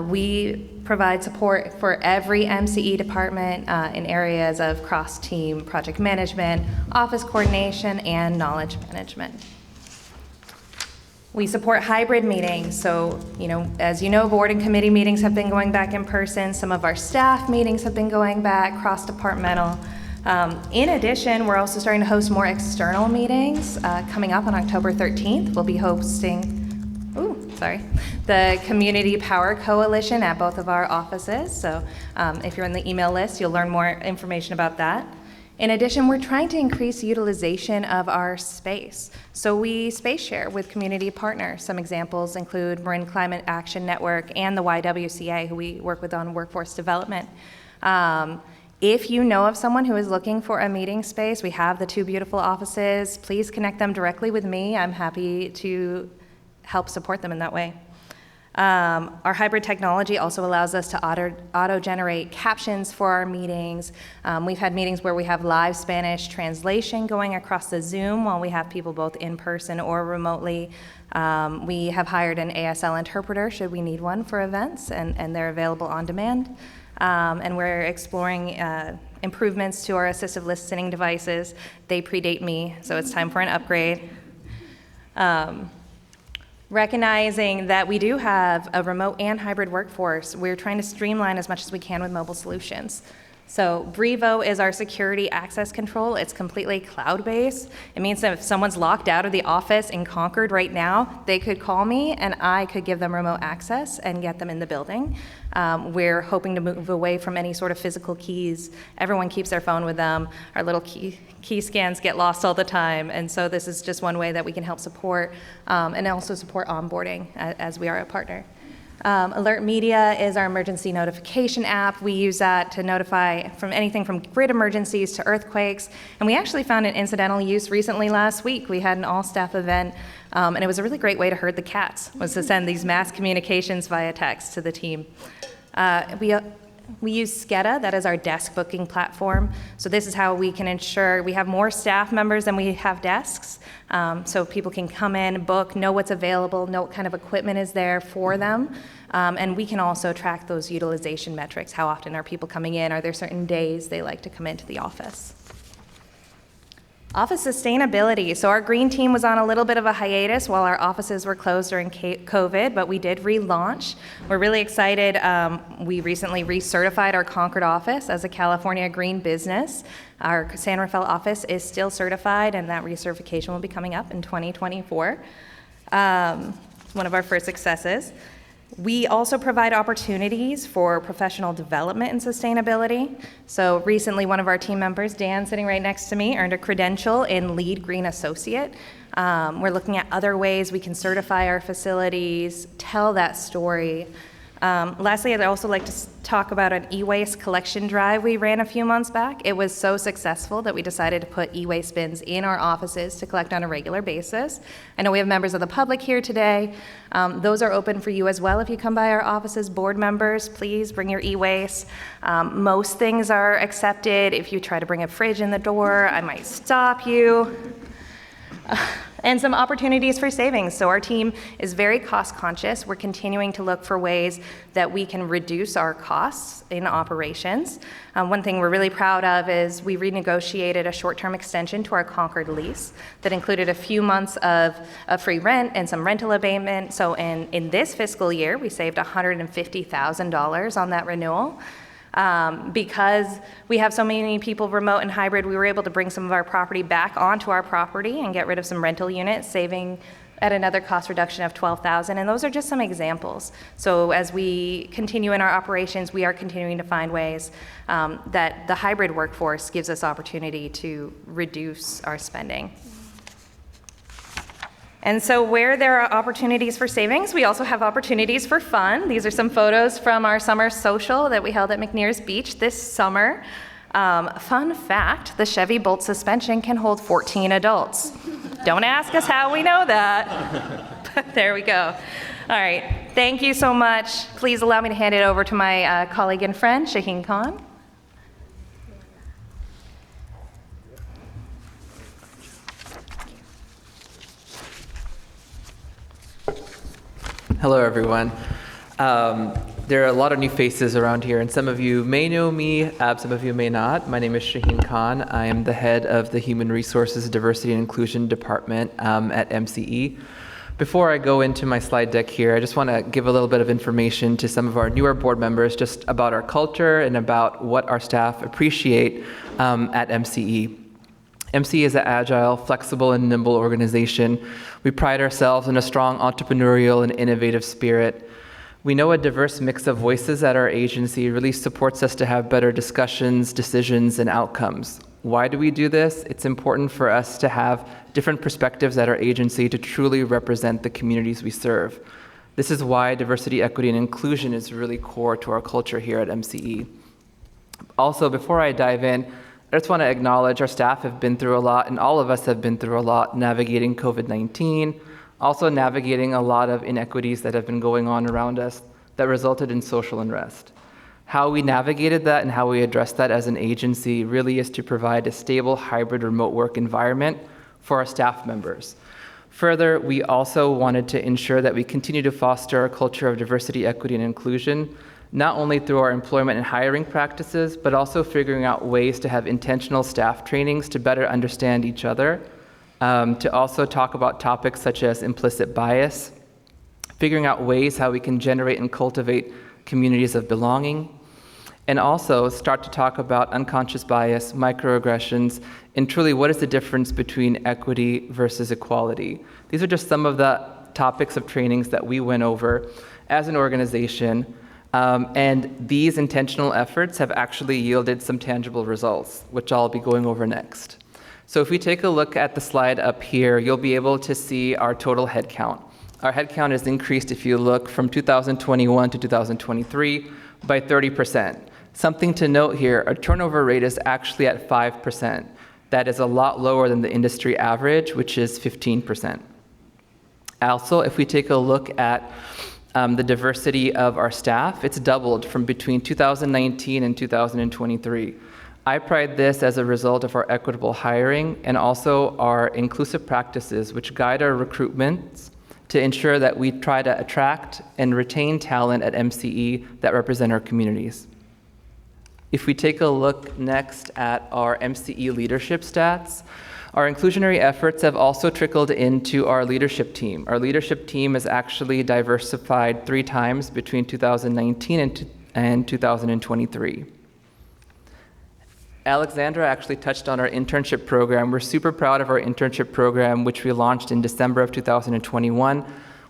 We provide support for every MCE department in areas of cross-team project management, office coordination, and knowledge management. We support hybrid meetings, so as you know, board and committee meetings have been going back in person. Some of our staff meetings have been going back, cross-departmental. In addition, we're also starting to host more external meetings. Coming up on October 13th, we'll be hosting the Community Power Coalition at both of our offices. So if you're on the email list, you'll learn more information about that. In addition, we're trying to increase utilization of our space. So we space share with community partners. Some examples include Marin Climate Action Network and the YWCA, who we work with on workforce development. If you know of someone who is looking for a meeting space, we have the 2 beautiful offices. Please connect them directly with me. I'm happy to help support them in that way. Our hybrid technology also allows us to auto-generate captions for our meetings. We've had meetings where we have live Spanish translation going across the Zoom while we have people both in person or remotely. We have hired an ASL interpreter should we need one for events, and they're available on demand. And we're exploring improvements to our assistive listening devices. They predate me, so it's time for an upgrade. Recognizing that we do have a remote and hybrid workforce, we're trying to streamline as much as we can with mobile solutions. So Brevo is our security access control. It's completely cloud-based. It means that if someone's locked out of the office in Concord right now, they could call me and I could give them remote access and get them in the building. We're hoping to move away from any sort of physical keys. Everyone keeps their phone with them. Our little key scans get lost all the time. And so this is just one way that we can help support and also support onboarding as we are a partner. Alert Media is our emergency notification app. We use that to notify from anything from grid emergencies to earthquakes. And we actually found an incidental use recently last week. We had an all-staff event, and it was a really great way to herd the cats, was to send these mass communications via text to the team. We use Skeda, that is our desk booking platform. So this is how we can ensure we have more staff members than we have desks. So people can come in, book, know what's available, know what kind of equipment is there for them. And we can also track those utilization metrics. How often are people coming in? Are there certain days they like to come into the office? Office sustainability. So our green team was on a little bit of a hiatus while our offices were closed during COVID, but we did relaunch. We're really excited. We recently recertified our Concord office as a California green business. Our San Rafael office is still certified, and that recertification will be coming up in 2024. One of our first successes. We also provide opportunities for professional development in sustainability. So recently, one of our team members, Dan, sitting right next to me, earned a credential in Lead Green Associate. We're looking at other ways we can certify our facilities, tell that story. Lastly, I'd also like to talk about an e-waste collection drive we ran a few months back. It was so successful that we decided to put e-waste bins in our offices to collect on a regular basis. I know we have members of the public here today. Those are open for you as well. If you come by our offices, board members, please bring your e-waste. Most things are accepted. If you try to bring a fridge in the door, I might stop you. And some opportunities for savings. So our team is very cost conscious. We're continuing to look for ways that we can reduce our costs in operations. One thing we're really proud of is we renegotiated a short-term extension to our Concord lease that included a few months of free rent and some rental abatement. So in this fiscal year, we saved $150,000 on that renewal. Because we have so many people remote and hybrid, we were able to bring some of our property back onto our property and get rid of some rental units, saving at another cost reduction of $12,000. And those are just some examples. So as we continue in our operations, we are continuing to find ways that the hybrid workforce gives us opportunity to reduce our spending. And so where there are opportunities for savings, we also have opportunities for fun. These are some photos from our summer social that we held at McNears Beach this summer. Fun fact, the Chevy Bolt suspension can hold 14 adults. Don't ask us how we know that, but there we go. All right, thank you so much. Please allow me to hand it over to my colleague and friend, Shaheen Khan. Hello, everyone. There are a lot of new faces around here, and some of you may know me, some of you may not. My name is Shaheen Khan. I am the head of the Human Resources, Diversity, and Inclusion Department at MCE. Before I go into my slide deck here, I just want to give a little bit of information to some of our newer board members just about our culture and about what our staff appreciate at MCE. MCE is an agile, flexible, and nimble organization. We pride ourselves in a strong entrepreneurial and innovative spirit. We know a diverse mix of voices at our agency really supports us to have better discussions, decisions, and outcomes. Why do we do this? It's important for us to have different perspectives at our agency to truly represent the communities we serve. This is why diversity, equity, and inclusion is really core to our culture here at MCE. Also, before I dive in, I just want to acknowledge our staff have been through a lot, and all of us have been through a lot navigating COVID-19, Also navigating a lot of inequities that have been going on around us that resulted in social unrest. How we navigated that and how we addressed that as an agency really is to provide a stable hybrid remote work environment for our staff members. Further, we also wanted to ensure that we continue to foster a culture of diversity, equity, and inclusion, not only through our employment and hiring practices, but also figuring out ways to have intentional staff trainings to better understand each other, to also talk about topics such as implicit bias, figuring out ways how we can generate and cultivate communities of belonging, and also start to talk about unconscious bias, microaggressions, and truly what is the difference between equity versus equality. These are just some of the topics of trainings that we went over as an organization, and these intentional efforts have actually yielded some tangible results, which I'll be going over next. So if we take a look at the slide up here, you'll be able to see our total headcount. Our headcount has increased, if you look, from 2021 to 2023 by 30%. Something to note here, our turnover rate is actually at 5%. That is a lot lower than the industry average, which is 15%. Also, if we take a look at the diversity of our staff, it's doubled from between 2019 and 2023. I pride this as a result of our equitable hiring and also our inclusive practices, which guide our recruitments to ensure that we try to attract and retain talent at MCE that represent our communities. If we take a look next at our MCE leadership stats, our inclusionary efforts have also trickled into our leadership team. Our leadership team is actually diversified 3 times between 2019 and 2023. Alexandra actually touched on our internship program. We're super proud of our internship program, which we launched in December of 2021.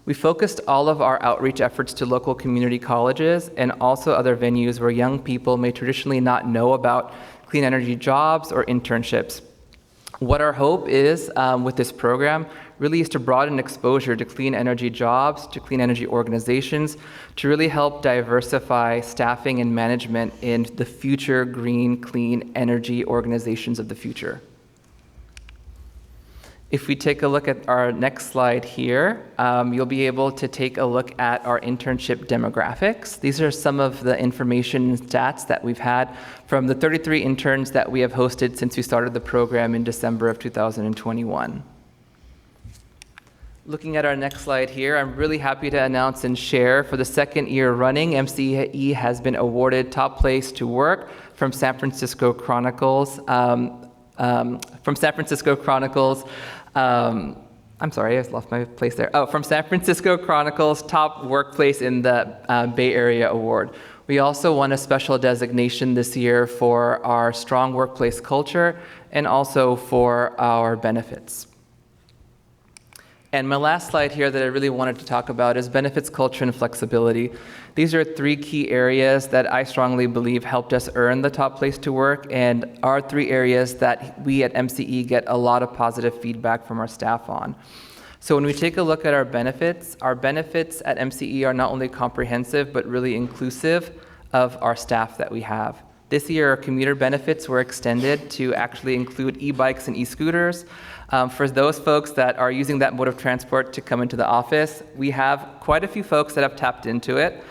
We focused all of our outreach efforts to local community colleges and also other venues where young people may traditionally not know about clean energy jobs or internships. What our hope is with this program really is to broaden exposure to clean energy jobs, to clean energy organizations, to really help diversify staffing and management in the future green, clean energy organizations of the future. If we take a look at our next slide here, you'll be able to take a look at our internship demographics. These are some of the information and stats that we've had from the 33 interns that we have hosted since we started the program in December of 2021. Looking at our next slide here, I'm really happy to announce and share for the 2nd year running, MCE has been awarded Top Place to Work from San Francisco Chronicles. I'm sorry, I just lost my place there. From San Francisco Chronicles Top Workplace in the Bay Area Award. We also won a special designation this year for our strong workplace culture and also for our benefits. And my last slide here that I really wanted to talk about is benefits, culture, and flexibility. These are 3 key areas that I strongly believe helped us earn the Top Place to Work and are 3 areas that we at MCE get a lot of positive feedback from our staff on. So when we take a look at our benefits at MCE are not only comprehensive, but really inclusive of our staff that we have. This year, our commuter benefits were extended to actually include e-bikes and e-scooters. For those folks that are using that mode of transport to come into the office, we have quite a few folks that have tapped into it.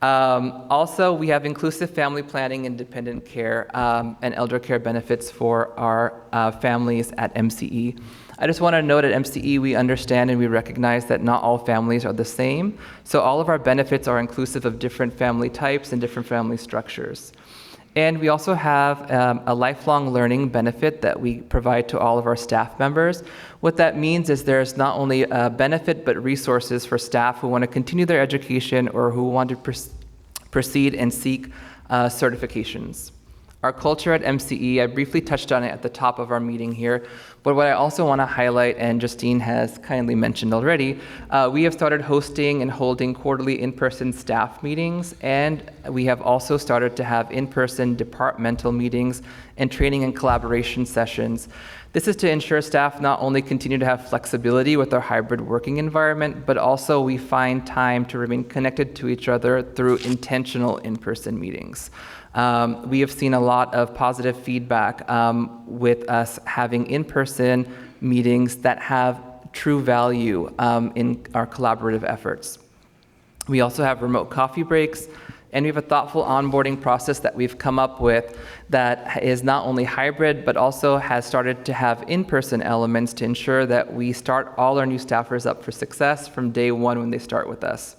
Also, we have inclusive family planning and dependent care and elder care benefits for our families at MCE. I just want to note at MCE, we understand and we recognize that not all families are the same. So all of our benefits are inclusive of different family types and different family structures. And we also have a lifelong learning benefit that we provide to all of our staff members. What that means is there's not only a benefit, but resources for staff who want to continue their education or who want to proceed and seek certifications. Our culture at MCE, I briefly touched on it at the top of our meeting here, but what I also want to highlight, and Justine has kindly mentioned already, we have started hosting and holding quarterly in-person staff meetings, and we have also started to have in-person departmental meetings and training and collaboration sessions. This is to ensure staff not only continue to have flexibility with our hybrid working environment, but also we find time to remain connected to each other through intentional in-person meetings. We have seen a lot of positive feedback with us having in-person meetings that have true value in our collaborative efforts. We also have remote coffee breaks, and we have a thoughtful onboarding process that we've come up with that is not only hybrid, but also has started to have in-person elements to ensure that we start all our new staffers up for success from day one when they start with us.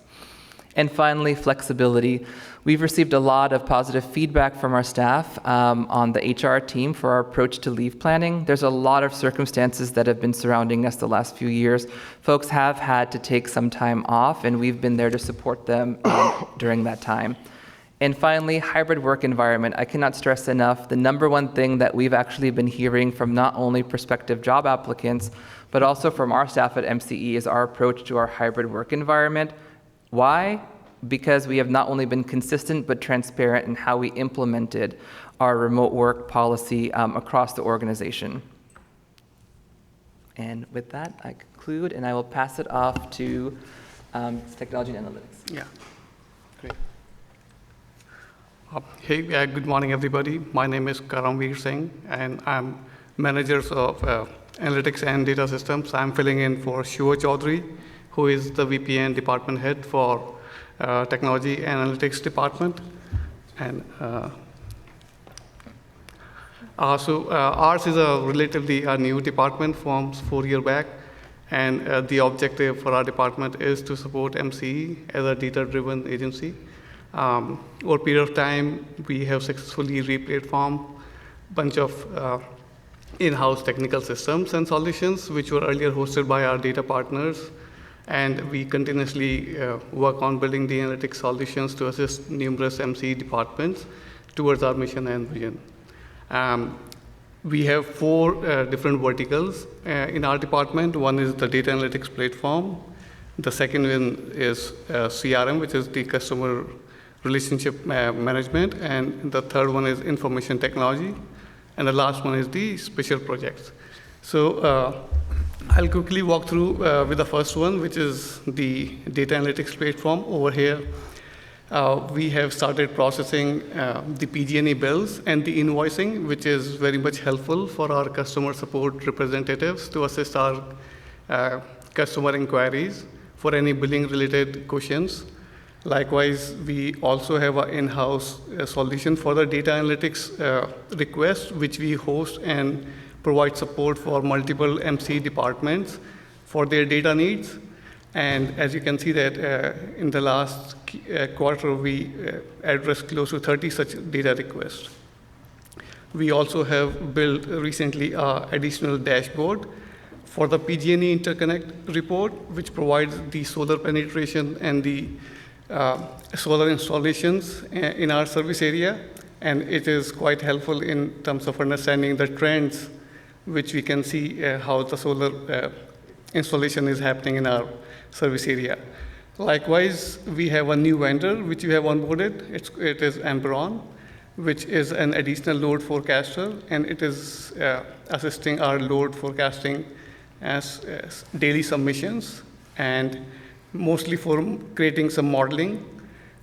And finally, flexibility. We've received a lot of positive feedback from our staff on the HR team for our approach to leave planning. There's a lot of circumstances that have been surrounding us the last few years. Folks have had to take some time off, and we've been there to support them during that time. And finally, hybrid work environment. I cannot stress enough, the number one thing that we've actually been hearing from not only prospective job applicants, but also from our staff at MCE is our approach to our hybrid work environment. Why? Because we have not only been consistent but transparent in how we implemented our remote work policy across the organization. And with that, I conclude, and I will pass it off to Technology and Analytics. Yeah, great. Hey, good morning, everybody. My name is Karamveer Singh, and I'm manager of Analytics and Data Systems. I'm filling in for Shiva Chaudhary, who is the VP and department head for Technology Analytics Department. And ours is a relatively new department, formed 4 years back. And the objective for our department is to support MCE as a data-driven agency. Over a period of time, we have successfully replatformed a bunch of in-house technical systems and solutions, which were earlier hosted by our data partners. And we continuously work on building the analytics solutions to assist numerous MCE departments towards our mission and vision. We have 4 different verticals in our department. One is the data analytics platform. The second one is CRM, which is the customer relationship management. And the third one is information technology. And the last one is the special projects. So I'll quickly walk through with the first one, which is the data analytics platform. Over here, we have started processing the PG&E bills and the invoicing, which is very much helpful for our customer support representatives to assist our customer inquiries for any billing-related questions. Likewise, we also have an in-house solution for the data analytics request, which we host and provide support for multiple MCE departments for their data needs. And as you can see that in the last quarter, we addressed close to 30 such data requests. We also have built recently an additional dashboard for the PG&E interconnect report, which provides the solar penetration and the solar installations in our service area. And it is quite helpful in terms of understanding the trends, which we can see how the solar installation is happening in our service area. Likewise, we have a new vendor which we have onboarded. It is Amperon, which is an additional load forecaster, and it is assisting our load forecasting as daily submissions, and mostly for creating some modeling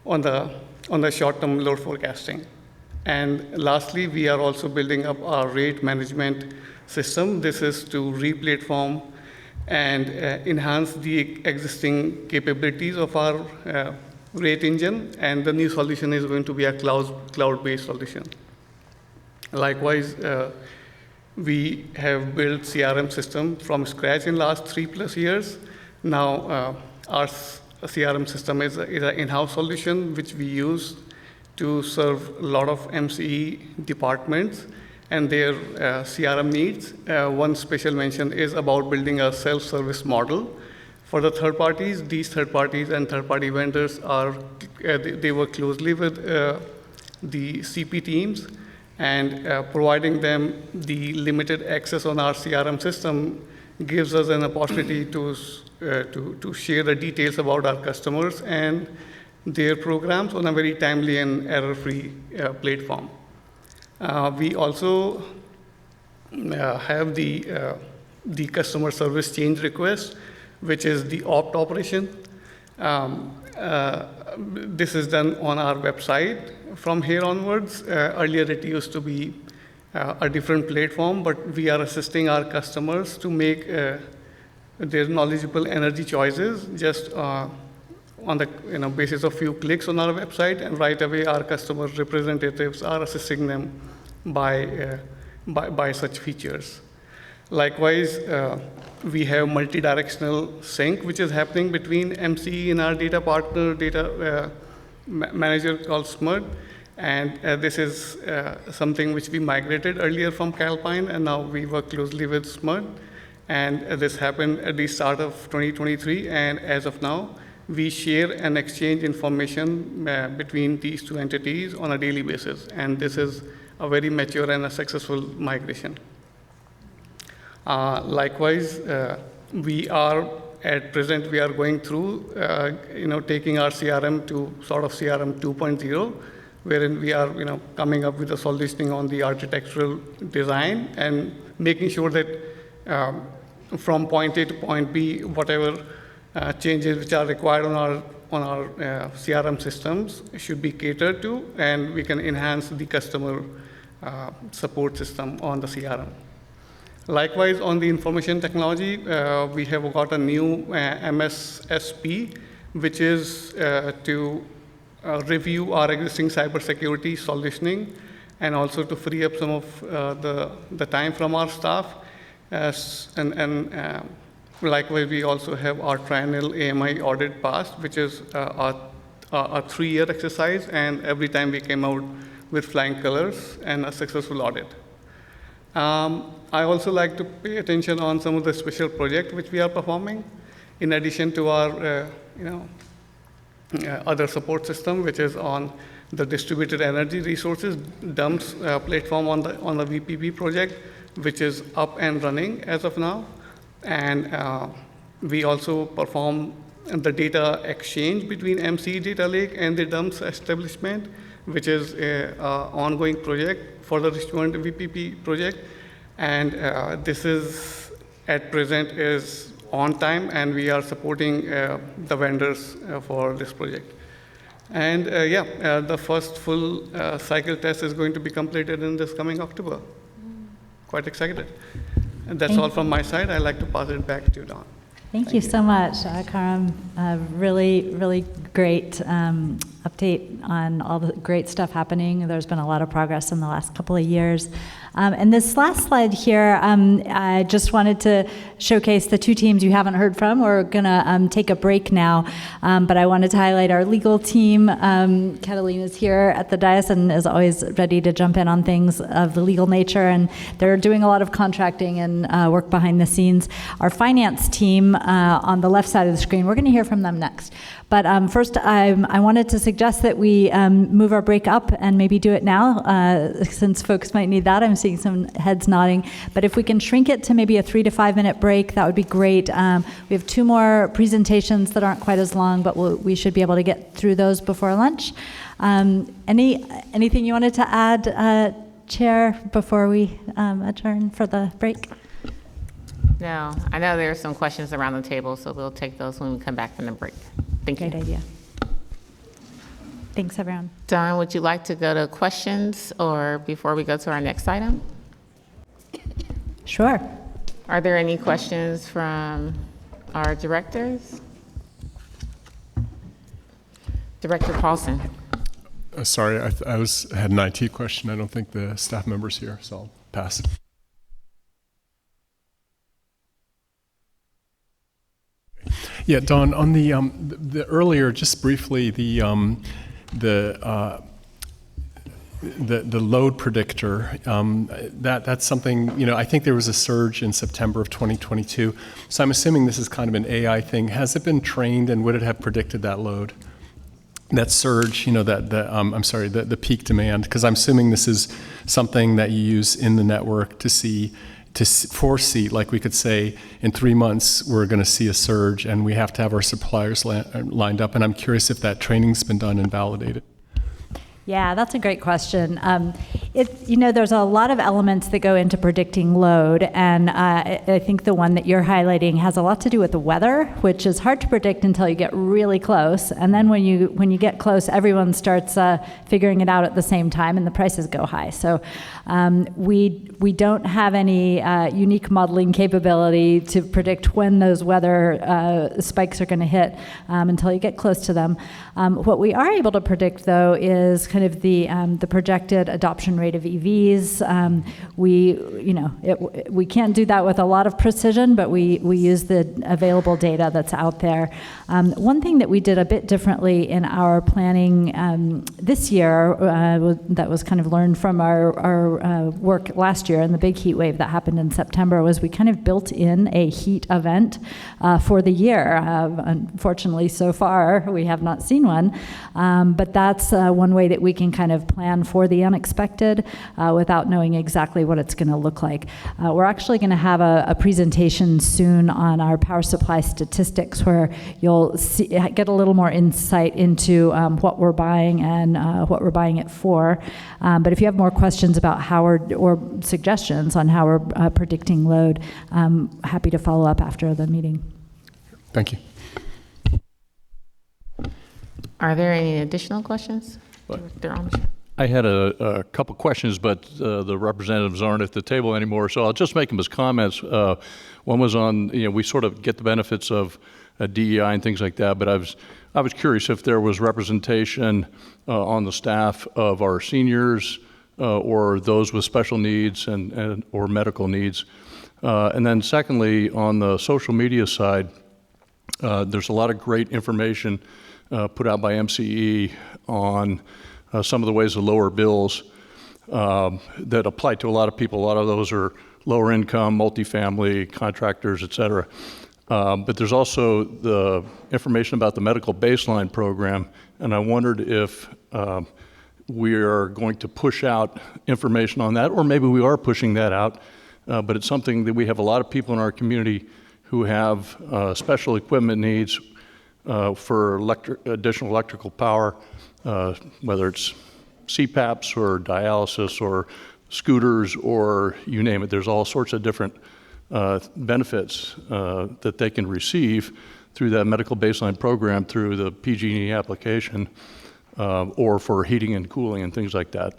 on the short-term load forecasting. And lastly, we are also building up our rate management system. This is to re-platform and enhance the existing capabilities of our rate engine, and the new solution is going to be a cloud-based solution. Likewise, we have built CRM system from scratch in last 3+ years. Now, our CRM system is an in-house solution which we use to serve a lot of MCE departments and their CRM needs. One special mention is about building a self-service model for the third parties. These third parties and third-party vendors they work closely with the CP teams, and providing them the limited access on our CRM system gives us an opportunity to share the details about our customers and their programs on a very timely and error-free platform. We also have the customer service change request, which is the opt operation. This is done on our website from here onwards. Earlier, it used to be a different platform, but we are assisting our customers to make their knowledgeable energy choices just on the basis of few clicks on our website, and right away our customer representatives are assisting them by such features. Likewise, we have multi-directional sync, which is happening between MCE and our data partner, data manager called SMUD. And this is something which we migrated earlier from Calpine, and now we work closely with SMUD. And this happened at the start of 2023, and as of now, we share and exchange information between these two entities on a daily basis. And this is a very mature and a successful migration. Likewise, we are at present, we are going through, taking our CRM to sort of CRM 2.0, wherein we are, coming up with a solutioning on the architectural design and making sure that from point A to point B, whatever changes which are required on our CRM systems should be catered to, and we can enhance the customer support system on the CRM. Likewise, on the information technology, we have got a new MSSP, which is to review our existing cybersecurity solutioning and also to free up some of the time from our staff. Likewise, we also have our triennial AMI audit passed, which is a 3-year exercise, and every time we came out with flying colors and a successful audit. I also like to pay attention on some of the special projects which we are performing, in addition to our other support system, which is on the distributed energy resources dumps platform on the VPP project, which is up and running as of now. And we also perform the data exchange between MCE Data Lake and the dumps establishment, which is an ongoing project for the Richmond VPP project. And this is, at present, is on time, and we are supporting the vendors for this project. And the first full cycle test is going to be completed in this coming October. Quite excited. And that's all from my side. I'd like to pass it back to Don. Thank you so much, Karam. Really, really great update on all the great stuff happening. There's been a lot of progress in the last couple of years. And this last slide here, I just wanted to showcase the two teams you haven't heard from. We're going to take a break now, but I wanted to highlight our legal team. Catalina's here at the dais and is always ready to jump in on things of the legal nature, and they're doing a lot of contracting and work behind the scenes. Our finance team on the left side of the screen, we're going to hear from them next. But first, I wanted to suggest that we move our break up and maybe do it now, since folks might need that. I'm seeing some heads nodding. But if we can shrink it to maybe a 3 to 5 minute break, that would be great. We have 2 more presentations that aren't quite as long, but we should be able to get through those before lunch. Anything you wanted to add, Chair, before we adjourn for the break? No, I know there are some questions around the table, so we'll take those when we come back from the break. Thank you. Great idea. Thanks, everyone. Don, would you like to go to questions or before we go to our next item? Sure. Are there any questions from our directors? Director Paulson. Sorry, I had an IT question. I don't think the staff member's here, so I'll pass. Yeah, Don, on the earlier, just briefly, the load predictor, that's something, I think there was a surge in September of 2022. So I'm assuming this is kind of an AI thing. Has it been trained, and would it have predicted that load? That surge, the peak demand, because I'm assuming this is something that you use in the network to foresee, like we could say, in 3 months, we're going to see a surge, and we have to have our suppliers lined up. And I'm curious if that training's been done and validated. Yeah, that's a great question. There's a lot of elements that go into predicting load, and I think the one that you're highlighting has a lot to do with the weather, which is hard to predict until you get really close. And then when you get close, everyone starts figuring it out at the same time, and the prices go high. So we don't have any unique modeling capability to predict when those weather spikes are going to hit until you get close to them. What we are able to predict, though, is kind of the projected adoption rate of EVs. We can't do that with a lot of precision, but we use the available data that's out there. One thing that we did a bit differently in our planning this year that was kind of learned from our work last year in the big heat wave that happened in September was we kind of built in a heat event for the year. Unfortunately, so far, we have not seen one, but that's one way that we can kind of plan for the unexpected without knowing exactly what it's going to look like. We're actually going to have a presentation soon on our power supply statistics where you'll get a little more insight into what we're buying and what we're buying it for. But if you have more questions about how or suggestions on how we're predicting load, I'm happy to follow up after the meeting. Thank you. Are there any additional questions? Director Armstrong? I had a couple questions, but the representatives aren't at the table anymore, so I'll just make them as comments. One was on, we sort of get the benefits of DEI and things like that, but I was curious if there was representation on the staff of our seniors or those with special needs and or medical needs. And then secondly, on the social media side, there's a lot of great information put out by MCE on some of the ways to lower bills that apply to a lot of people. A lot of those are lower income, multifamily, contractors, et cetera. But there's also the information about the medical baseline program, and I wondered if we are going to push out information on that, or maybe we are pushing that out, but it's something that we have a lot of people in our community who have special equipment needs for additional electrical power, whether it's CPAPs or dialysis or scooters or you name it. There's all sorts of different benefits that they can receive through that medical baseline program through the PG&E application or for heating and cooling and things like that.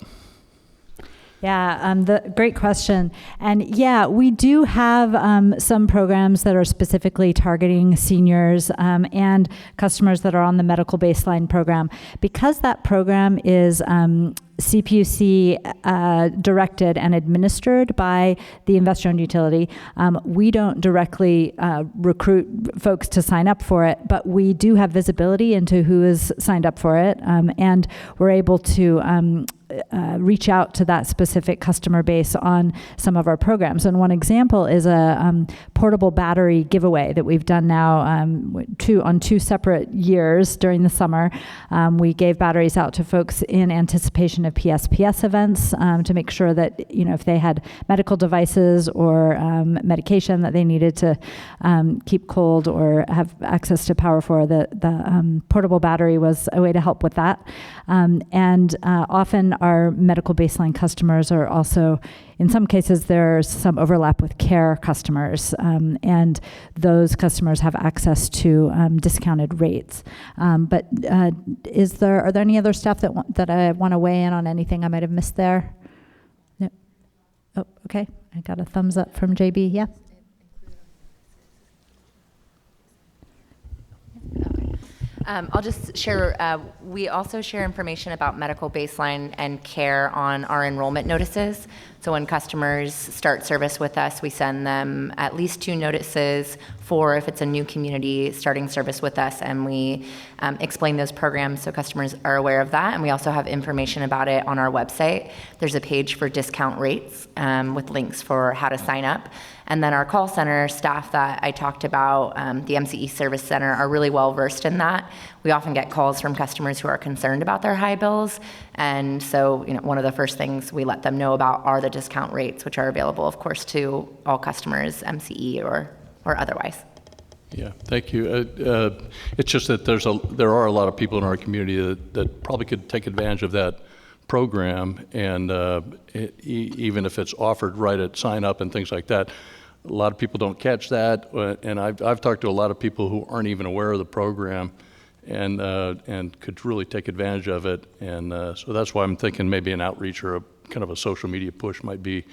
Yeah, great question. And yeah, we do have some programs that are specifically targeting seniors and customers that are on the medical baseline program. Because that program is CPUC directed and administered by the investor-owned utility, we don't directly recruit folks to sign up for it, but we do have visibility into who is signed up for it, and we're able to reach out to that specific customer base on some of our programs. And one example is a portable battery giveaway that we've done now on two separate years during the summer. We gave batteries out to folks in anticipation of PSPS events to make sure that, if they had medical devices or medication that they needed to keep cold or have access to power for, the portable battery was a way to help with that. And often our medical baseline customers are also, in some cases, there's some overlap with care customers, and those customers have access to discounted rates. But are there any other staff that I want to weigh in on anything I might have missed there? No. Oh, okay. I got a thumbs up from JB. Yeah. I'll just share, we also share information about medical baseline and care on our enrollment notices. So when customers start service with us, we send them at least 2 notices for if it's a new community starting service with us, and we explain those programs so customers are aware of that. And we also have information about it on our website. There's a page for discount rates with links for how to sign up. And then our call center staff that I talked about, the MCE Service Center, are really well versed in that. We often get calls from customers who are concerned about their high bills. And so, one of the first things we let them know about are the discount rates, which are available, of course, to all customers, MCE or otherwise. Yeah, thank you. It's just that there are a lot of people in our community that probably could take advantage of that program, and even if it's offered right at sign up and things like that, a lot of people don't catch that. And I've talked to a lot of people who aren't even aware of the program, and could really take advantage of it. And so that's why I'm thinking maybe an outreach or a kind of a social media push might be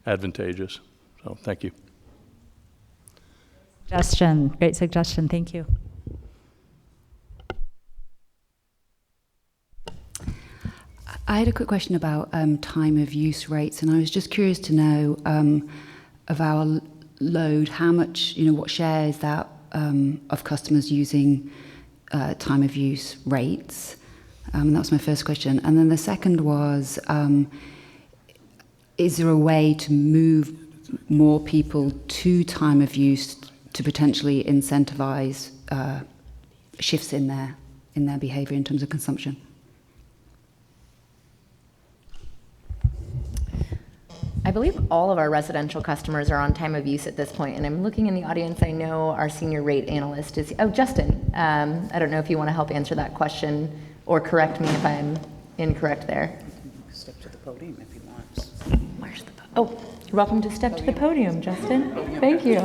advantageous. So thank you. Great suggestion. Thank you. I had a quick question about time of use rates, and I was just curious to know of our load, how much, what share is that of customers using time of use rates? That was my first question. And then the second was, is there a way to move more people to time of use to potentially incentivize shifts in their behavior in terms of consumption? I believe all of our residential customers are on time of use at this point, and I'm looking in the audience. I know our senior rate analyst is, Justin. I don't know if you want to help answer that question or correct me if I'm incorrect there. Step to the podium if you want. Where's the you're welcome to step to the podium, Justin. Thank you.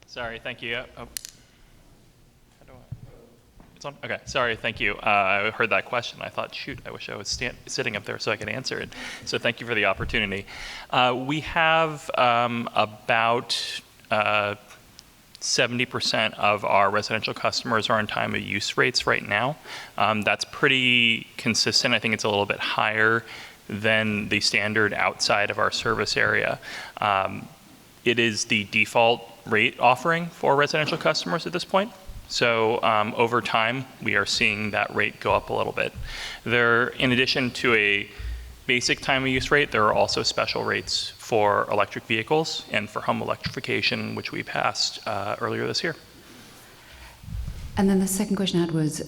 Sorry, thank you. Okay, sorry, thank you. I heard that question. I thought, shoot, I wish I was sitting up there so I could answer it. So thank you for the opportunity. We have about 70% of our residential customers are on time of use rates right now. That's pretty consistent. I think it's a little bit higher than the standard outside of our service area. It is the default rate offering for residential customers at this point. So over time, we are seeing that rate go up a little bit. In addition to a basic time of use rate, there are also special rates for electric vehicles and for home electrification, which we passed earlier this year. And then the second question I had was,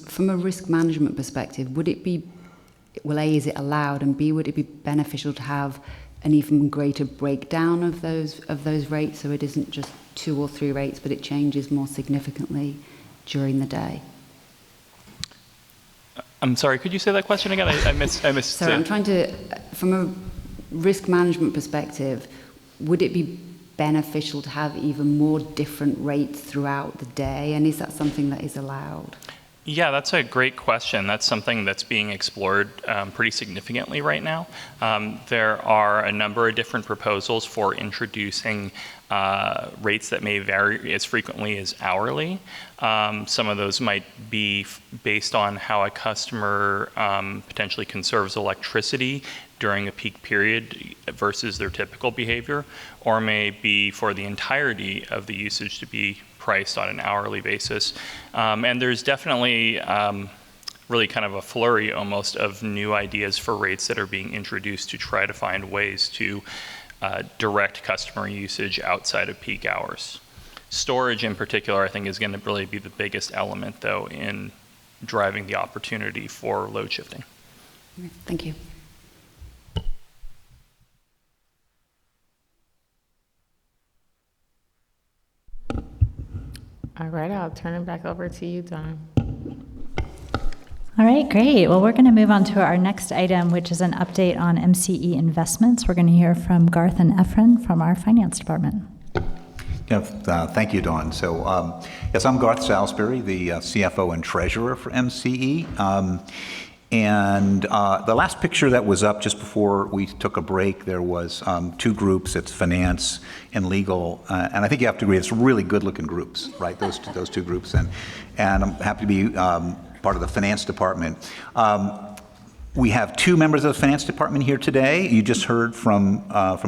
from a risk management perspective, would it be, well, A, is it allowed, and B, would it be beneficial to have an even greater breakdown of those rates, so it isn't just 2 or 3 rates, but it changes more significantly during the day? I'm sorry, could you say that question again? I missed. Sorry, I'm trying to, from a risk management perspective, would it be beneficial to have even more different rates throughout the day, and is that something that is allowed? Yeah, that's a great question. That's something that's being explored pretty significantly right now. There are a number of different proposals for introducing rates that may vary as frequently as hourly. Some of those might be based on how a customer potentially conserves electricity during a peak period versus their typical behavior, or may be for the entirety of the usage to be priced on an hourly basis. And there's definitely really kind of a flurry almost of new ideas for rates that are being introduced to try to find ways to direct customer usage outside of peak hours. Storage in particular, I think, is going to really be the biggest element, though, in driving the opportunity for load shifting. Thank you. All right, I'll turn it back over to you, Dawn. All right, great. Well, we're going to move on to our next item, which is an update on MCE investments. We're going to hear from Garth and Efren from our finance department. Yeah, thank you, Dawn. So, yes, I'm Garth Salisbury, the CFO and treasurer for MCE. And the last picture that was up just before we took a break, there was 2 groups. It's finance and legal, and I think you have to agree it's really good-looking groups, right? Those two groups, and I'm happy to be part of the finance department. We have 2 members of the finance department here today. You just heard from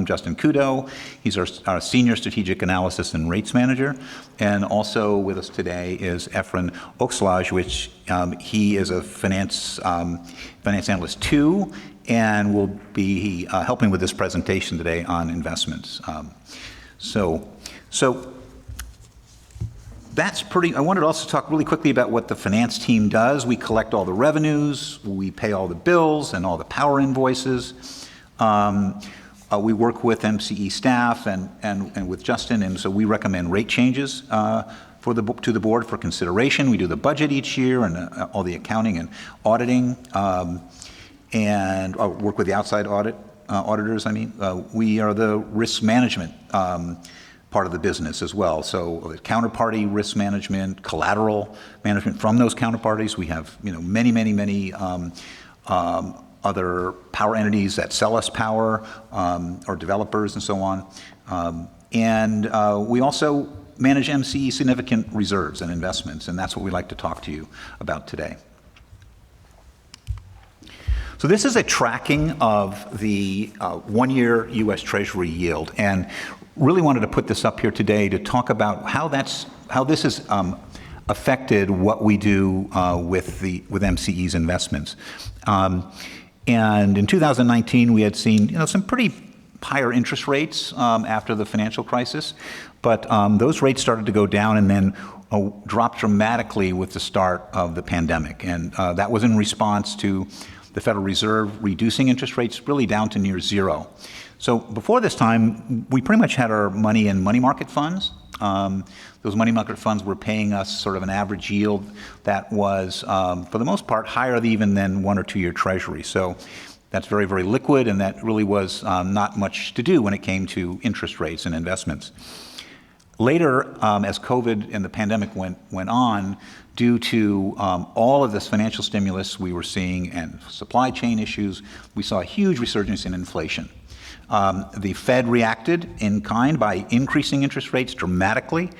Justin Kudo. He's our senior strategic analysis and rates manager. And also with us today is Efren Oxlage, which he is a finance analyst too, and will be helping with this presentation today on investments. So that's pretty. I wanted to also talk really quickly about what the finance team does. We collect all the revenues, we pay all the bills and all the power invoices. We work with MCE staff and with Justin, and so we recommend rate changes for to the board for consideration. We do the budget each year and all the accounting and auditing, and work with the outside auditors. We are the risk management part of the business as well. So counterparty risk management, collateral management from those counterparties. We have many other power entities that sell us power, or developers and so on. And we also manage MCE significant reserves and investments, and that's what we'd like to talk to you about today. So this is a tracking of the one-year U.S. Treasury yield, and really wanted to put this up here today to talk about how this has affected what we do with MCE's investments. And in 2019, we had seen some pretty higher interest rates after the financial crisis, but those rates started to go down and then dropped dramatically with the start of the pandemic, and that was in response to the Federal Reserve reducing interest rates really down to near zero. So before this time, we pretty much had our money in money market funds. Those money market funds were paying us sort of an average yield that was, for the most part, higher even than 1 or 2 year Treasury. So that's very, very liquid, and that really was not much to do when it came to interest rates and investments. Later, as COVID and the pandemic went on, due to all of this financial stimulus we were seeing and supply chain issues, we saw a huge resurgence in inflation. The Fed reacted in kind by increasing interest rates dramatically,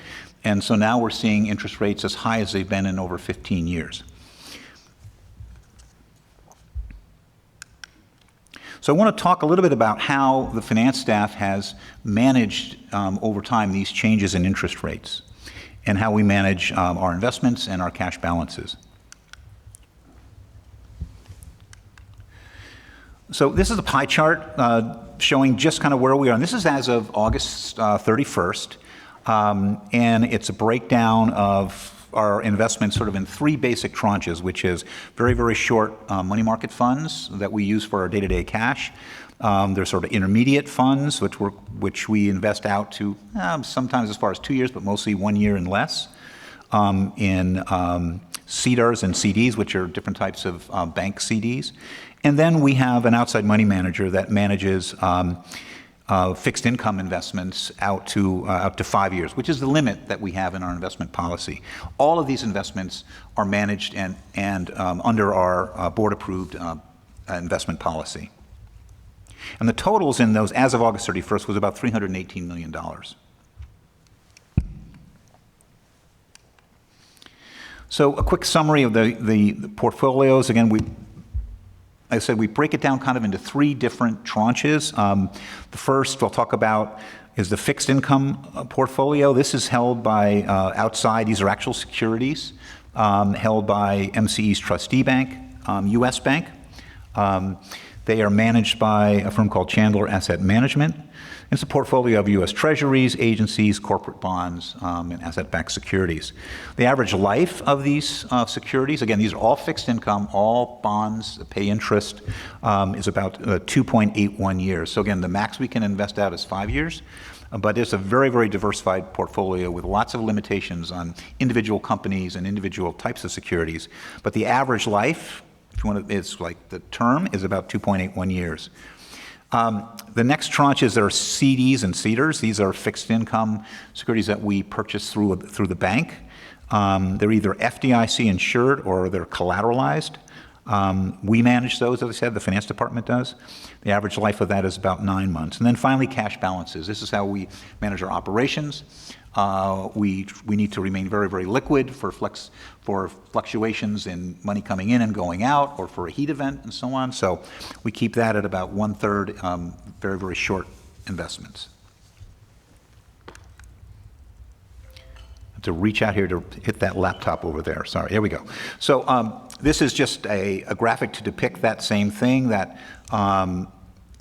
and so now we're seeing interest rates as high as they've been in over 15 years. So I want to talk a little bit about how the finance staff has managed over time these changes in interest rates and how we manage our investments and our cash balances. So this is a pie chart showing just kind of where we are. And this is as of August 31st. And it's a breakdown of our investments sort of in 3 basic tranches, which is very, very short money market funds that we use for our day-to-day cash. There's sort of intermediate funds, which we invest out to sometimes as far as 2 years, but mostly 1 year and less, in CDARS and CDs, which are different types of bank CDs. And then we have an outside money manager that manages fixed income investments out to 5 years, which is the limit that we have in our investment policy. All of these investments are managed and under our board-approved investment policy. And the totals in those, as of August 31st, was about $318 million. So a quick summary of the portfolios. Again, I said we break it down kind of into 3 different tranches. The first I'll talk about is the fixed income portfolio. This is held by outside, these are actual securities, held by MCE's trustee bank, US Bank. They are managed by a firm called Chandler Asset Management. It's a portfolio of U.S. Treasuries, agencies, corporate bonds, and asset-backed securities. The average life of these securities, again, these are all fixed income, all bonds that pay interest, is about 2.81 years. So again, the max we can invest out is 5 years, but it's a very, very diversified portfolio with lots of limitations on individual companies and individual types of securities. But the average life, if you want to, it's like the term, is about 2.81 years. The next tranches are CDs and CDARS. These are fixed income securities that we purchase through the bank. They're either FDIC insured or they're collateralized. We manage those, as I said, the finance department does. The average life of that is about 9 months. And then finally, cash balances. This is how we manage our operations. We need to remain very, very liquid for fluctuations in money coming in and going out, or for a heat event and so on. So we keep that at about 1/3 very, very short investments. I have to reach out here to hit that laptop over there. Sorry, here we go. So this is just a graphic to depict that same thing, that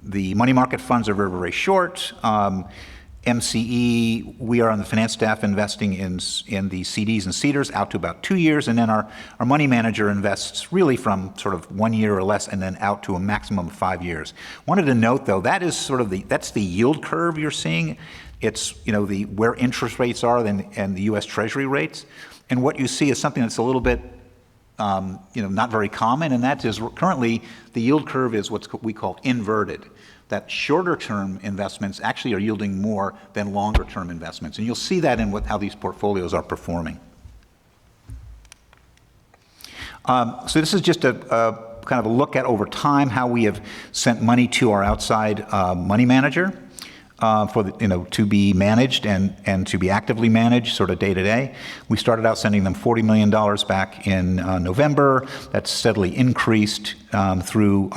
the money market funds are very, very short. MCE, we are on the finance staff investing in the CDs and CDARS out to about 2 years, and then our money manager invests really from sort of 1 year or less and then out to a maximum of 5 years. Wanted to note though, that is sort of that's the yield curve you're seeing. It's, where interest rates are and the U.S. Treasury rates. And what you see is something that's a little bit, not very common, and that is currently the yield curve is what we call inverted. That shorter-term investments actually are yielding more than longer-term investments. And you'll see that in how these portfolios are performing. So this is just a kind of a look at over time how we have sent money to our outside money manager to be managed and to be actively managed sort of day to day. We started out sending them $40 million back in November. That's steadily increased through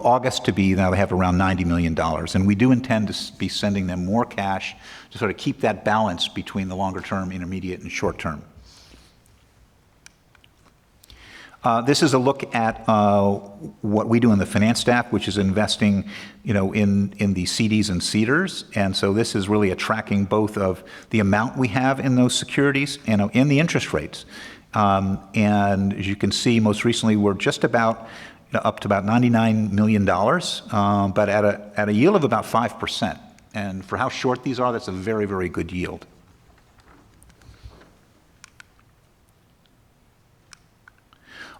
August to be, now they have around $90 million. And we do intend to be sending them more cash to sort of keep that balance between the longer term, intermediate, and short term. This is a look at what we do in the finance staff, which is investing, in the CDs and CDRs. And so this is really a tracking both of the amount we have in those securities and in the interest rates. And as you can see, most recently, we're just about up to about $99 million, but at a yield of about 5%. And for how short these are, that's a very, very good yield.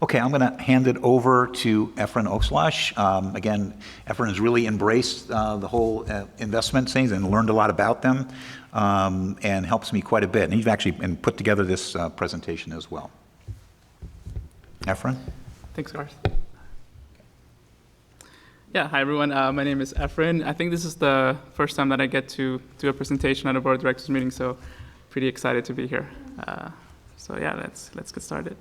Okay, I'm going to hand it over to Efren Oxlash. Again, Efren has really embraced the whole investment things and learned a lot about them and helps me quite a bit. And he's actually put together this presentation as well. Efren? Thanks, Garth. Yeah, hi everyone. My name is Efren. I think this is the first time that I get to do a presentation at a board of directors meeting, so pretty excited to be here. So yeah, let's get started.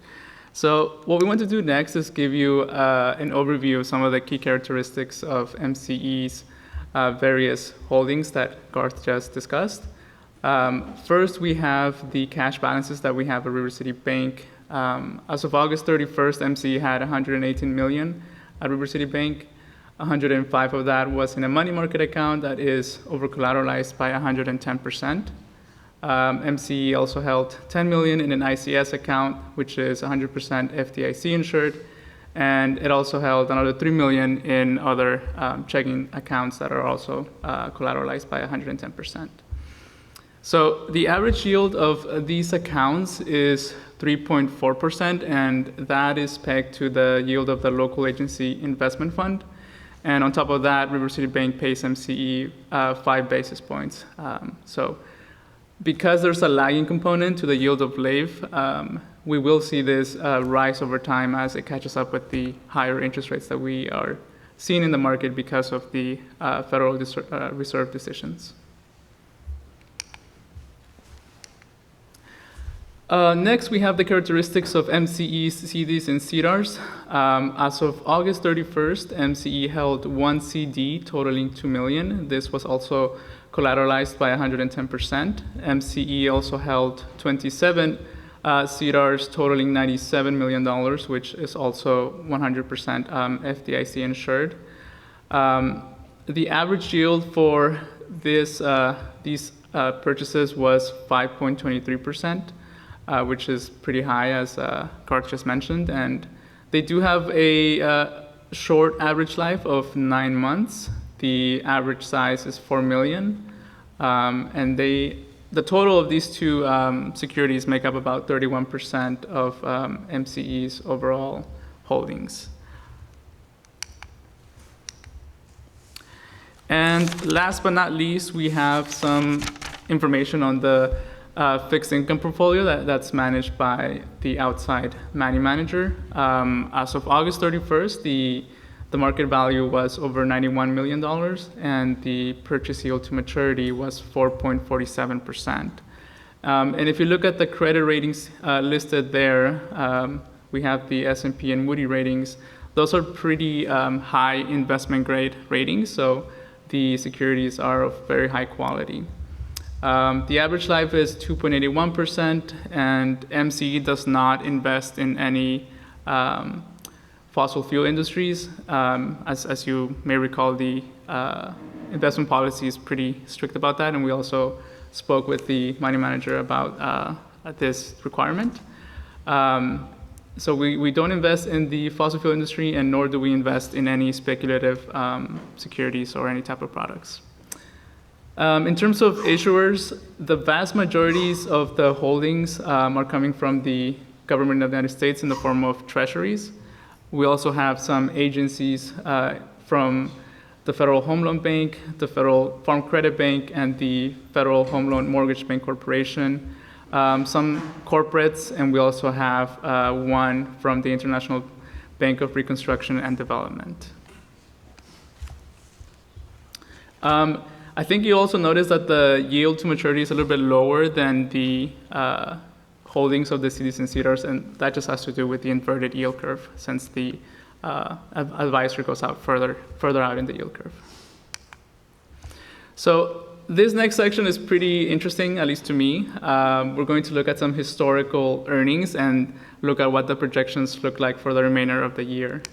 So what we want to do next is give you an overview of some of the key characteristics of MCE's various holdings that Garth just discussed. First, we have the cash balances that we have at River City Bank. As of August 31st, MCE had $118 million at River City Bank. 105 of that was in a money market account that is over-collateralized by 110%. MCE also held $10 million in an ICS account, which is 100% FDIC insured, and it also held another $3 million in other checking accounts that are also collateralized by 110%. So the average yield of these accounts is 3.4%, and that is pegged to the yield of the local agency investment fund. And on top of that, River City Bank pays MCE 5 basis points. So because there's a lagging component to the yield of LAIF, we will see this rise over time as it catches up with the higher interest rates that we are seeing in the market because of the Federal Reserve decisions. Next, we have the characteristics of MCE's CDs and CDRs. As of August 31st, MCE held one CD totaling $2 million. This was also collateralized by 110%. MCE also held 27 CDRs totaling $97 million, which is also 100% FDIC insured. The average yield for these purchases was 5.23%. Which is pretty high, as Garth just mentioned. And they do have a short average life of 9 months. The average size is $4 million. And the total of these two securities make up about 31% of MCE's overall holdings. And last but not least, we have some information on the fixed income portfolio that's managed by the outside money manager. As of August 31st, the market value was over $91 million, and the purchase yield to maturity was 4.47%. And if you look at the credit ratings listed there, we have the S&P and Moody ratings. Those are pretty high investment grade ratings, so the securities are of very high quality. The average life is 2.81%, and MCE does not invest in any fossil fuel industries. As you may recall, the investment policy is pretty strict about that, and we also spoke with the money manager about this requirement. So we don't invest in the fossil fuel industry, and nor do we invest in any speculative securities or any type of products. In terms of issuers, the vast majorities of the holdings are coming from the government of the United States in the form of treasuries. We also have some agencies from the Federal Home Loan Bank, the Federal Farm Credit Bank, and the Federal Home Loan Mortgage Bank Corporation. Some corporates, and we also have one from the International Bank of Reconstruction and Development. I think you also notice that the yield to maturity is a little bit lower than the holdings of the CDs and CDRs, and that just has to do with the inverted yield curve, since the advisory goes out further out in the yield curve. So this next section is pretty interesting, at least to me. We're going to look at some historical earnings and look at what the projections look like for the remainder of the year.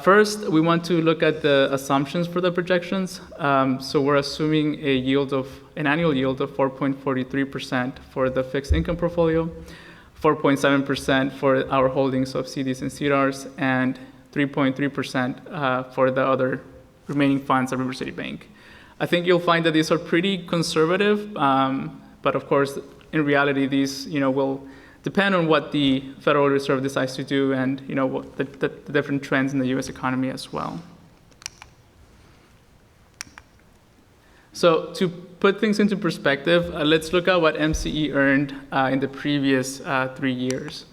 First, we want to look at the assumptions for the projections. So we're assuming an annual yield of 4.43% for the fixed income portfolio, 4.7% for our holdings of CDs and CDRs, and 3.3% for the other remaining funds at River City Bank. I think you'll find that these are pretty conservative, but of course, in reality, these will depend on what the Federal Reserve decides to do, and what the different trends in the U.S. economy as well. So to put things into perspective, let's look at what MCE earned in the previous 3 years.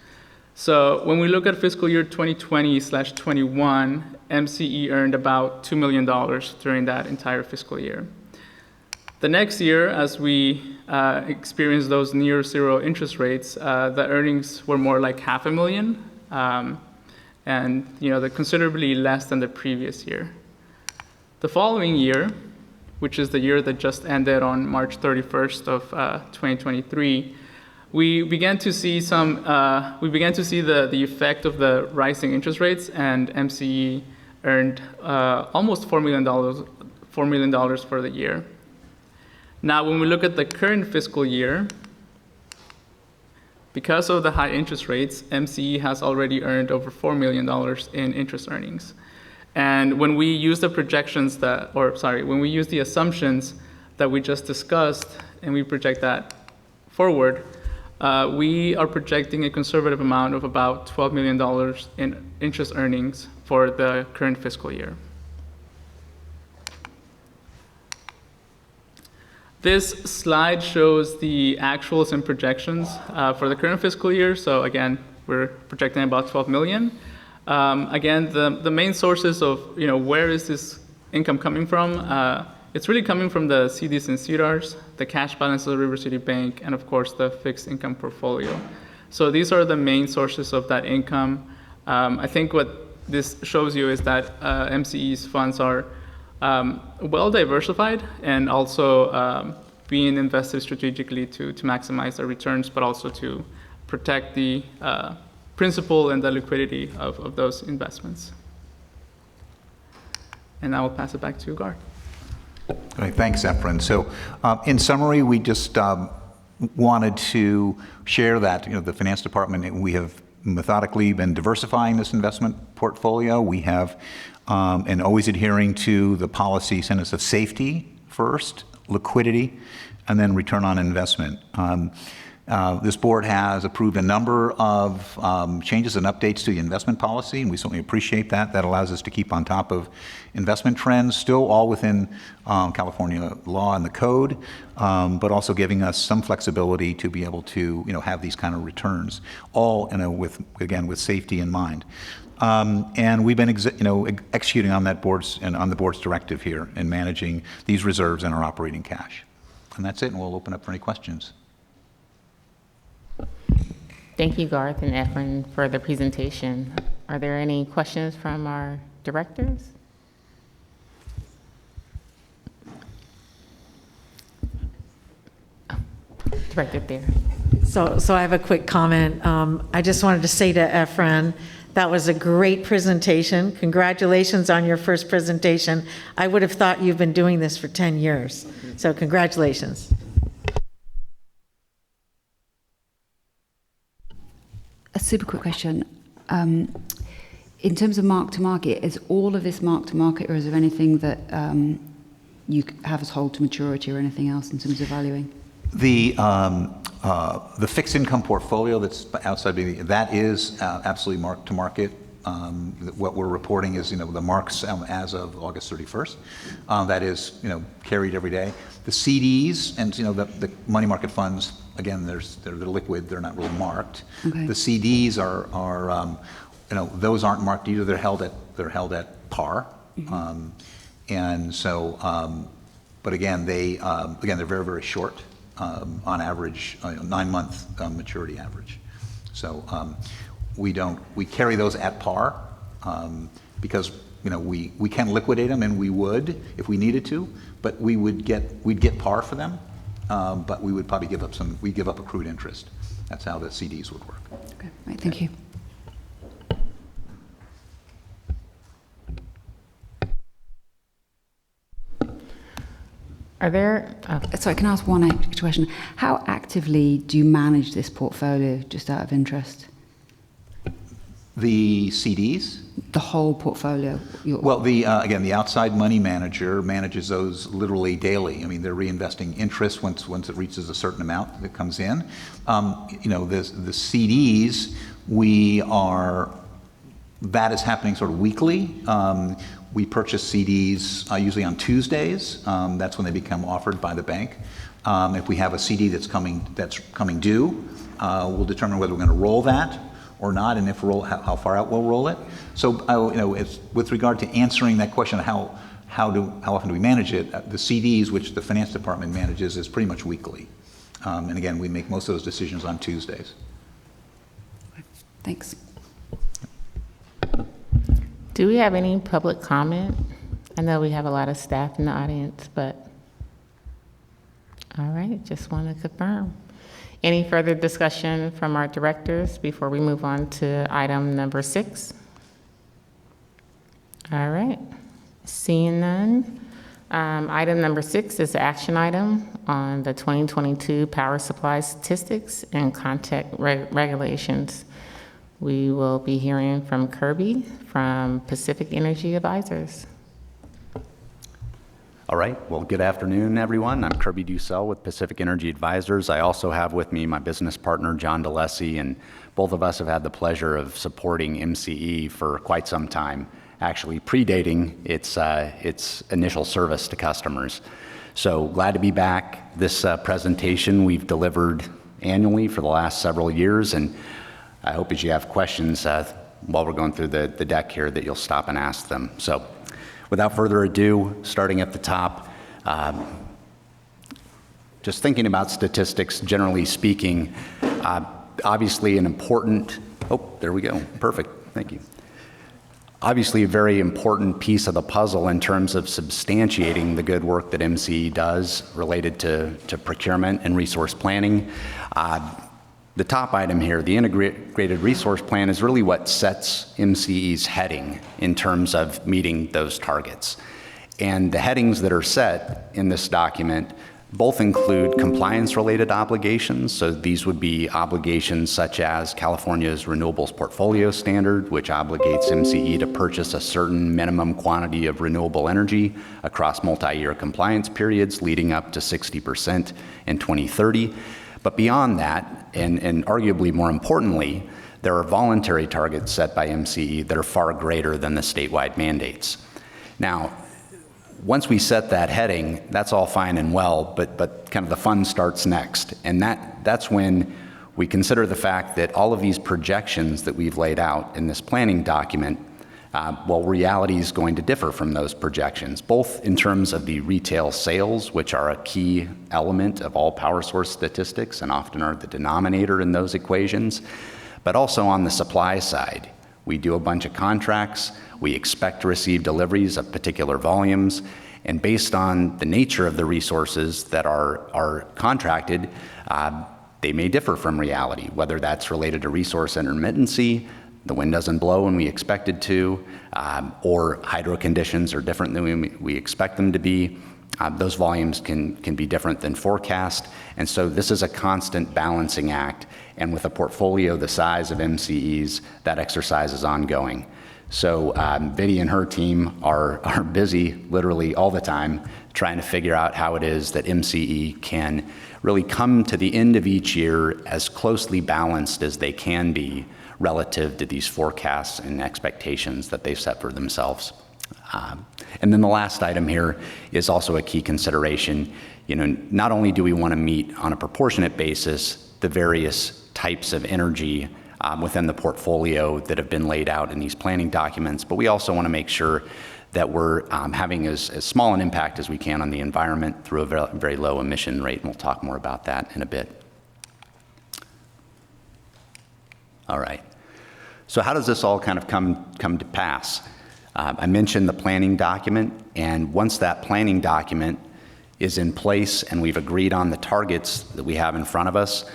So when we look at fiscal year 2020/21, MCE earned about $2 million during that entire fiscal year. The next year, as we experienced those near zero interest rates, the earnings were more like $500,000, and they're considerably less than the previous year. The following year, which is the year that just ended on March 31st of 2023, we began to see the effect of the rising interest rates, and MCE earned almost $4 million for the year. Now, when we look at the current fiscal year, because of the high interest rates, MCE has already earned over $4 million in interest earnings. And when we use the when we use the assumptions that we just discussed, and we project that forward, we are projecting a conservative amount of about $12 million in interest earnings for the current fiscal year. This slide shows the actuals and projections for the current fiscal year. So again, we're projecting about 12 million. Again, the main sources of where is this income coming from? It's really coming from the CDs and CDRs, the cash balance of the River City Bank, and of course the fixed income portfolio. So these are the main sources of that income. I think what this shows you is that MCE's funds are well diversified, and also being invested strategically to maximize their returns, but also to protect the principal and the liquidity of those investments. And I will pass it back to Garth. Okay, thanks, Efren. So in summary, we just wanted to share that the finance department, we have methodically been diversifying this investment portfolio. We have and always adhering to the policy tenets of safety first, liquidity, and then return on investment. This board has approved a number of changes and updates to the investment policy, and we certainly appreciate that. That allows us to keep on top of investment trends, still all within California law and the code, but also giving us some flexibility to be able to have these kind of returns, all with safety in mind. And we've been executing on that on the board's directive here and managing these reserves and our operating cash. And that's it, and we'll open up for any questions. Thank you, Garth and Efren, for the presentation. Are there any questions from our directors? Director there. So I have a quick comment. I just wanted to say to Efren, that was a great presentation. Congratulations on your first presentation. I would have thought you've been doing this for 10 years. So congratulations. A super quick question. In terms of mark to market, is all of this mark to market, or is there anything that you have us hold to maturity or anything else in terms of valuing? The fixed income portfolio that's outside BB, that is absolutely marked to market. What we're reporting is, the marks as of August 31st. That is, carried every day. The CDs and, the money market funds, again, they're liquid, they're not really marked. Okay. The CDs are those aren't marked either. They're held at par. Mm-hmm. And so, but again, they're very, very short. On average, 9-month maturity average. So we carry those at par because we can liquidate them, and we would if we needed to, but we'd get par for them, but we would probably give up accrued interest. That's how the CDs would work. Okay, right, thank you. Are there? Sorry, can I ask one extra question? How actively do you manage this portfolio, just out of interest? The CDs? The whole portfolio? Well, again, the outside money manager manages those literally daily. I mean, they're reinvesting interest once it reaches a certain amount that comes in. The CDs, that is happening sort of weekly. We purchase CDs usually on Tuesdays. That's when they become offered by the bank. If we have a CD that's coming due, we'll determine whether we're going to roll that or not, and if how far out we'll roll it. So, it's, with regard to answering that question, how often do we manage it? The CDs, which the finance department manages, is pretty much weekly. And again, we make most of those decisions on Tuesdays. Thanks. Do we have any public comment? I know we have a lot of staff in the audience, but all right, just want to confirm. Any further discussion from our directors before we move on to item number 6? All right, seeing none. Item number 6 is the action item on the 2022 power supply statistics and contact regulations. We will be hearing from Kirby from Pacific Energy Advisors. All right, well, good afternoon, everyone. I'm Kirby Dussel with Pacific Energy Advisors. I also have with me my business partner, John DeLessie, and both of us have had the pleasure of supporting MCE for quite some time, actually predating its initial service to customers. So glad to be back. This presentation we've delivered annually for the last several years, and I hope as you have questions while we're going through the deck here that you'll stop and ask them. So without further ado, starting at the top, just thinking about statistics, generally speaking, obviously an important, there we go, perfect, thank you. Obviously a very important piece of the puzzle in terms of substantiating the good work that MCE does related to procurement and resource planning. The top item here, the Integrated Resource Plan, is really what sets MCE's heading in terms of meeting those targets. And the headings that are set in this document both include compliance-related obligations. So these would be obligations such as California's Renewables Portfolio Standard, which obligates MCE to purchase a certain minimum quantity of renewable energy across multi-year compliance periods leading up to 60% in 2030. But beyond that, and arguably more importantly, there are voluntary targets set by MCE that are far greater than the statewide mandates. Now, once we set that heading, that's all fine and well, but kind of the fun starts next. And that's when we consider the fact that all of these projections that we've laid out in this planning document, reality is going to differ from those projections, both in terms of the retail sales, which are a key element of all power source statistics and often are the denominator in those equations, but also on the supply side. We do a bunch of contracts, we expect to receive deliveries of particular volumes, and based on the nature of the resources that are contracted, they may differ from reality, whether that's related to resource intermittency, the wind doesn't blow when we expect it to, or hydro conditions are different than we expect them to be. Those volumes can be different than forecast. And so this is a constant balancing act. And with a portfolio the size of MCE's, that exercise is ongoing. So Biddy and her team are busy literally all the time trying to figure out how it is that MCE can really come to the end of each year as closely balanced as they can be relative to these forecasts and expectations that they've set for themselves. And then the last item here is also a key consideration. You know, not only do we want to meet on a proportionate basis the various types of energy within the portfolio that have been laid out in these planning documents, but we also want to make sure that we're having as small an impact as we can on the environment through a very low emission rate, and we'll talk more about that in a bit. All right. So how does this all kind of come to pass? I mentioned the planning document, and once that planning document is in place and we've agreed on the targets that we have in front of us,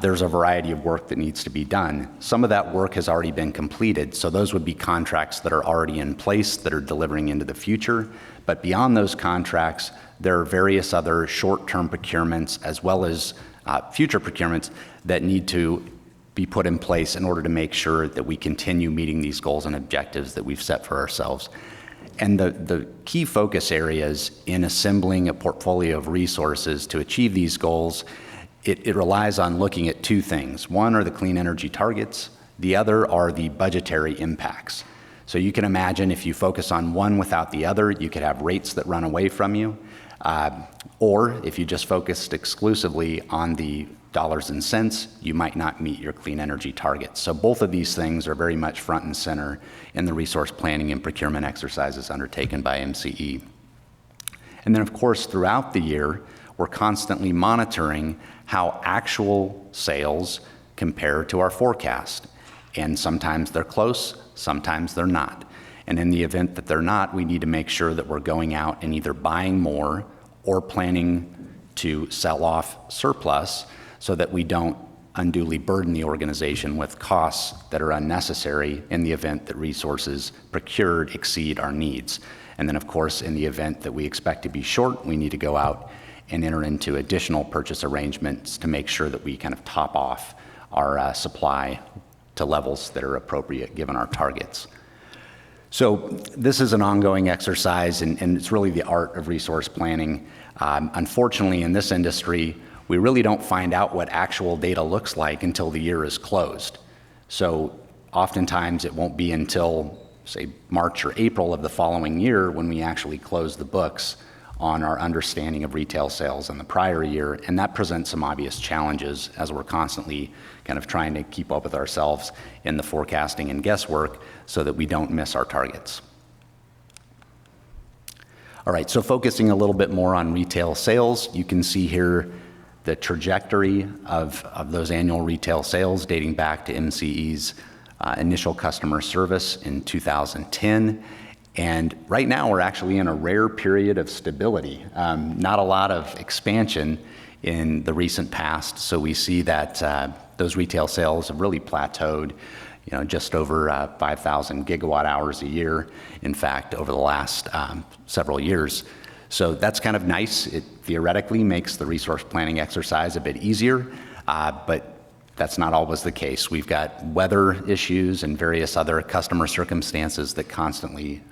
there's a variety of work that needs to be done. Some of that work has already been completed, so those would be contracts that are already in place that are delivering into the future. But beyond those contracts, there are various other short-term procurements as well as future procurements that need to be put in place in order to make sure that we continue meeting these goals and objectives that we've set for ourselves. And the key focus areas in assembling a portfolio of resources to achieve these goals, it relies on looking at two things. One are the clean energy targets, the other are the budgetary impacts. So you can imagine if you focus on one without the other, you could have rates that run away from you. Or if you just focused exclusively on the dollars and cents, you might not meet your clean energy targets. So both of these things are very much front and center in the resource planning and procurement exercises undertaken by MCE. And then of course, throughout the year, we're constantly monitoring how actual sales compare to our forecast. And sometimes they're close, sometimes they're not. And in the event that they're not, we need to make sure that we're going out and either buying more or planning to sell off surplus so that we don't unduly burden the organization with costs that are unnecessary in the event that resources procured exceed our needs. And then of course, in the event that we expect to be short, we need to go out and enter into additional purchase arrangements to make sure that we kind of top off our supply to levels that are appropriate given our targets. So this is an ongoing exercise, and it's really the art of resource planning. Unfortunately, in this industry, we really don't find out what actual data looks like until the year is closed. So oftentimes it won't be until, say, March or April of the following year when we actually close the books on our understanding of retail sales in the prior year, and that presents some obvious challenges as we're constantly kind of trying to keep up with ourselves in the forecasting and guesswork so that we don't miss our targets. All right, so focusing a little bit more on retail sales, you can see here the trajectory of those annual retail sales dating back to MCE's initial customer service in 2010. And right now we're actually in a rare period of stability, not a lot of expansion in the recent past. So we see that those retail sales have really plateaued, you know, just over 5,000 gigawatt hours a year, in fact, over the last several years. So that's kind of nice. It theoretically makes the resource planning exercise a bit easier, but that's not always the case. We've got weather issues and various other customer circumstances that constantly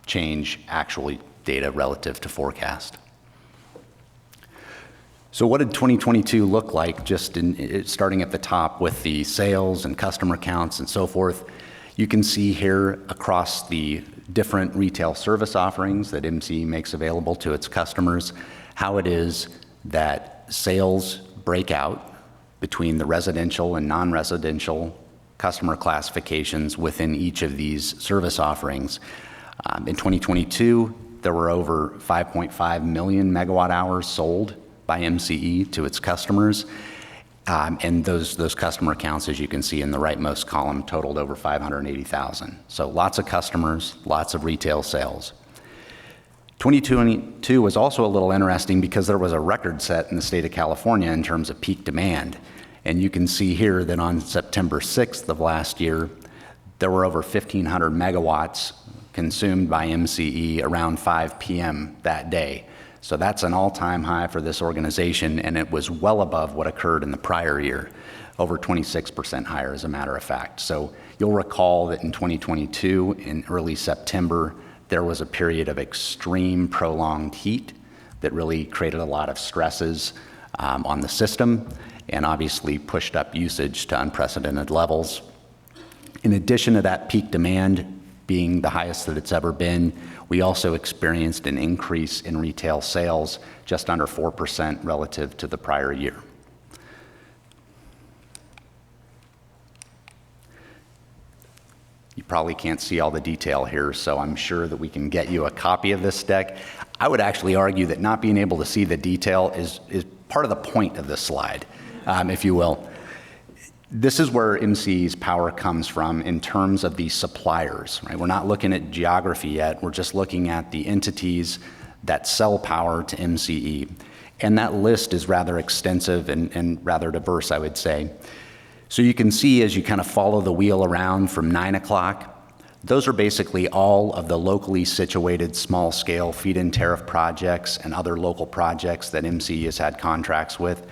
change actual data relative to forecast. So what did 2022 look like, just starting at the top with the sales and customer counts and so forth? You can see here across the different retail service offerings that MCE makes available to its customers, how it is that sales break out between the residential and non-residential customer classifications within each of these service offerings. In 2022, there were over 5.5 million megawatt hours sold by MCE to its customers. And those customer accounts, as you can see in the rightmost column, totaled over 580,000. So lots of customers, lots of retail sales. 2022 was also a little interesting because there was a record set in the state of California in terms of peak demand. And you can see here that on September 6th of last year, there were over 1,500 megawatts consumed by MCE around 5 p.m. that day. So that's an all-time high for this organization, and it was well above what occurred in the prior year, over 26% higher, as a matter of fact. So you'll recall that in 2022, in early September, there was a period of extreme prolonged heat that really created a lot of stresses on the system and obviously pushed up usage to unprecedented levels. In addition to that peak demand being the highest that it's ever been, we also experienced an increase in retail sales, just under 4% relative to the prior year. You probably can't see all the detail here, so I'm sure that we can get you a copy of this deck. I would actually argue that not being able to see the detail is part of the point of this slide, if you will. This is where MCE's power comes from in terms of the suppliers, right? We're not looking at geography yet. We're just looking at the entities that sell power to MCE. And that list is rather extensive and rather diverse, I would say. So you can see as you kind of follow the wheel around from 9 o'clock, those are basically all of the locally situated small-scale feed-in tariff projects and other local projects that MCE has had contracts with.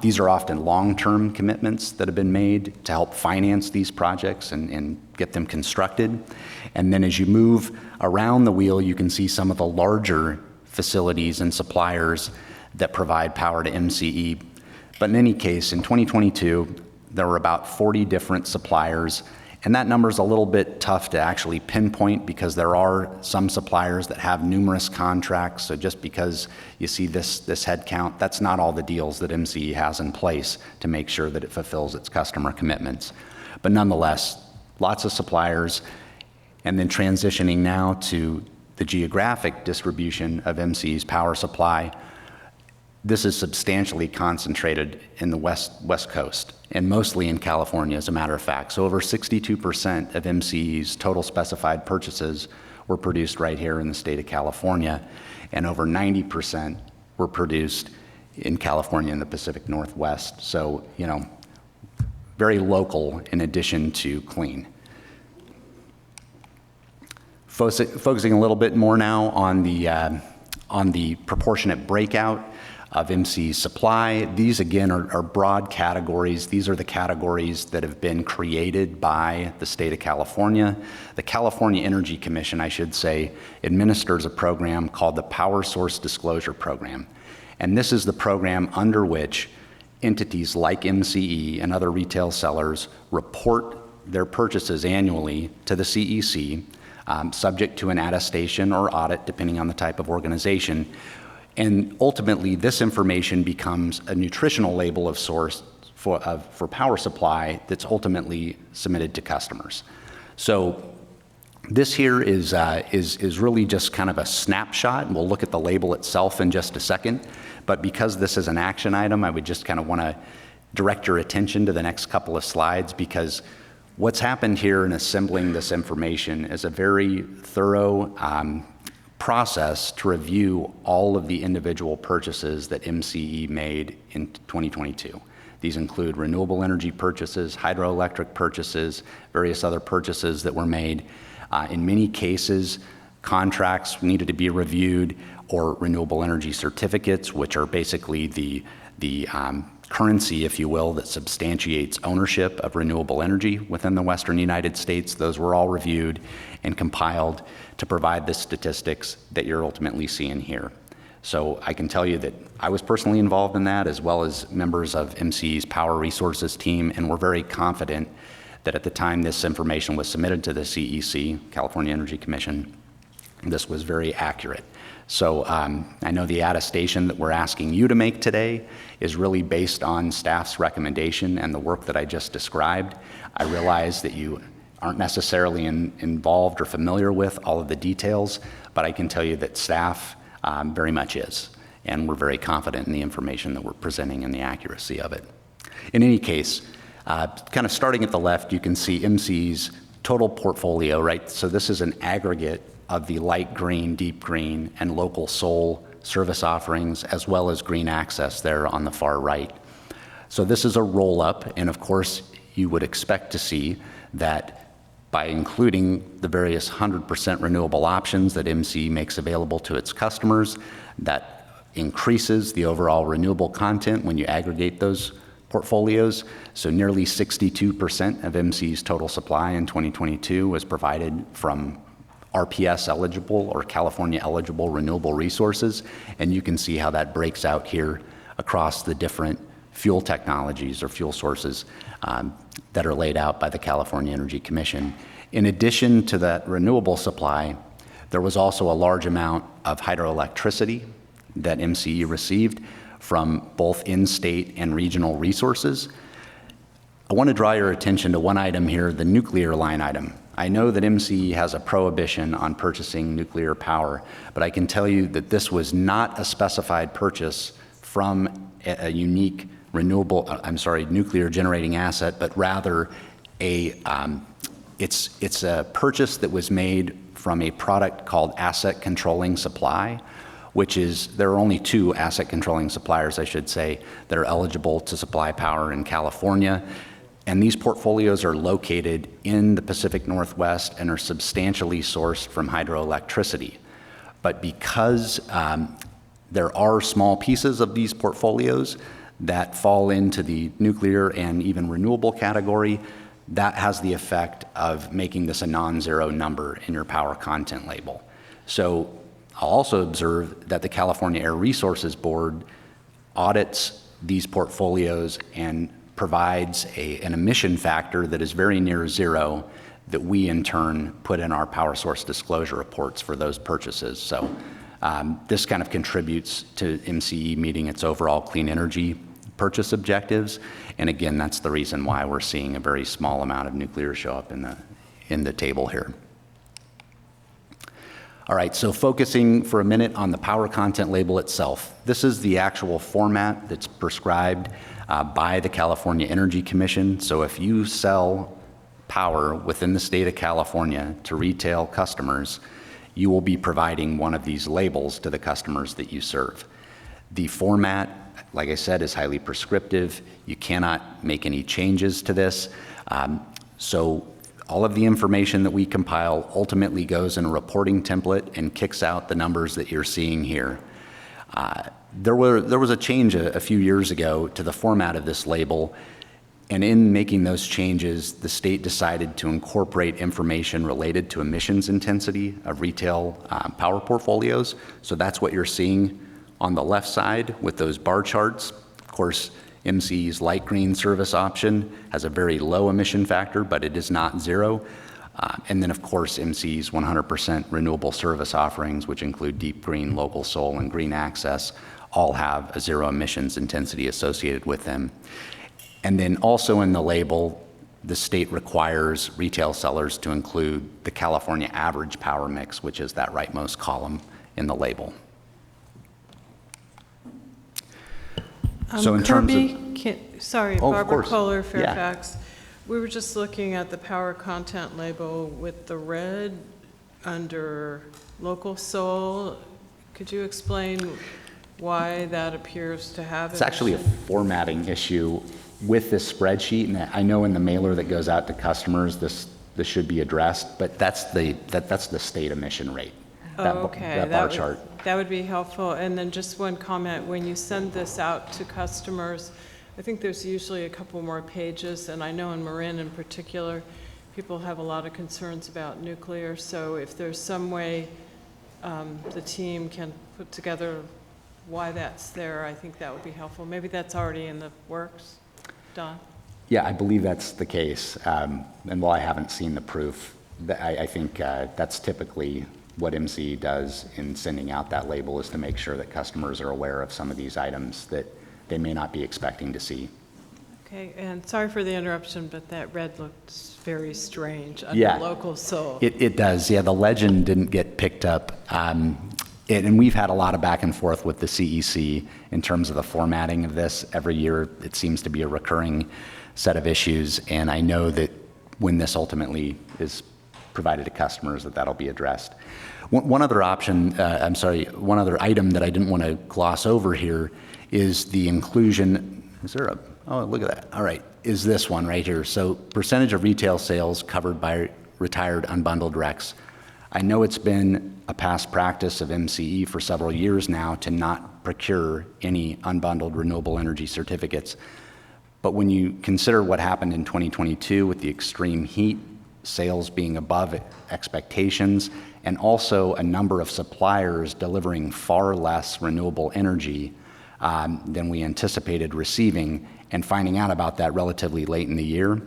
These are often long-term commitments that have been made to help finance these projects and get them constructed. And then as you move around the wheel, you can see some of the larger facilities and suppliers that provide power to MCE. But in any case, in 2022, there were about 40 different suppliers. And that number is a little bit tough to actually pinpoint because there are some suppliers that have numerous contracts. So just because you see this head count, that's not all the deals that MCE has in place to make sure that it fulfills its customer commitments. But nonetheless, lots of suppliers. And then transitioning now to the geographic distribution of MCE's power supply, this is substantially concentrated in the West Coast and mostly in California, as a matter of fact. So over 62% of MCE's total specified purchases were produced right here in the state of California, and over 90% were produced in California and the Pacific Northwest. So, you know, very local in addition to clean. Focusing a little bit more now on the proportionate breakout of MCE's supply. These, again, are broad categories. These are the categories that have been created by the state of California. The California Energy Commission, I should say, administers a program called the Power Source Disclosure Program. And this is the program under which entities like MCE and other retail sellers report their purchases annually to the CEC, subject to an attestation or audit, depending on the type of organization. And ultimately, this information becomes a nutritional label of source for power supply that's ultimately submitted to customers. So this here is really just kind of a snapshot, and we'll look at the label itself in just a second. But because this is an action item, I would just kind of want to direct your attention to the next couple of slides, because what's happened here in assembling this information is a very thorough process to review all of the individual purchases that MCE made in 2022. These include renewable energy purchases, hydroelectric purchases, various other purchases that were made. In many cases, contracts needed to be reviewed, or renewable energy certificates, which are basically the currency, if you will, that substantiates ownership of renewable energy within the Western United States. Those were all reviewed and compiled to provide the statistics that you're ultimately seeing here. So I can tell you that I was personally involved in that, as well as members of MCE's Power Resources team, and we're very confident that at the time this information was submitted to the CEC, California Energy Commission, this was very accurate. So I know the attestation that we're asking you to make today is really based on staff's recommendation and the work that I just described. I realize that you aren't necessarily involved or familiar with all of the details, but I can tell you that staff very much is, and we're very confident in the information that we're presenting and the accuracy of it. In any case, kind of starting at the left, you can see MCE's total portfolio, right? So this is an aggregate of the light green, deep green, and local SOL service offerings, as well as green access there on the far right. So this is a roll-up, and of course, you would expect to see that by including the various 100% renewable options that MCE makes available to its customers, that increases the overall renewable content when you aggregate those portfolios. So nearly 62% of MCE's total supply in 2022 was provided from RPS eligible or California eligible renewable resources. And you can see how that breaks out here across the different fuel technologies or fuel sources that are laid out by the California Energy Commission. In addition to that renewable supply, there was also a large amount of hydroelectricity that MCE received from both in-state and regional resources. I want to draw your attention to one item here, the nuclear line item. I know that MCE has a prohibition on purchasing nuclear power, but I can tell you that this was not a specified purchase from a unique nuclear generating asset, but rather it's a purchase that was made from a product called asset controlling supply, which is, there are only 2 asset controlling suppliers, I should say, that are eligible to supply power in California. And these portfolios are located in the Pacific Northwest and are substantially sourced from hydroelectricity. But because there are small pieces of these portfolios that fall into the nuclear and even renewable category, that has the effect of making this a non-zero number in your power content label. So I'll also observe that the California Air Resources Board audits these portfolios and provides an emission factor that is very near zero that we in turn put in our power source disclosure reports for those purchases. So this kind of contributes to MCE meeting its overall clean energy purchase objectives. And again, that's the reason why we're seeing a very small amount of nuclear show up in the table here. All right, so focusing for a minute on the power content label itself. This is the actual format that's prescribed by the California Energy Commission. So if you sell power within the state of California to retail customers, you will be providing one of these labels to the customers that you serve. The format, like I said, is highly prescriptive. You cannot make any changes to this. So all of the information that we compile ultimately goes in a reporting template and kicks out the numbers that you're seeing here. There was a change a few years ago to the format of this label, and in making those changes, the state decided to incorporate information related to emissions intensity of retail power portfolios. So that's what you're seeing on the left side with those bar charts. Of course, MCE's light green service option has a very low emission factor, but it is not zero. And then, of course, MCE's 100% renewable service offerings, which include Deep Green, Local Soul, and Green Access, all have a zero emissions intensity associated with them. And then also in the label, the state requires retail sellers to include the California average power mix, which is that rightmost column in the label. So in terms of... Barbara Kohler, Fairfax. Yeah. We were just looking at the power content label with the red under Local Soul. Could you explain why that appears to have... It's actually a formatting issue with this spreadsheet, and I know in the mailer that goes out to customers, this should be addressed, but that's the state emission rate. That bar chart. That would be helpful. And then just one comment, when you send this out to customers, I think there's usually a couple more pages, and I know in Marin in particular, people have a lot of concerns about nuclear, so if there's some way the team can put together why that's there, I think that would be helpful. Maybe that's already in the works, Don? Yeah, I believe that's the case. And while I haven't seen the proof, I think that's typically what MCE does in sending out that label, is to make sure that customers are aware of some of these items that they may not be expecting to see. Okay, and sorry for the interruption, but that red looks very strange under Local Soul. It does, yeah. The legend didn't get picked up. And we've had a lot of back and forth with the CEC in terms of the formatting of this. Every year it seems to be a recurring set of issues, and I know that when this ultimately is provided to customers, that'll be addressed. One other item that I didn't want to gloss over here is the inclusion, oh, look at that. All right, is this one right here. So percentage of retail sales covered by retired unbundled RECs. I know it's been a past practice of MCE for several years now to not procure any unbundled renewable energy certificates. But when you consider what happened in 2022 with the extreme heat, sales being above expectations, and also a number of suppliers delivering far less renewable energy than we anticipated receiving, and finding out about that relatively late in the year,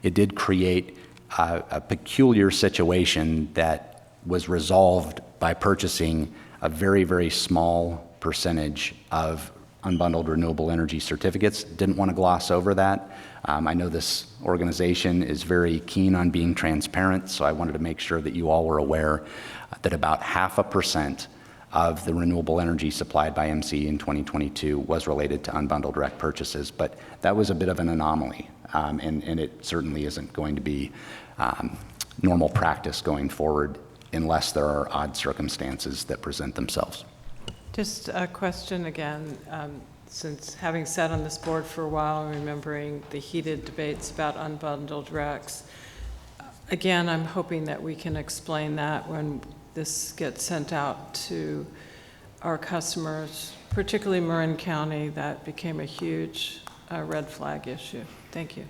it did create a peculiar situation that was resolved by purchasing a very, very small percentage of unbundled renewable energy certificates. Didn't want to gloss over that. I know this organization is very keen on being transparent, so I wanted to make sure that you all were aware that about 0.5% of the renewable energy supplied by MCE in 2022 was related to unbundled direct purchases, but that was a bit of an anomaly, and it certainly isn't going to be normal practice going forward unless there are odd circumstances that present themselves. Just a question again, since having sat on this board for a while and remembering the heated debates about unbundled recs, again, I'm hoping that we can explain that when this gets sent out to our customers, particularly Marin County. That became a huge red flag issue. Thank you.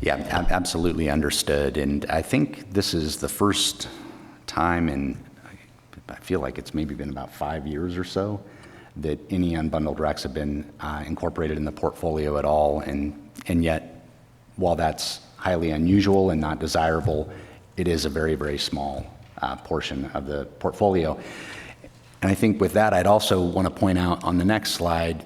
Yeah, absolutely understood. And I think this is the first time in, I feel like it's maybe been about 5 years or so, that any unbundled recs have been incorporated in the portfolio at all. And yet, while that's highly unusual and not desirable, it is a very, very small portion of the portfolio. And I think with that, I'd also want to point out on the next slide,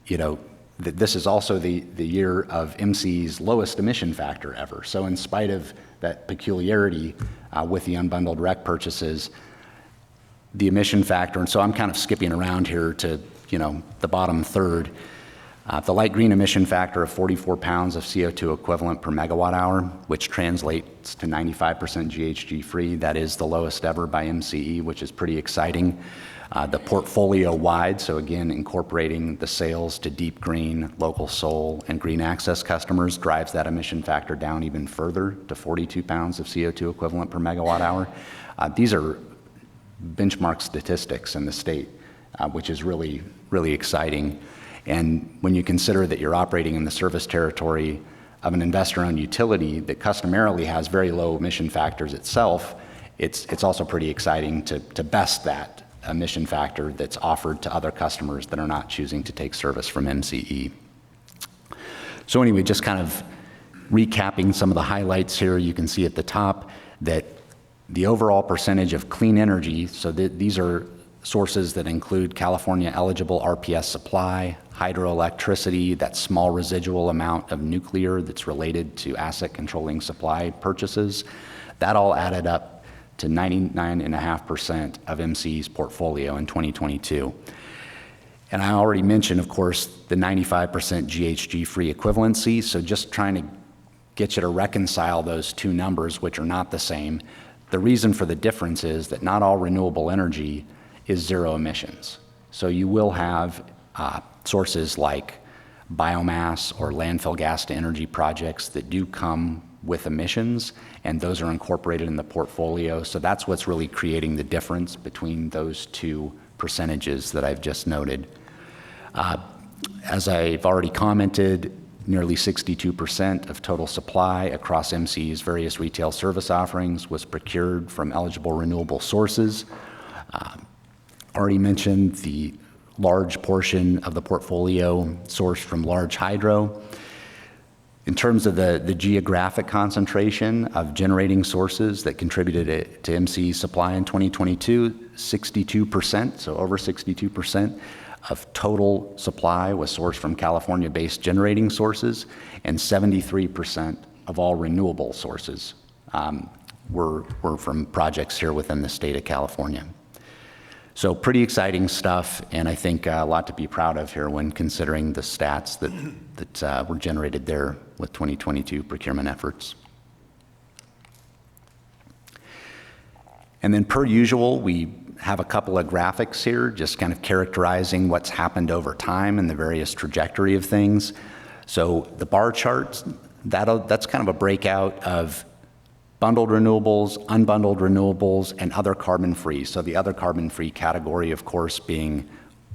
that this is also the year of MCE's lowest emission factor ever. So in spite of that peculiarity with the unbundled rec purchases, the emission factor, and so I'm kind of skipping around here to the bottom third, the light green emission factor of 44 pounds of CO2 equivalent per megawatt hour, which translates to 95% GHG free. That is the lowest ever by MCE, which is pretty exciting. The portfolio wide, so again, incorporating the sales to Deep Green, Local Soul, and Green Access customers drives that emission factor down even further to 42 pounds of CO2 equivalent per megawatt hour. These are benchmark statistics in the state, which is really, really exciting. And when you consider that you're operating in the service territory of an investor-owned utility that customarily has very low emission factors itself, it's also pretty exciting to best that emission factor that's offered to other customers that are not choosing to take service from MCE. So anyway, just kind of recapping some of the highlights here, you can see at the top that the overall percentage of clean energy, so these are sources that include California eligible RPS supply, hydroelectricity, that small residual amount of nuclear that's related to asset controlling supply purchases, that all added up to 99.5% of MCE's portfolio in 2022. And I already mentioned, of course, the 95% GHG-free equivalency, so just trying to get you to reconcile those two numbers, which are not the same. The reason for the difference is that not all renewable energy is zero emissions. So you will have sources like biomass or landfill gas to energy projects that do come with emissions, and those are incorporated in the portfolio. So that's what's really creating the difference between those two percentages that I've just noted. As I've already commented, nearly 62% of total supply across MCE's various retail service offerings was procured from eligible renewable sources. Already mentioned the large portion of the portfolio sourced from large hydro. In terms of the geographic concentration of generating sources that contributed to MCE supply in 2022, 62%, so over 62% of total supply was sourced from California-based generating sources, and 73% of all renewable sources were from projects here within the state of California. So pretty exciting stuff, and I think a lot to be proud of here when considering the stats that were generated there with 2022 procurement efforts. And then per usual, we have a couple of graphics here, just kind of characterizing what's happened over time and the various trajectory of things. So the bar charts, that's kind of a breakout of bundled renewables, unbundled renewables, and other carbon-free. So the other carbon-free category, of course, being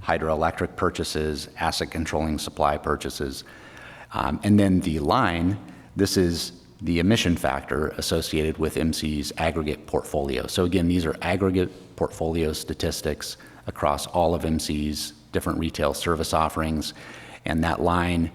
hydroelectric purchases, asset controlling supply purchases. And then the line, this is the emission factor associated with MCE's aggregate portfolio. So again, these are aggregate portfolio statistics across all of MCE's different retail service offerings. And that line,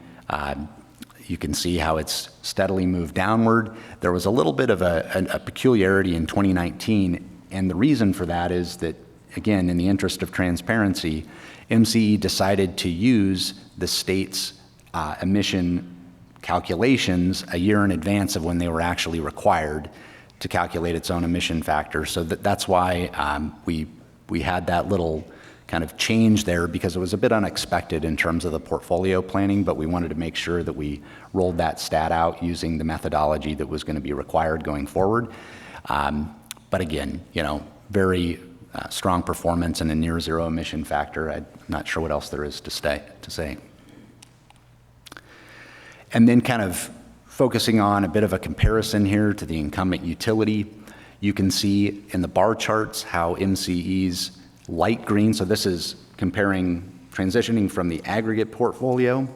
you can see how it's steadily moved downward. There was a little bit of a peculiarity in 2019, and the reason for that is that, again, in the interest of transparency, MCE decided to use the state's emission calculations a year in advance of when they were actually required to calculate its own emission factor. So that's why we had that little kind of change there, because it was a bit unexpected in terms of the portfolio planning, but we wanted to make sure that we rolled that stat out using the methodology that was going to be required going forward. But again, very strong performance and a near zero emission factor. I'm not sure what else there is to say. And then kind of focusing on a bit of a comparison here to the incumbent utility, you can see in the bar charts how MCE's light green, so this is transitioning from the aggregate portfolio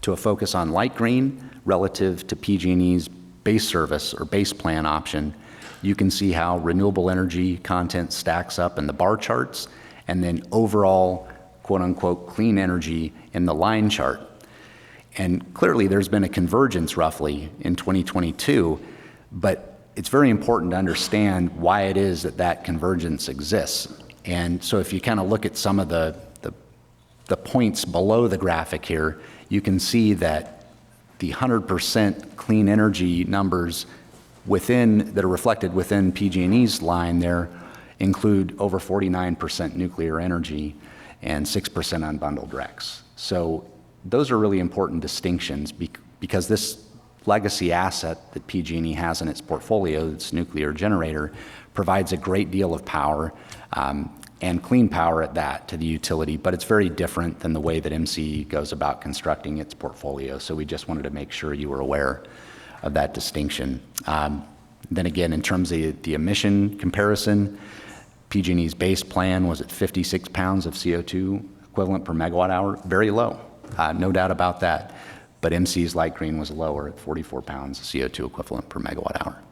to a focus on light green relative to PG&E's base service or base plan option. You can see how renewable energy content stacks up in the bar charts, and then overall, quote unquote, clean energy in the line chart. And clearly there's been a convergence roughly in 2022, but it's very important to understand why it is that convergence exists. And so if you kind of look at some of the points below the graphic here, you can see that the 100% clean energy numbers that are reflected within PG&E's line there include over 49% nuclear energy and 6% unbundled RECs. So those are really important distinctions because this legacy asset that PG&E has in its portfolio, its nuclear generator, provides a great deal of power and clean power at that to the utility, but it's very different than the way that MCE goes about constructing its portfolio. So we just wanted to make sure you were aware of that distinction. Then again, in terms of the emission comparison, PG&E's base plan was at 56 pounds of CO2 equivalent per megawatt hour, very low, no doubt about that. But MCE's light green was lower at 44 pounds of CO2 equivalent per megawatt hour.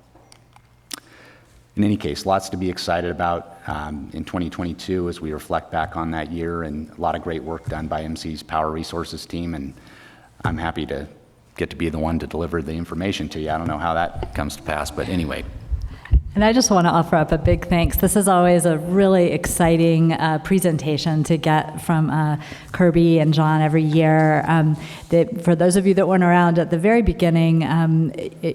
In any case, lots to be excited about in 2022 as we reflect back on that year, and a lot of great work done by MCE's Power Resources team, and I'm happy to get to be the one to deliver the information to you. I don't know how that comes to pass, but anyway. And I just want to offer up a big thanks. This is always a really exciting presentation to get from Kirby and John every year. For those of you that weren't around at the very beginning,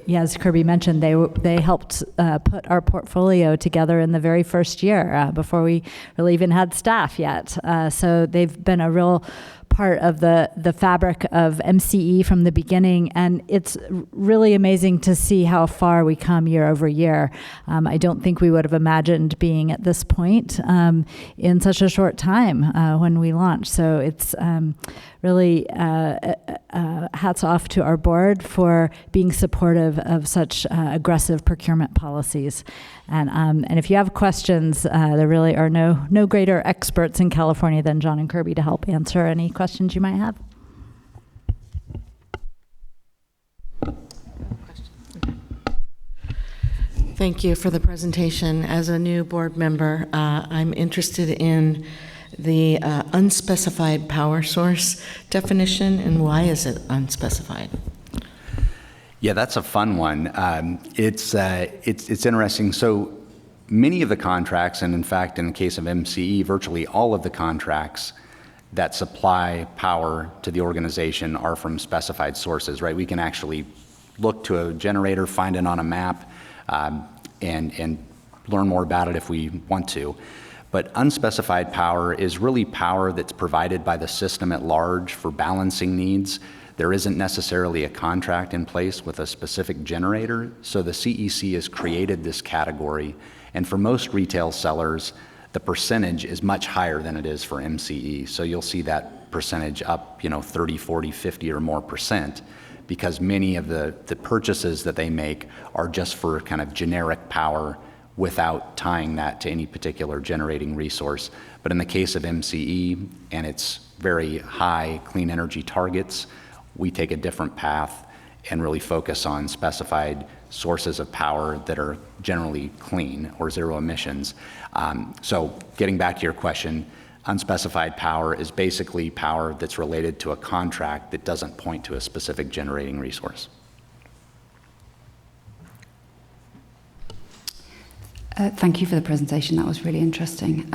as Kirby mentioned, they helped put our portfolio together in the very first year before we really even had staff yet. So they've been a real part of the fabric of MCE from the beginning, and it's really amazing to see how far we come year over year. I don't think we would have imagined being at this point in such a short time when we launched. So it's really hats off to our board for being supportive of such aggressive procurement policies. And if you have questions, there really are no greater experts in California than John and Kirby to help answer any questions you might have. Thank you for the presentation. As a new board member, I'm interested in the unspecified power source definition, and why is it unspecified? Yeah, that's a fun one. It's interesting. So many of the contracts, and in fact, in the case of MCE, virtually all of the contracts that supply power to the organization are from specified sources, right? We can actually look to a generator, find it on a map, and learn more about it if we want to. But unspecified power is really power that's provided by the system at large for balancing needs. There isn't necessarily a contract in place with a specific generator, so the CEC has created this category, and for most retail sellers, the percentage is much higher than it is for MCE. So you'll see that percentage up, 30, 40, 50 or more percent, because many of the purchases that they make are just for kind of generic power without tying that to any particular generating resource. But in the case of MCE and its very high clean energy targets, we take a different path and really focus on specified sources of power that are generally clean or zero emissions. So getting back to your question, unspecified power is basically power that's related to a contract that doesn't point to a specific generating resource. Thank you for the presentation. That was really interesting.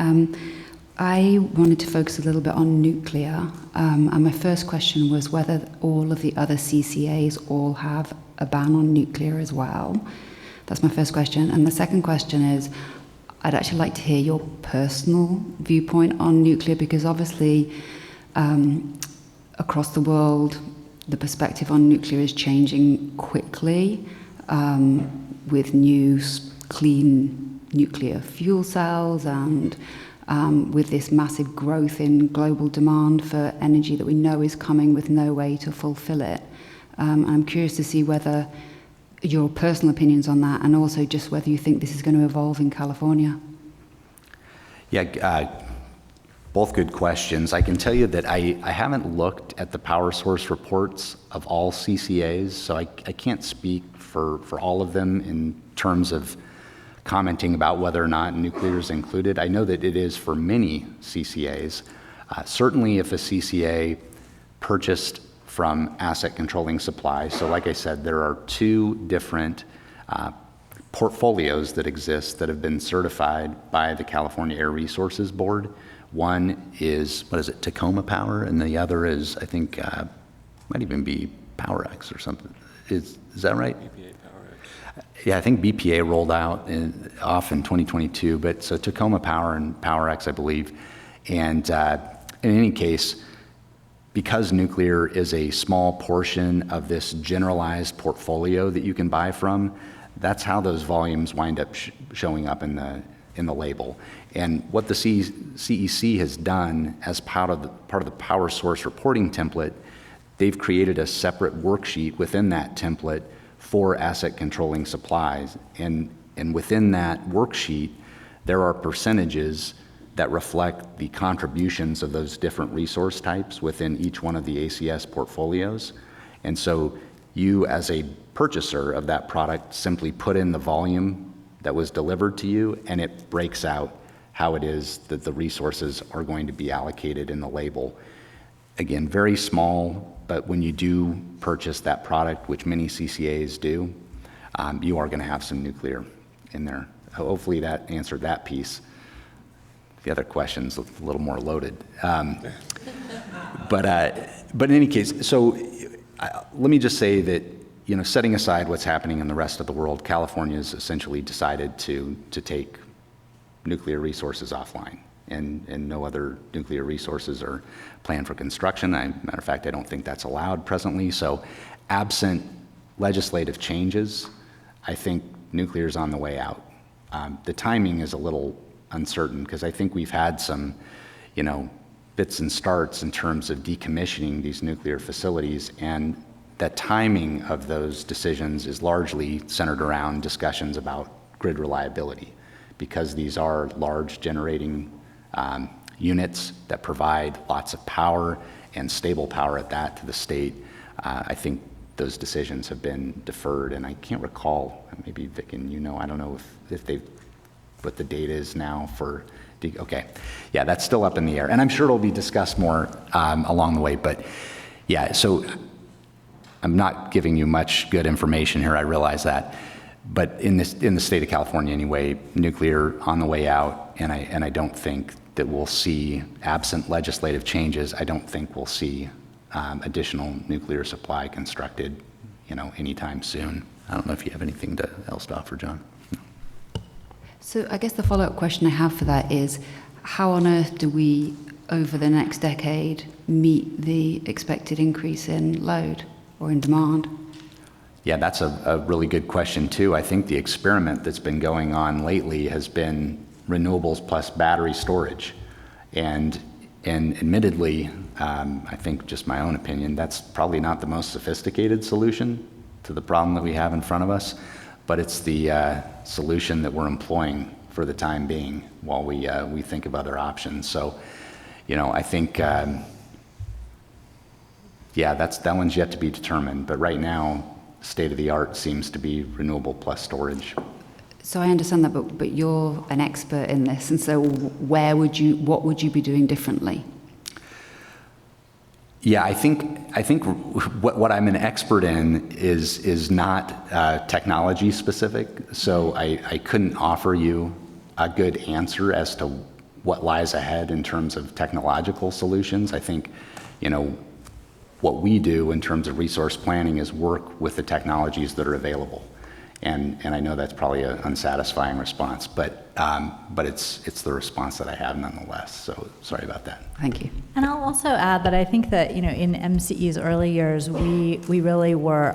I wanted to focus a little bit on nuclear. And my first question was whether all of the other CCAs all have a ban on nuclear as well. That's my first question. And the second question is, I'd actually like to hear your personal viewpoint on nuclear, because obviously across the world, the perspective on nuclear is changing quickly with new clean nuclear fuel cells and with this massive growth in global demand for energy that we know is coming with no way to fulfill it. I'm curious to see whether your personal opinions on that, and also just whether you think this is going to evolve in California. Yeah, both good questions. I can tell you that I haven't looked at the power source reports of all CCAs, so I can't speak for all of them in terms of commenting about whether or not nuclear is included. I know that it is for many CCAs. Certainly if a CCA purchased from asset controlling supply, so like I said, there are two different portfolios that exist that have been certified by the California Air Resources Board. One is, Tacoma Power, and the other is, I think, might even be PowerX or something. Is that right? Yeah, I think BPA rolled out off in 2022, but so Tacoma Power and PowerX, I believe. And in any case, because nuclear is a small portion of this generalized portfolio that you can buy from, that's how those volumes wind up showing up in the label. And what the CEC has done as part of the power source reporting template, they've created a separate worksheet within that template for asset controlling supplies. And within that worksheet, there are percentages that reflect the contributions of those different resource types within each one of the ACS portfolios. And so you, as a purchaser of that product, simply put in the volume that was delivered to you, and it breaks out how it is that the resources are going to be allocated in the label. Again, very small, but when you do purchase that product, which many CCAs do, you are going to have some nuclear in there. Hopefully that answered that piece. The other question's a little more loaded. But in any case, so let me just say that, setting aside what's happening in the rest of the world, California has essentially decided to take nuclear resources offline. And no other nuclear resources are planned for construction. Matter of fact, I don't think that's allowed presently. So absent legislative changes, I think nuclear is on the way out. The timing is a little uncertain because I think we've had some, bits and starts in terms of decommissioning these nuclear facilities, and the timing of those decisions is largely centered around discussions about grid reliability, because these are large generating units that provide lots of power and stable power at that to the state. I think those decisions have been deferred, and I can't recall, maybe Vic and I don't know if they've, what the date is now for, okay. Yeah, that's still up in the air, and I'm sure it'll be discussed more along the way, but yeah, so I'm not giving you much good information here, I realize that. But in the state of California anyway, nuclear on the way out, and I don't think that we'll see, absent legislative changes, I don't think we'll see additional nuclear supply constructed, anytime soon. I don't know if you have anything else to offer, John. So I guess the follow-up question I have for that is, how on earth do we, over the next decade, meet the expected increase in load or in demand? Yeah, that's a really good question too. I think the experiment that's been going on lately has been renewables plus battery storage. And admittedly, I think just my own opinion, that's probably not the most sophisticated solution to the problem that we have in front of us. but it's the solution that we're employing for the time being while we think of other options. So, I think, that one's yet to be determined. But right now, state of the art seems to be renewable plus storage. So I understand that, but you're an expert in this, and so what would you be doing differently? Yeah, I think what I'm an expert in is not technology specific. So I couldn't offer you a good answer as to what lies ahead in terms of technological solutions. I think, what we do in terms of resource planning is work with the technologies that are available. And I know that's probably an unsatisfying response, but it's the response that I have nonetheless. So sorry about that. Thank you. And I'll also add that I think that, in MCE's early years, we really were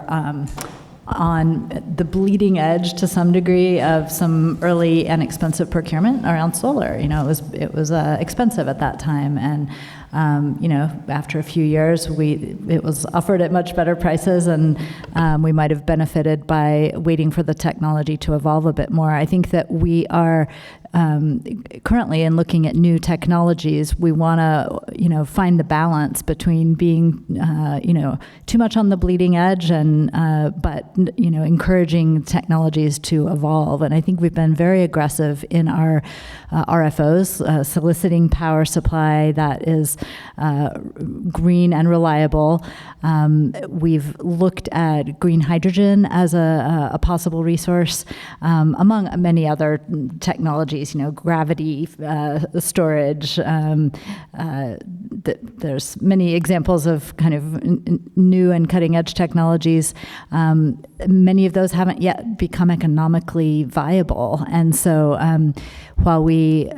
on the bleeding edge to some degree of some early and expensive procurement around solar. It was expensive at that time, and after a few years, it was offered at much better prices, and we might have benefited by waiting for the technology to evolve a bit more. I think that we are currently, in looking at new technologies, we want to, find the balance between being, too much on the bleeding edge and, but, encouraging technologies to evolve. And I think we've been very aggressive in our RFOs, soliciting power supply that is green and reliable. We've looked at green hydrogen as a possible resource, among many other technologies. Gravity storage. There's many examples of kind of new and cutting edge technologies. Many of those haven't yet become economically viable. And so while we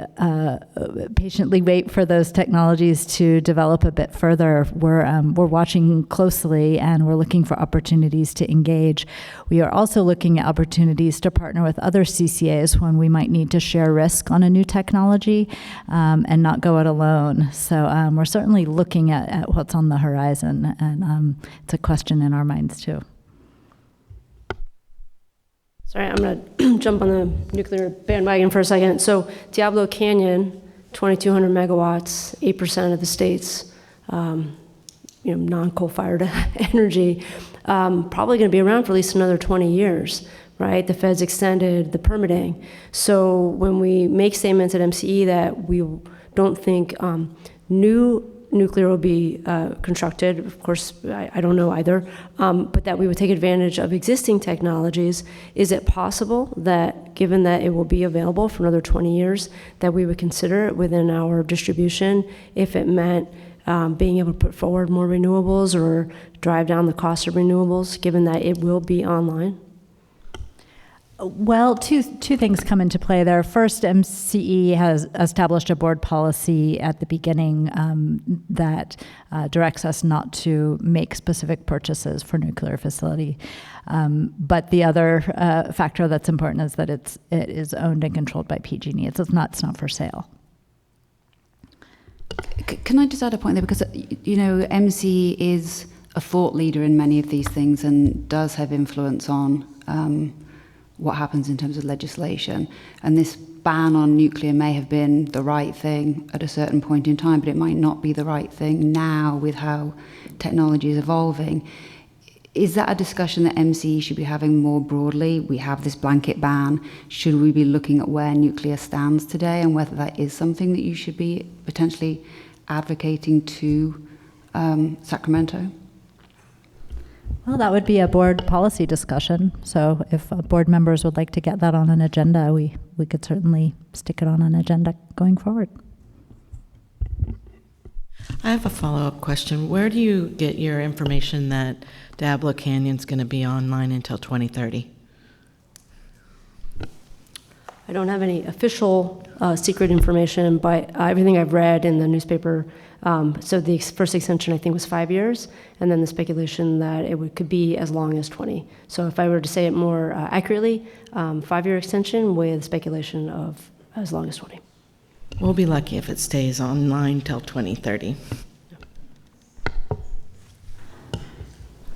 patiently wait for those technologies to develop a bit further, we're watching closely, and we're looking for opportunities to engage. We are also looking at opportunities to partner with other CCAs when we might need to share risk on a new technology and not go it alone. So we're certainly looking at what's on the horizon, and it's a question in our minds too. Sorry, I'm going to jump on the nuclear bandwagon for a second. So Diablo Canyon, 2,200 megawatts, 8% of the state's non-coal-fired energy, probably going to be around for at least another 20 years, right? The feds extended the permitting. So when we make statements at MCE that we don't think new nuclear will be constructed, of course, I don't know either, but that we would take advantage of existing technologies. Is it possible that, given that it will be available for another 20 years, that we would consider it within our distribution if it meant being able to put forward more renewables or drive down the cost of renewables, given that it will be online? Well, two things come into play there. First, MCE has established a board policy at the beginning that directs us not to make specific purchases for nuclear facility. But the other factor that's important is that it is owned and controlled by PG&E. It's not for sale. Can I just add a point there? Because, MCE is a thought leader in many of these things and does have influence on what happens in terms of legislation. And this ban on nuclear may have been the right thing at a certain point in time, but it might not be the right thing now with how technology is evolving. Is that a discussion that MCE should be having more broadly? We have this blanket ban. Should we be looking at where nuclear stands today and whether that is something that you should be potentially advocating to Sacramento? Well, that would be a board policy discussion. So if board members would like to get that on an agenda, we could certainly stick it on an agenda going forward. I have a follow-up question. Where do you get your information that Diablo Canyon's going to be online until 2030? I don't have any official secret information, but everything I've read in the newspaper, so the first extension I think was 5 years, and then the speculation that it could be as long as 20. So if I were to say it more accurately, 5-year extension with speculation of as long as 20. We'll be lucky if it stays online till 2030.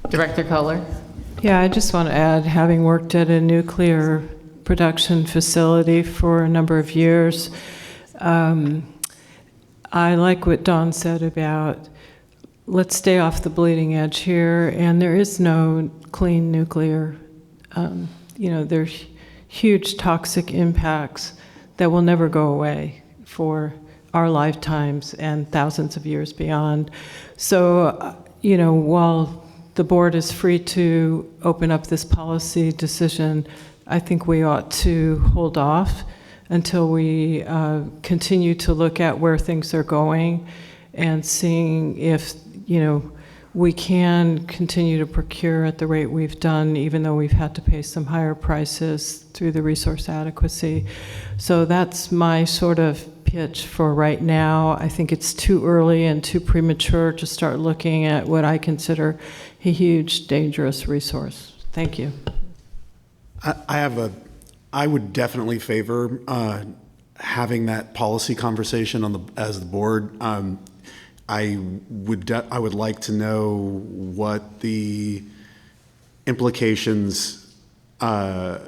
Director Kohler. Yeah, I just want to add, having worked at a nuclear production facility for a number of years, I like what Dawn said about let's stay off the bleeding edge here, and there is no clean nuclear. There's huge toxic impacts that will never go away for our lifetimes and thousands of years beyond. So, while the board is free to open up this policy decision, I think we ought to hold off until we continue to look at where things are going and seeing if, we can continue to procure at the rate we've done, even though we've had to pay some higher prices through the resource adequacy. So that's my sort of pitch for right now. I think it's too early and too premature to start looking at what I consider a huge, dangerous resource. Thank you. I would definitely favor having that policy conversation as the board. I would like to know what the implications are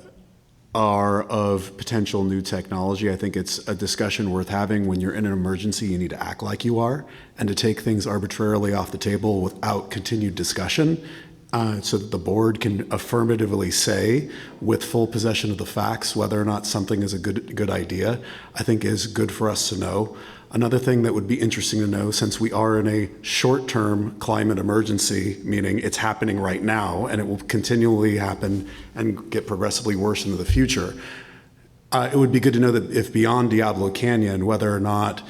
of potential new technology. I think it's a discussion worth having. When you're in an emergency, you need to act like you are, and to take things arbitrarily off the table without continued discussion, so that the board can affirmatively say, with full possession of the facts, whether or not something is a good idea, I think is good for us to know. Another thing that would be interesting to know, since we are in a short-term climate emergency, meaning it's happening right now and it will continually happen and get progressively worse into the future, it would be good to know that if beyond Diablo Canyon, whether or not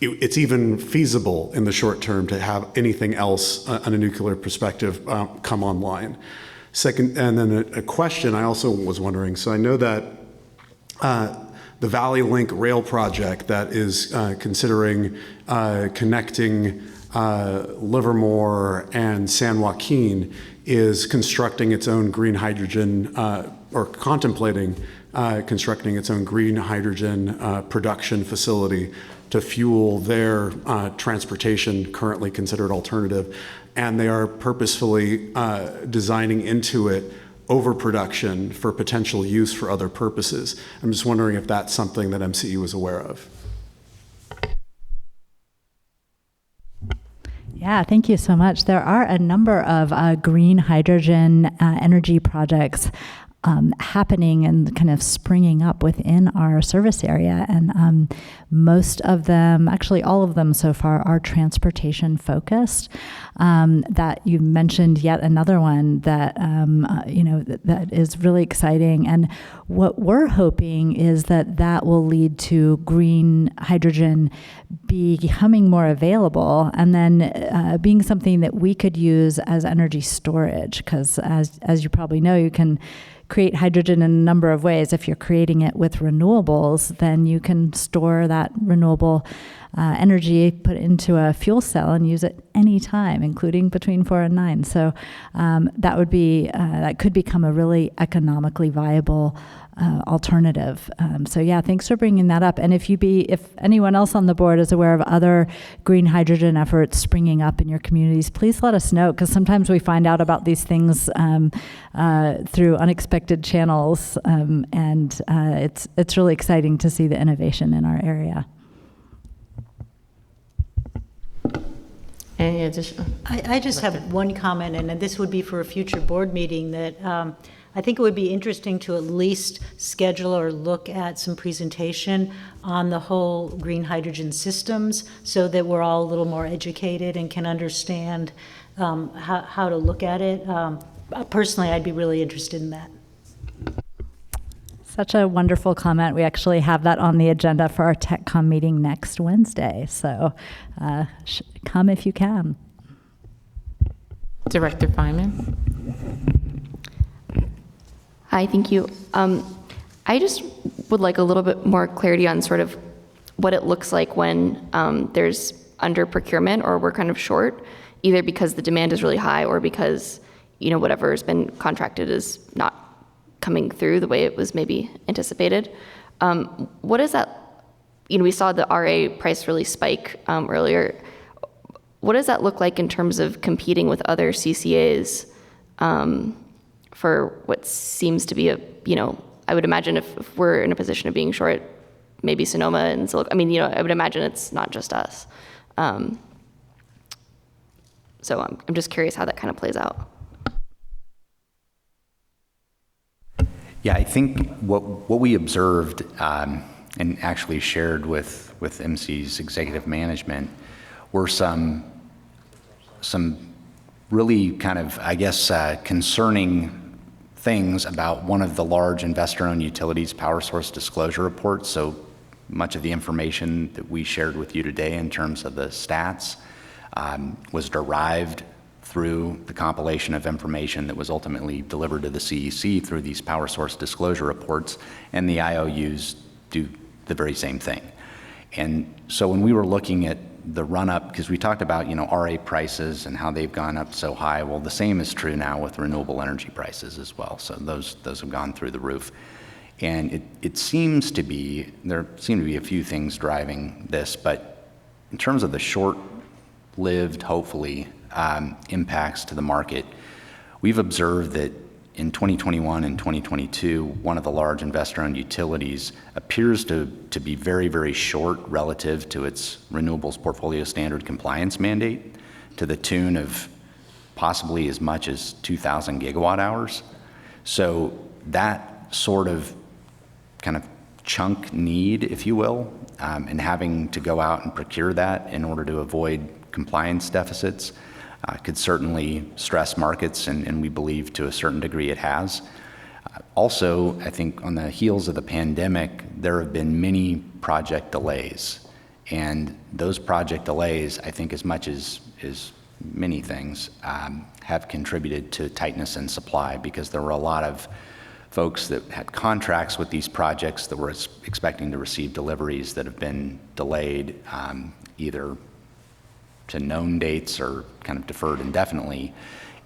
it's even feasible in the short term to have anything else on a nuclear perspective come online. Second, and then a question I also was wondering, so I know that the Valley Link rail project that is considering connecting Livermore and San Joaquin is constructing its own green hydrogen, or contemplating constructing its own green hydrogen production facility to fuel their transportation currently considered alternative. And they are purposefully designing into it overproduction for potential use for other purposes. I'm just wondering if that's something that MCE was aware of. Yeah, thank you so much. There are a number of green hydrogen energy projects happening and kind of springing up within our service area. And most of them, actually all of them so far, are transportation focused. That you mentioned yet another one that, that is really exciting. And what we're hoping is that that will lead to green hydrogen becoming more available and then being something that we could use as energy storage. Because as you probably know, you can create hydrogen in a number of ways. If you're creating it with renewables, then you can store that renewable energy, put it into a fuel cell and use it anytime, including between 4 and 9. So that could become a really economically viable alternative. So yeah, thanks for bringing that up. And if anyone else on the board is aware of other green hydrogen efforts springing up in your communities, please let us know, because sometimes we find out about these things through unexpected channels, and it's really exciting to see the innovation in our area. Any additional? I just have one comment, and this would be for a future board meeting, that I think it would be interesting to at least schedule or look at some presentation on the whole green hydrogen systems, so that we're all a little more educated and can understand how to look at it. Personally, I'd be really interested in that. Such a wonderful comment. We actually have that on the agenda for our TechCom meeting next Wednesday. So come if you can. Director Feynman. Hi, thank you. I just would like a little bit more clarity on sort of what it looks like when there's under procurement or we're kind of short, either because the demand is really high or because, whatever has been contracted is not coming through the way it was maybe anticipated. What is that? We saw the RA price really spike earlier. What does that look like in terms of competing with other CCAs for what seems to be a, I would imagine if we're in a position of being short, maybe Sonoma and Silicon, I would imagine it's not just us. So I'm just curious how that kind of plays out. Yeah, I think what we observed and actually shared with MCE's executive management were some really kind of, I guess, concerning things about one of the large investor-owned utilities power source disclosure reports. So much of the information that we shared with you today in terms of the stats was derived through the compilation of information that was ultimately delivered to the CEC through these power source disclosure reports, and the IOUs do the very same thing. And so when we were looking at the run-up, because we talked about, RA prices and how they've gone up so high, well, the same is true now with renewable energy prices as well. So those have gone through the roof. And it seems to be, there seem to be a few things driving this, but in terms of the short-lived, hopefully, impacts to the market, we've observed that in 2021 and 2022, one of the large investor-owned utilities appears to be very, very short relative to its renewables portfolio standard compliance mandate, to the tune of possibly as much as 2,000 gigawatt hours. So that sort of kind of chunk need, if you will, and having to go out and procure that in order to avoid compliance deficits could certainly stress markets, and we believe to a certain degree it has. Also, I think on the heels of the pandemic, there have been many project delays. And those project delays, I think as much as many things, have contributed to tightness in supply, because there were a lot of folks that had contracts with these projects that were expecting to receive deliveries that have been delayed, either to known dates or kind of deferred indefinitely.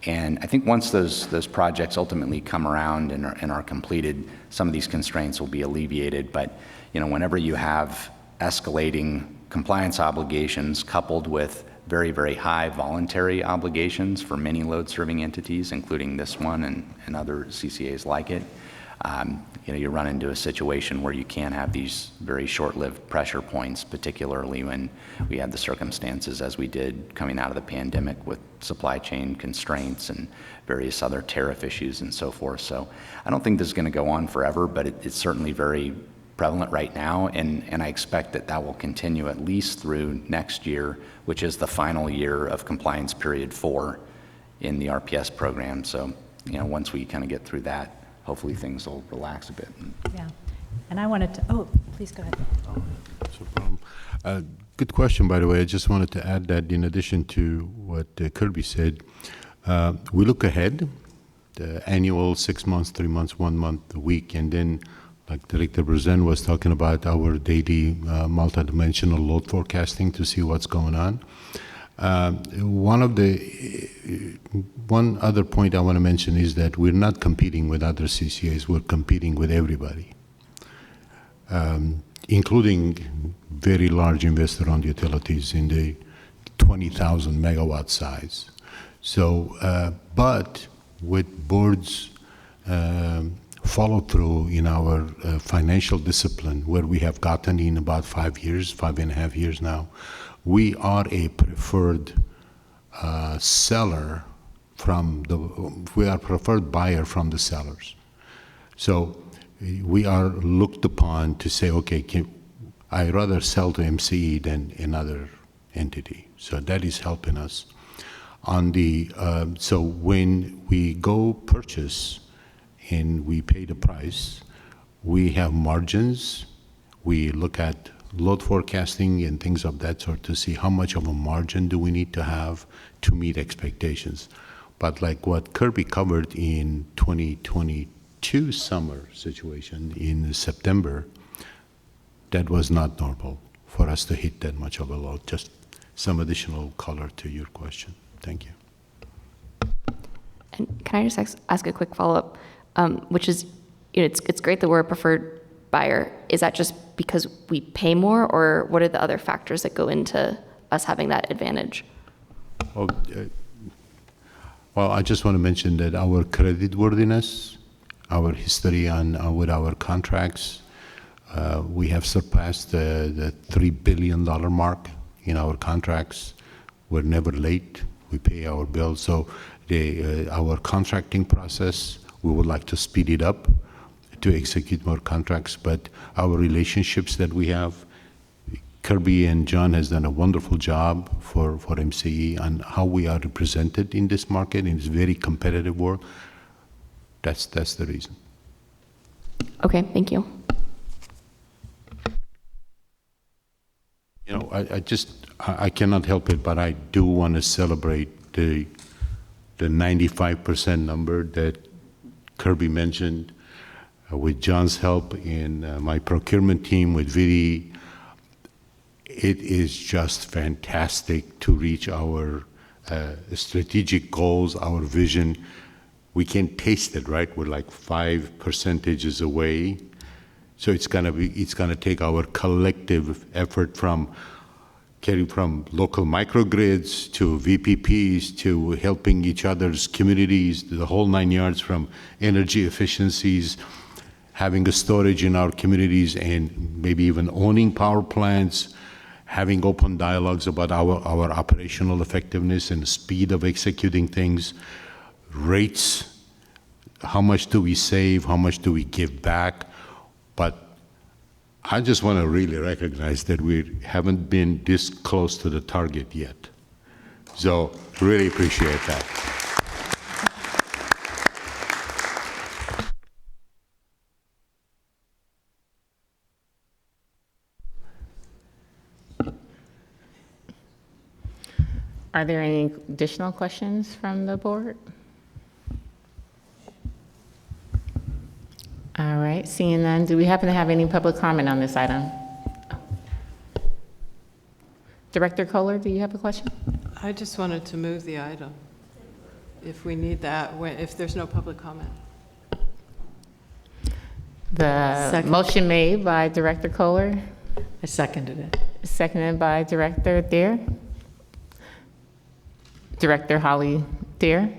And I think once those projects ultimately come around and are completed, some of these constraints will be alleviated. But whenever you have escalating compliance obligations coupled with very, very high voluntary obligations for many load-serving entities, including this one and other CCAs like it, you run into a situation where you can have these very short-lived pressure points, particularly when we had the circumstances as we did coming out of the pandemic with supply chain constraints and various other tariff issues and so forth. So I don't think this is going to go on forever, but it's certainly very prevalent right now, and I expect that will continue at least through next year, which is the final year of compliance period 4 in the RPS program. So once we kind of get through that, hopefully things will relax a bit. Yeah. And I wanted to, please go ahead. No problem. Good question, by the way. I just wanted to add that in addition to what Kirby said, we look ahead, the annual 6 months, 3 months, 1 month, a week, and then like Director Brezen was talking about our daily multidimensional load forecasting to see what's going on. One other point I want to mention is that we're not competing with other CCAs, we're competing with everybody, including very large investor-owned utilities in the 20,000 megawatt size. So, but with boards follow through in our financial discipline, where we have gotten in about 5 years, 5.5 years now, we are a preferred seller we are preferred buyer from the sellers. So we are looked upon to say, okay, I rather sell to MCE than another entity. So that is helping us. So when we go purchase and we pay the price, we have margins. We look at load forecasting and things of that sort to see how much of a margin do we need to have to meet expectations. But like what Kirby covered in 2022 summer situation in September, that was not normal for us to hit that much of a load. Just some additional color to your question. Thank you. And can I just ask a quick follow-up, which is, it's great that we're a preferred buyer. Is that just because we pay more, or what are the other factors that go into us having that advantage? Well, I just want to mention that our creditworthiness, our history with our contracts, we have surpassed the $3 billion mark in our contracts. We're never late. We pay our bills. So our contracting process, we would like to speed it up to execute more contracts. But our relationships that we have, Kirby and John has done a wonderful job for MCE on how we are represented in this market, in this very competitive world. That's the reason. Okay, thank you. You know, I cannot help it, but I do want to celebrate the 95% number that Kirby mentioned. With John's help in my procurement team, with Vidi, it is just fantastic to reach our strategic goals, our vision. We can taste it, right? We're like 5% away. So it's gonna take our collective effort from local microgrids to VPPs to helping each other's communities, the whole 9 yards, from energy efficiencies, having a storage in our communities, and maybe even owning power plants, having open dialogues about our operational effectiveness and speed of executing things, rates, how much do we save, how much do we give back. But I just want to really recognize that we haven't been this close to the target yet. So really appreciate that. Are there any additional questions from the board? All right, seeing none, do we happen to have any public comment on this item? Director Kohler, do you have a question? I just wanted to move the item, if we need that, if there's no public comment. The Second. motion made by Director Kohler, I seconded it. seconded by Director Dare. Director Holly Dare.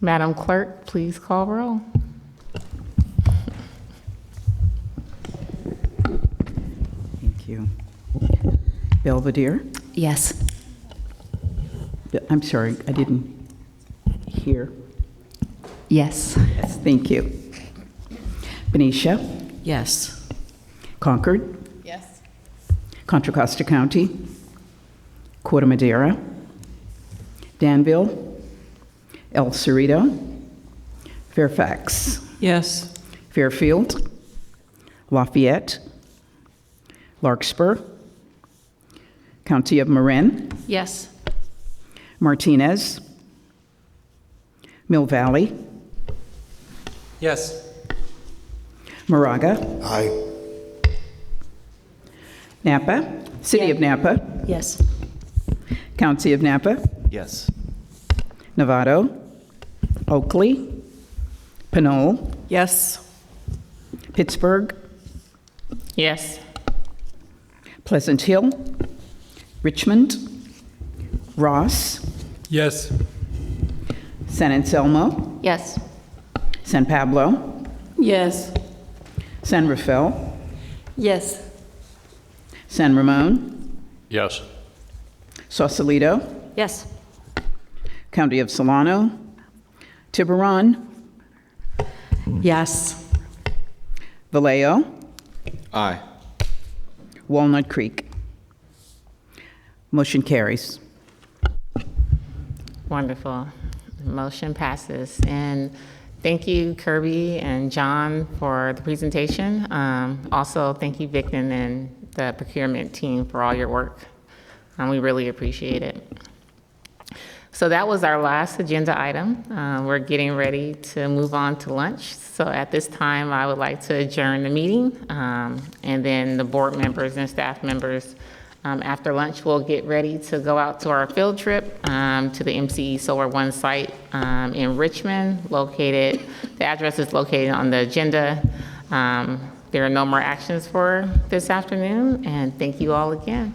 Madam Clerk, please call roll. Thank you. Belvedere? Yes. I'm sorry, I didn't hear. Yes. Yes, thank you. Benicia? Yes. Concord? Yes. Contra Costa County? Corte Madera? Danville? El Cerrito? Fairfax? Yes. Fairfield? Lafayette? Larkspur? County of Marin? Yes. Martinez? Mill Valley? Yes. Moraga? Aye. Napa? City of Napa? Yes. County of Napa? Yes. Novato? Oakley? Pinole? Yes. Pittsburgh? Yes. Pleasant Hill? Richmond? Ross? Yes. San Anselmo? Yes. San Pablo? Yes. San Rafael? Yes. San Ramon? Yes. Sausalito? Yes. County of Solano? Tiburon? Yes. Vallejo? Aye. Walnut Creek? Motion carries. Wonderful. Motion passes. And thank you, Kirby and John, for the presentation. Also, thank you, Victon, and the procurement team for all your work. We really appreciate it. So that was our last agenda item. We're getting ready to move on to lunch. So at this time, I would like to adjourn the meeting. And then the board members and staff members, after lunch, will get ready to go out to our field trip to the MCE Solar One site in Richmond, the address is located on the agenda. There are no more actions for this afternoon, and thank you all again.